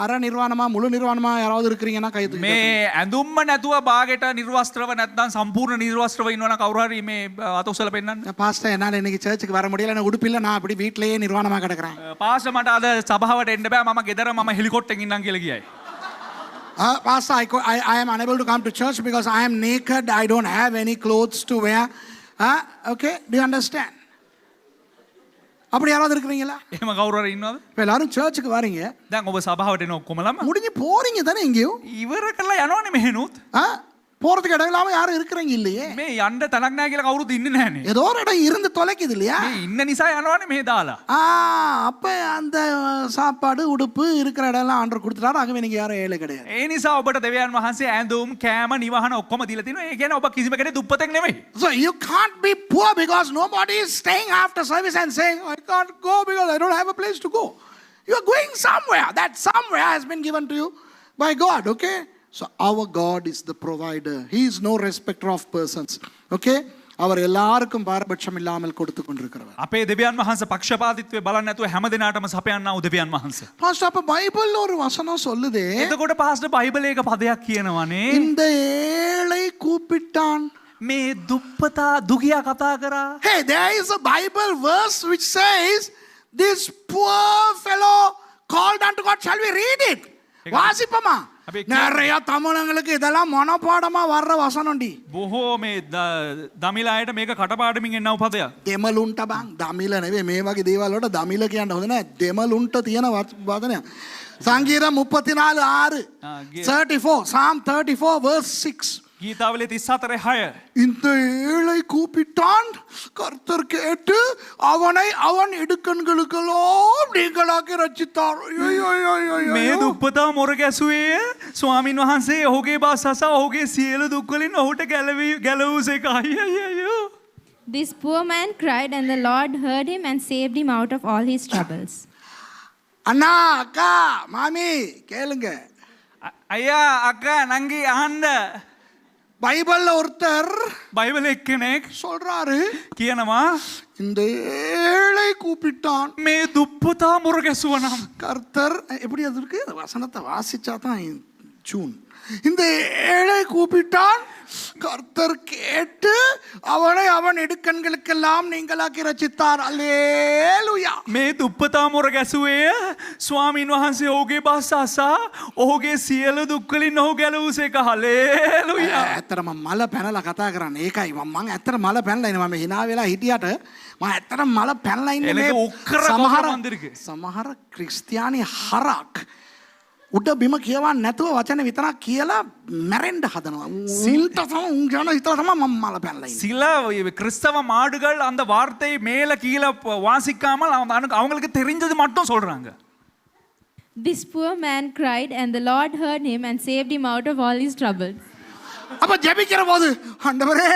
அரை நிர்வாணமா முழு நிர்வாணமா யாராவது இருக்கிறீங்கன்னா கை தூக்குங்க. මේ ඇඳුම්ම නැතුව බාගෙට නිර්වස්ත්‍රව නැත්නම් සම්පූර්ණ නිර්වස්ත්‍රව ඉන්නවනම් කවුරු හරි මේ අත උස්සලා පෙන්නන්න. பாஸ்டர் என்னால இன்னைக்கு சர்ச்சுக்கு வர முடியல, நான் உடுப்பில்ல, நான் அப்படி வீட்லயே நிர்வாணமா கிடக்குறேன். පාස්ටර් මට අද සභාවට එන්න බෑ, මම ගෙදර මම හෙලිකොප්ටරෙන් ඉන්නම් කියලා කියයි. Pastor, I am unable to come to church because I am naked, I don't have any clothes to wear. Okay, do you understand? அப்படி யாராவது இருக்கிறீங்களா? එහෙම කවුරු හරි ඉන්නවද? இப்ப எல்லாரும் சர்ச்சுக்கு வரீங்க, දැන් ඔබ සභාවට එන ඔක්කොමලම முடிஞ்சு போறீங்க தானே எங்கேயோ? ඉවර කරලා යනවනේ මෙහෙනුත්. போறதுக்கு இடம் இல்லாம யாரும் இருக்கிறீங்க இல்லையே? මේ යන්න තැනක් නැහැ කියලා කවුරුත් ඉන්නේ නැහනේ. ஏதோ ஒரு இடம் இருந்து தொலைக்குது இல்லையா? මේ ඉන්න නිසා යනවනේ මෙහෙ දාලා. அப்ப அந்த சாப்பாடு உடுப்பு இருக்கிற இடம் எல்லாம் ஆண்டவர் கொடுத்துட்டாரு, ஆகவே நீங்க யாரும் ஏழை கிடையாது. ඒ නිසා ඔබට දෙවියන් වහන්සේ ඇඳුම් කෑම නිවහන ඔක්කොම දීලා තිනවා. ඒ කියන්නේ ඔබ කිසිම කෙනෙක් දුප්පතෙක් නෙමෙයි. So you can't be poor because nobody is staying after service and saying, I can't go because I don't have a place to go. You are going somewhere. That somewhere has been given to you by God, okay? So our God is the provider. He is no respecter of persons. Okay? அவர் எல்லாருக்கும் பாரபட்சம் இல்லாமல் கொடுத்து கொண்டிருக்கிறவர். අපේ දෙවියන් වහන්සේ පක්ෂපාතීත්වය බලන්නේ නැතුව හැම දිනාටම සපයන්නා වූ දෙවියන් වහන්සේ. பாஸ்டர் அப்ப பைபிள்ல ஒரு வசனம் சொல்லுதே, එතකොට පාස්ටර් බයිබලයේ එක පදයක් කියනවානේ. இந்த ஏழை கூப்பிட்டான். මේ දුප්පතා දුගියා කතා කරා. Hey, there is a Bible verse which says, this poor fellow called unto God. Shall we read it? வாசிப்போமா? நிறைய தமிழங்களுக்கு இதெல்லாம் மனப்பாடமா வர்ற வசனம்டி. බොහෝ මේ දමිල අයට මේක කටපාඩමින් එන්නව පදයක්. දෙමළුන්ට බං, දමිල නෙවෙයි, මේ වගේ දේවල් වලට දමිල කියන්න හොඳ නැහැ. දෙමළුන්ට තියෙන වචනයක්. සංගීතම් 34:6. 34, Psalm 34 verse 6. ගීතාවලිය 34:6. இந்த ஏழை கூப்பிட்டான், கர்த்தர் கேட்டு அவனை அவன் இடுக்கண்களுக்கெல்லாம் நீங்களாக்கி ரட்சித்தார். මේ දුප්පතා මොර ගැසුවේ ස්වාමින් වහන්සේ ඔහුගේ බාස අසා ඔහුගේ සියලු දුක් වලින් ඔහුට ගැලවූසේක. අයියෝ. This poor man cried, and the Lord heard him and saved him out of all his troubles. அண்ணா, அக்கா, மாமி கேளுங்க. අයියා අක්කා නංගි අහන්න. பைபிள்ல ஒருத்தர் බයිබල එක්කෙනෙක් சொல்றாரு, කියනවා இந்த ஏழை கூப்பிட்டான், මේ දුප්පතා මොර ගැසුවනම්. கர்த்தர் எப்படி அது இருக்கு, வசனத்தை வாசிச்சா தான் ஜூன். இந்த ஏழை கூப்பிட்டான், கர்த்தர் கேட்டு அவனை அவன் இடுக்கண்களுக்கெல்லாம் நீங்களாக்கி ரட்சித்தார். அல்லேலூயா. මේ දුප්පතා මොර ගැසුවේ ස්වාමින් වහන්සේ ඔහුගේ බාස අසා ඔහුගේ සියලු දුක් වලින් ඔහු ගැලවූසේක. හලෙලූයා. ඇත්තටම මල පැනලා කතා කරන්නේ ඒකයි. මම ඇත්තට මල පැනලා ඉන්නේ. මම hina වෙලා හිටියට මම ඇත්තට මල පැනලා ඉන්නේ. එලක උක්කර කොහොම මන්දිරකේ. සමහර ක්‍රිස්තියානි හරක් උඩ බිම කියවන්නේ නැතුව වචන විතරක් කියලා මැරෙන්න හදනවා. සිල්ට තම උන් ජන හිතලා තමයි මම මල පැනලා ඉන්නේ. சில கிறிஸ்தவ மாடுகள் அந்த வார்த்தை மேல கீழே வாசிக்காமல் அவங்களுக்கு தெரிஞ்சது மட்டும் சொல்றாங்க. This poor man cried, and the Lord heard him and saved him out of all his troubles. அப்ப ஜெபிக்கிற போது, ஆண்டவரே,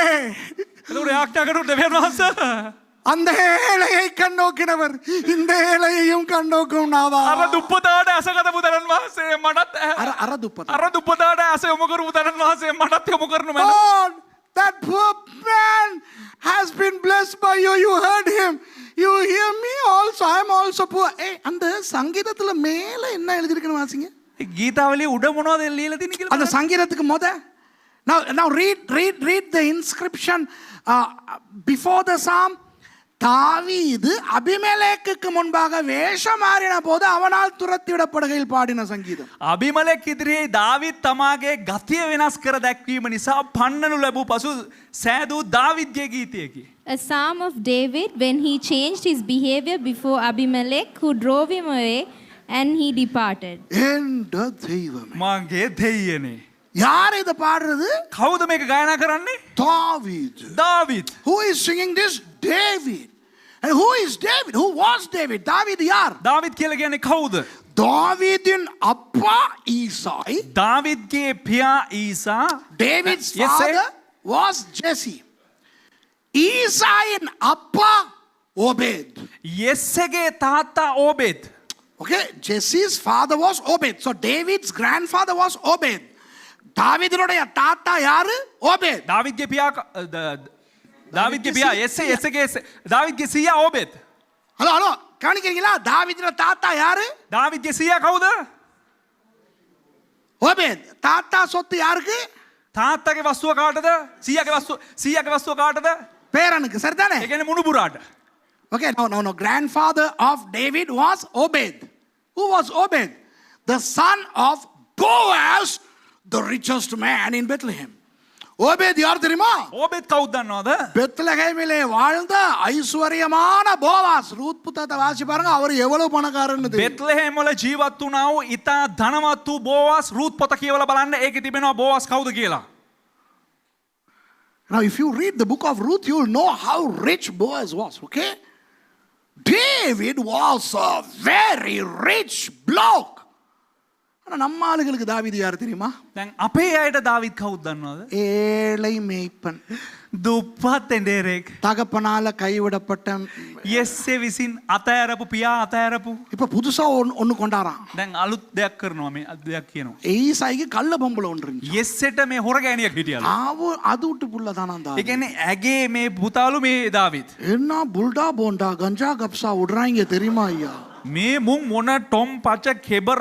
அது ஒரு ஆக்டாகரும் தேவன் வாச அந்த ஏழையை கண்ணோக்கினவர் இந்த ஏழையையும் கண்ணோக்கும் நாவா. අර දුප්පතාට ඇසගත බුදුරන් වහන්සේ මටත් අර දුප්පතා. අර දුප්පතාට ඇස යොමු කරු බුදුරන් වහන්සේ මටත් යොමු කරනු මැන. God, that poor man has been blessed by you. You heard him. You hear me also. I am also poor. அந்த சங்கீதத்துல மேல என்ன எழுதி இருக்குன்னு வாசிங்க. கீதாவலியே உட මොනවද ලියලා තියෙන්නේ කියලා. அந்த சங்கீதத்துக்கு now read the inscription before the psalm. தாவீது அபிமெலேக்குக்கு முன்பாக வேஷம் மாறின போது அவனால் துரத்திவிடப்படுகையில் பாடின சங்கீதம். අබිමලෙක් ඉදිරියේ දාවිත් තමාගේ ගතිය වෙනස් කර දැක්වීම නිසා පන්නනු ලැබූ පසු සෑදූ දාවිද්ගේ ගීතයකි. A psalm of David when he changed his behavior before Abimelech, who drove him away, and he departed. என்ற தெய்வமே. මගේ දෙයියනේ. யார் இத பாடுறது? කවුද මේක ගායනා කරන්නේ? தாவீது. David. Who is singing this? David. And who is David? Who was David? David yaar? දාවිද් කියලා කියන්නේ කවුද? Davidin appa Isai. දාවිද්ගේ පියා ඊසා. David's Yes, sir. father was Jesse. Isaiin appa Obed. යෙස්සගේ තාත්තා ඕබෙද්. Okay, Jesse's father was Obed. So David's grandfather was Obed. Davidinoda tata yaru? Obed. දාවිද්ගේ පියා දාවිද්ගේ පියා යෙස්සේ දාවිද්ගේ සීයා ඕබෙද්. Hello. கவனிக்கிறீங்களா? தாவீதின் தாத்தா யாரு? දාවිද්ගේ සීයා කවුද? Obed. தாத்தா சொத்து யாருக்கு? තාත්තගේ වස්තුව කාටද? සීයාගේ වස්තුව කාටද? பேரனுக்கு. சரிதானே? ඒ කියන්නේ මුණුබුරාට. Okay, no. Grandfather of David was Obed. Who was Obed? The son of Boaz, the richest man in Bethlehem. Obed யார் தெரியுமா? ඕබෙද් කවුද දන්නවද? பெத்லகேமிலே வாழ்ந்த ஐஸ்வர்யமான போவாஸ். ரூத் புத்தகத்தை வாசி பாருங்க, அவர் எவ்வளவு பணக்காரன்னு தெரியும். බෙත්ලෙහෙම් වල ජීවත් වුණා වූ ඉතා ධනවත් වූ බෝවාස් රූත් පොත කියවලා බලන්න ඒකේ තිබෙනවා බෝවාස් කවුද කියලා. Now if you read the book of Ruth, you will know how rich Boaz was, okay? David was a very rich bloke. ஆனா நம்ம ஆளுகளுக்கு தாவீது யார் தெரியுமா? දැන් අපේ අයට දාවිද් කවුද දන්නවද? ஏழை மேய்ப்பன். දුප්පත් එඬේරෙක්. தகப்பனால கைவிடப்பட்ட. යෙස්සේ විසින් අතෑරපු පියා අතෑරපු. இப்ப புதுசா ஒன்னு கொண்டாராம். දැන් අලුත් දෙයක් කරනවා මේ දෙයක් කියනවා. ஈசாய்க்கு கள்ள பொம்பளை ஒன்று இருந்துச்சு. යෙස්සෙට මේ හොර ගෑණියක් හිටියලු. அது விட்டு புள்ள தானா ඒ කියන්නේ ඇගේ මේ පුතාලු මේ දාවිද්. என்ன புல்டா போண்டா கஞ்சா கப்சா விடுறாங்க தெரியுமா ஐயா? මේ මුන් මොන ටොම් පච කෙබර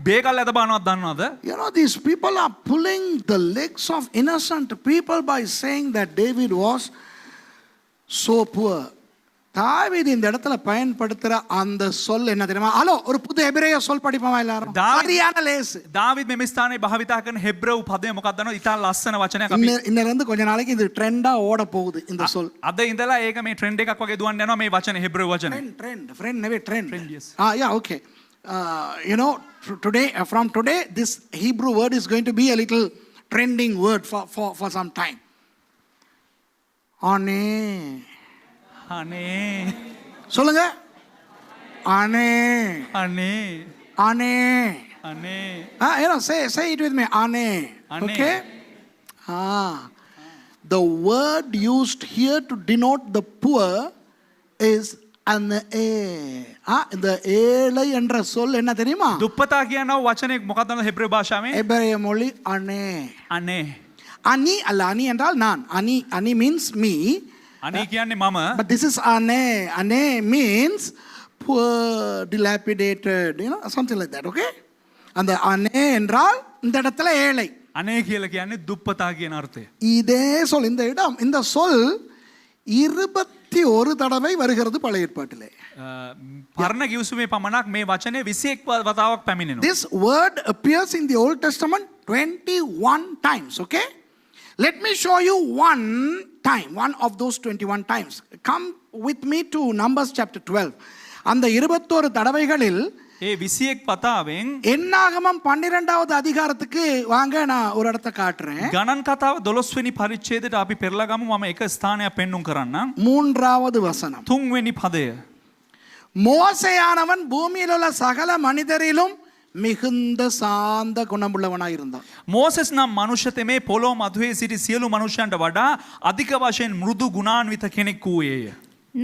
බේකල් ඇද බානවත් දන්නවද? You know, these people are pulling the legs of innocent people by saying that David was so poor. தாவீது இந்த இடத்துல பயன்படுத்துற அந்த சொல் என்ன தெரியுமா? ஹலோ, ஒரு புது எபிரேய சொல் படிப்போமா எல்லாரும்? சரியான லேஸ். දාවිද් මෙම ස්ථානයේ භාවිතා කරන හෙබ්‍රෙව් පදය මොකක්ද දන්නවද? ඉතාල ලස්සන වචනයක් අපි இன்னில இருந்து கொஞ்ச நாளைக்கு இது ட்ரெண்டா ஓட போகுது இந்த சொல். අද ඉඳලා ඒක මේ ට්‍රෙන්ඩ් එකක් වගේ දුවන්න යනවා මේ වචනේ හෙබ්‍රෙව් වචනේ. Friend නෙවෙයි trend. Yes. Yeah, okay. You know, from today this Hebrew word is going to be a little trending word for some time. Ane. අනේ சொல்லுங்க. ane. අනේ ane. අනේ You know, say it with me. Ane. Ane. Okay. The word used here to denote the poor is ane. இந்த ஏழை என்ற சொல் என்ன தெரியுமா? දුප්පතා කියනවා වචනේ මොකක්ද දන්නවද හෙබ්‍රෙව් භාෂාවේ? எபிரேய மொழி ane. අනේ Ani அல்ல, ani என்றால் நான். Ani means me. අනේ කියන්නේ මම. But this is ane. Ane means poor, dilapidated, you know, something like that, okay? அந்த ane என்றால் இந்த இடத்துல ஏழை. අනේ කියලා කියන්නේ දුප්පතා කියන අර්ථය. இதே சொல் இந்த சொல் 21 தடவை வருகிறது பழைய ஏற்பாட்டிலே. පරණ ගිවිසුමේ පමණක් මේ වචනේ 21 වතාවක් පැමිණෙනවා. This word appears in the Old Testament 21 times, okay? Let me show you one of those 21 times. Come with me to Numbers chapter 12. அந்த 21 தடவைகளில் ඒ 21 වතාවෙන් என்னாகமம் 12வது அதிகாரத்துக்கு வாங்க, நான் ஒரு இடத்தை காட்டுறேன். ගණන් කතාව 12 වෙනි පරිච්ඡේදයට අපි පෙරලා ගමු. මම එක ස්ථානයක් පෙන්눔 කරන්නම්. 3வது வசனம். 3 වෙනි පදය. மோசேயானவன் பூமியில் உள்ள சகல மனிதரிலும் மிகுந்த சாந்த குணமுள்ளவனாய் இருந்தான். මෝසෙස් නම් මනුෂ්‍ය තෙමේ පොළොව මධුවේ සිටි සියලු මනුෂ්‍යයන්ට වඩා අධික වශයෙන් මෘදු ගුණාන්විත කෙනෙක් වූයේය.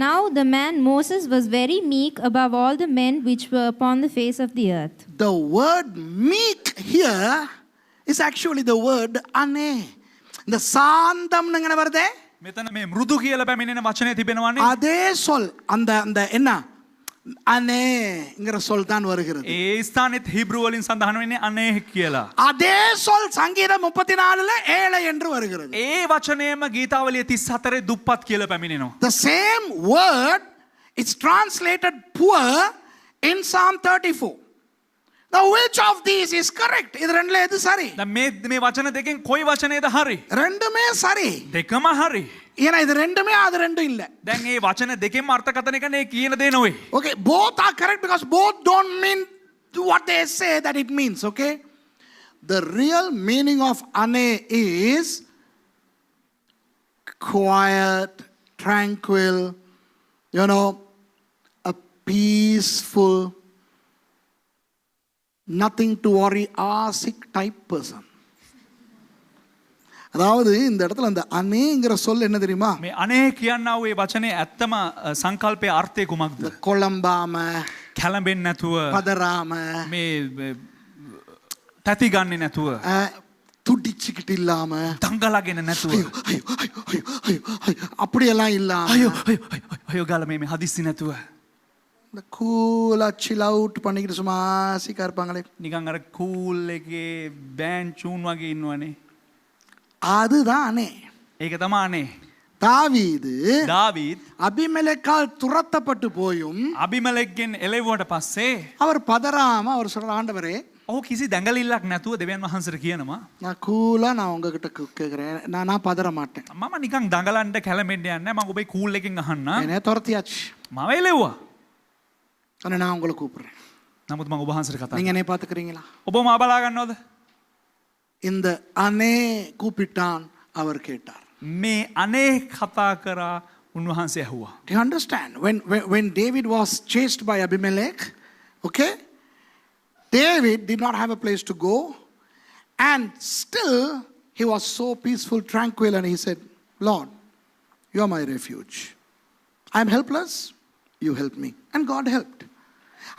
Now the man Moses was very meek above all the men which were upon the face of the earth. The word meek here is actually the word ane. இந்த சாந்தம் ங்கன வருதே, මෙතන මේ මෘදු කියලා පැමිණෙන වචනේ තිබෙනවානේ. அதே சொல் அந்த என்ன அனேங்கிற சொல் தான் வருகிறது. ඒ ස්ථානෙත් හිබ්‍රු වලින් සඳහන් වෙන්නේ අනේ කියලා. அதே சொல் சங்கீதம் 34ல ஏழை என்று வருகிறது. ඒ වචනයම ගීතාවලිය 34 දුප්පත් කියලා පැමිණෙනවා. The same word is translated poor in Psalm 34. Now which of these is correct? இது ரெண்டுல எது சரி? දැන් මේ වචන දෙකෙන් කොයි වචනේද හරි? ரெண்டுமே சரி. දෙකම හරි. ஏன்னா இது ரெண்டுமே அது ரெண்டும் இல்ல. දැන් මේ වචන දෙකෙන්ම අර්ථකථනය කරන ඒ කියන දේ නෙවෙයි. Okay, both are correct because both don't mean what they say that it means, okay? The real meaning of ane is quiet, tranquil, you know, a peaceful, nothing to worry, asik type person. அதாவது இந்த இடத்துல அந்த அனேங்கிற சொல் என்ன தெரியுமா? මේ අනේ කියන්නා වූ ඒ වචනේ ඇත්තම සංකල්පයේ අර්ථය කුමක්ද? කොළඹාම, කැළඹෙන්නේ නැතුව, පදරාම, මේ තැති ගන්නේ නැතුව, துடிச்சுக்கிட்டு இல்லாம, දඟලගෙන නැතුව, அப்படியெல்லாம் இல்லாம, අයෝ ගාලා මේ හදිස්සි නැතුව, இந்த கூலா chill out பண்ணிக்கிட்டு சும்மா ஆசிக்கா இருப்பாங்களே, නිකන් අර කූල් එකේ බෑන්ඩ් චූන් වගේ ඉන්නවනේ. அதுதான் அனே. ඒක තමයි අනේ. தாவீது දාවීද් அபிமெலேக்கால் துரத்தப்பட்டு போயும் අබිමලෙක්ගෙන් එළෙව්වට පස්සේ அவர் பதறாம அவர் சொல்ற, ஆண்டவரே ඔහු කිසි දැඟලිල්ලක් නැතුව දෙවියන් වහන්සේට කියනවා நான் கூலா நான் உங்ககிட்ட கேட்கிறேன், நான் பதற மாட்டேன். මම නිකන් දඟලන්න කැළඹෙන්න යන්නේ නැහැ. මම ඔබේ කූල් එකෙන් අහන්න. என்னைய துரத்தியாச்சு, මම එළෙව්වා. ஆனா நான் உங்களை கூப்பிடுறேன். නමුත් මම ඔබ වහන්සේට කතා நீங்க என்னைய பாத்துக்கிறீங்களா? ඔබ මා බලා ගන්නවද? இந்த அனே கூப்பிட்டான், அவர் கேட்டார். මේ අනේ කතා කරා, උන්වහන්සේ ඇහුවා. Do you understand? When David was chased by Abimelech, okay, David did not have a place to go, and still he was so peaceful, tranquil, and he said, Lord, you are my refuge. I am helpless, you help me. And God helped.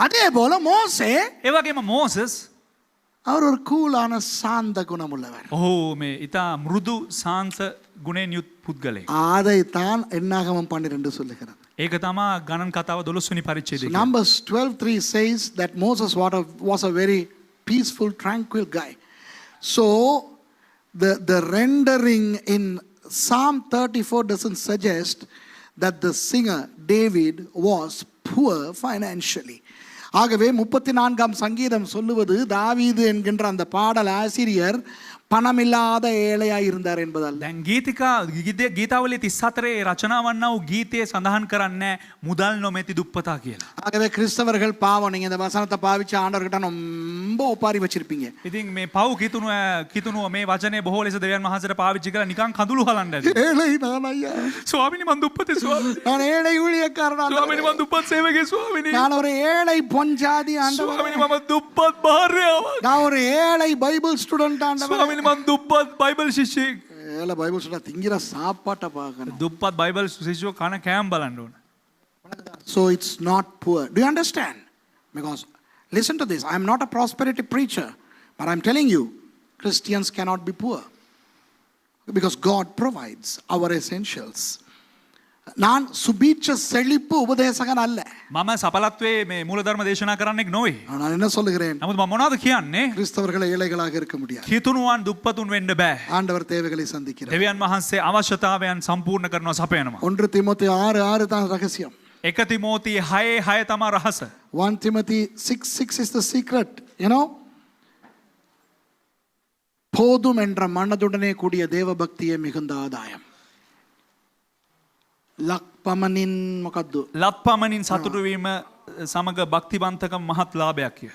அதே போல மோசே, ඒ වගේම Moses, அவர் ஒரு கூலான சாந்த குணமுள்ளவர். ඔහු මේ ඊට මෘදු සාන්ත ගුණයෙන් යුත් පුද්ගලෙක්. அதைத்தான் என்னாகமம் 12 சொல்லுகிறது. ඒක තමයි ගණන් කතාව 12 වෙනි පරිච්ඡේදයේ. Numbers 12:3 says that Moses was a very peaceful, tranquil guy. So the rendering in Psalm 34 doesn't suggest that the singer David was poor financially. ஆகவே 34ஆம் சங்கீதம் சொல்லுவது தாவீது என்கின்ற அந்த பாடல் ஆசிரியர் பணமில்லாத ஏழையாய் இருந்தார் என்பதால். දැන් ගීතාවලියේ 34 රචනාවන්නා වූ ගීතයේ සඳහන් කරන්නේ මුදල් නොමැති දුප්පතා කියලා. ஆகவே கிறிஸ்தவர்கள் பாவம், நீங்க இந்த வசனத்தை பாவிச்சு ஆண்டவர்கிட்ட ரொம்ப ஒப்பாரி வச்சிருப்பீங்க. ඉතින් මේ පව් කිතුනුව මේ වචනේ බොහෝ ලෙස දෙවියන් වහන්සේට පාවිච්චි කරලා නිකන් කඳුළු හලන්න ඇති. ஏழை நான் ஐயா, ස්වාමිනී මං දුප්පතේ ස්වාමිනී. நான் ஏழை ஊழியக்காரன் ස්වාමිනී මං දුප්පත් සේවකේ ස්වාමිනී. நான் ஒரு ஏழை பொஞ்சாதி ஆண்டவரே. ස්වාමිනී මම දුප්පත් භාර්යාවක්. நான் ஒரு ஏழை பைபிள் ஸ்டூடெண்ட் ஆண்டவரே. ස්වාමිනී මං දුප්පත් බයිබල් ශිෂ්‍යෙක්. ஏழை பைபிள் ஸ்டூடெண்ட் திங்கிற சாப்பாட்டை பார்க்கணும். දුප්පත් බයිබල් ශිෂ්‍යෝ කන කෑම බලන්න ඕන. So it's not poor. Do you understand? Because listen to this. I am not a prosperity preacher, but I'm telling you, Christians cannot be poor. Because God provides our essentials. நான் சுபீட்ச செழிப்பு உபதேசகன் அல்ல. මම සපලත්වේ මේ මූලධර්ම දේශනා කරන්නෙක් නොවේ. நான் என்ன சொல்லுகிறேன்? නමුත් මම මොනවද කියන්නේ? கிறிஸ்தவர்கள் ஏழைகளாக இருக்க முடியாது. කිතුනුවන් දුප්පතුන් වෙන්න බෑ. ஆண்டவர் தேவைகளை சந்திக்கிறார். දෙවියන් වහන්සේ අවශ්‍යතාවයන් සම්පූර්ණ කරනවා සපයනවා. 1 தீமோத்தேயு 6:6 தான் ரகசியம். 1 තිමෝති 6:6 තමයි රහස. 1 Timothy 6:6 is the secret. You know? போதும் என்ற மனதுடனே கூடிய தேவ பக்தியே மிகுந்த ஆதாயம். ලක්පමණින් මොකද්ද? ලත්පමණින් සතුටු වීම සමග භක්තිවන්තකම මහත් ලාභයක් කිය.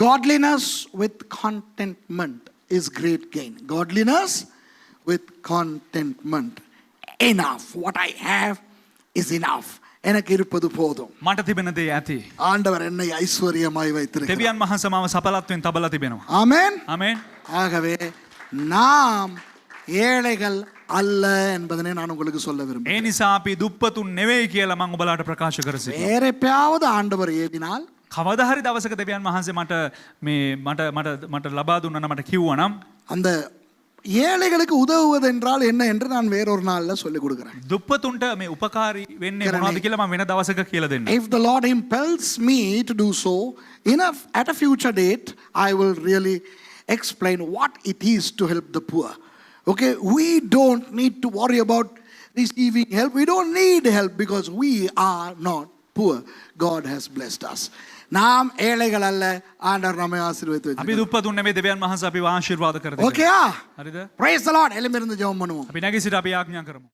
Godliness with contentment is great gain. Godliness with contentment. Enough. What I have is enough. எனக்கு இருப்பது போதும். මට තිබෙන දේ ඇති. ஆண்டவர் என்னை ஐஸ்வர்யமாய் வைத்திருக்கிறார். දෙවියන් වහන්සේ මාව සපලත්වෙන් තබලා තිබෙනවා. ஆமென். ආමෙන්. ஆகவே நாம் ஏழைகள் அல்ல என்பதனை நான் உங்களுக்கு சொல்ல விரும்புகிறேன். ඒ නිසා අපි දුප්පතුන් නෙවෙයි කියලා මම ඔබලාට ප්‍රකාශ කර සිටිනවා. வேற எப்பயாவது ஆண்டவர் ஏதினால் කවදා හරි දවසක දෙවියන් වහන්සේ මට ලබා දුන්නා නම් මට කිව්වනම් அந்த ஏழைகளுக்கு உதவுவது என்றால் என்ன என்று நான் வேறொரு நாள்ல சொல்லிக் கொடுக்கிறேன். දුප්පතුන්ට මේ උපකාරී වෙන්නේ මොනවද කියලා මම වෙන දවසක කියලා දෙන්නම්. If the Lord impels me to do so, at a future date I will really explain what it is to help the poor. Okay, we don't need to worry about receiving help. We don't need help because we are not poor. God has blessed us. நாம் ஏழைகள் அல்ல, ஆண்டவர் நம்மை ஆசீர்வதித்து අපි දුප්පතුන් නෙමෙයි දෙවියන් වහන්සේ අපිව ආශිර්වාද කර දෙනවා. Okay, හරිද? praise the Lord. එළඹ ඉருந்து ஜெபம் பண்ணுவோம். අපි නැගී සිට අපි ආඥා කරමු.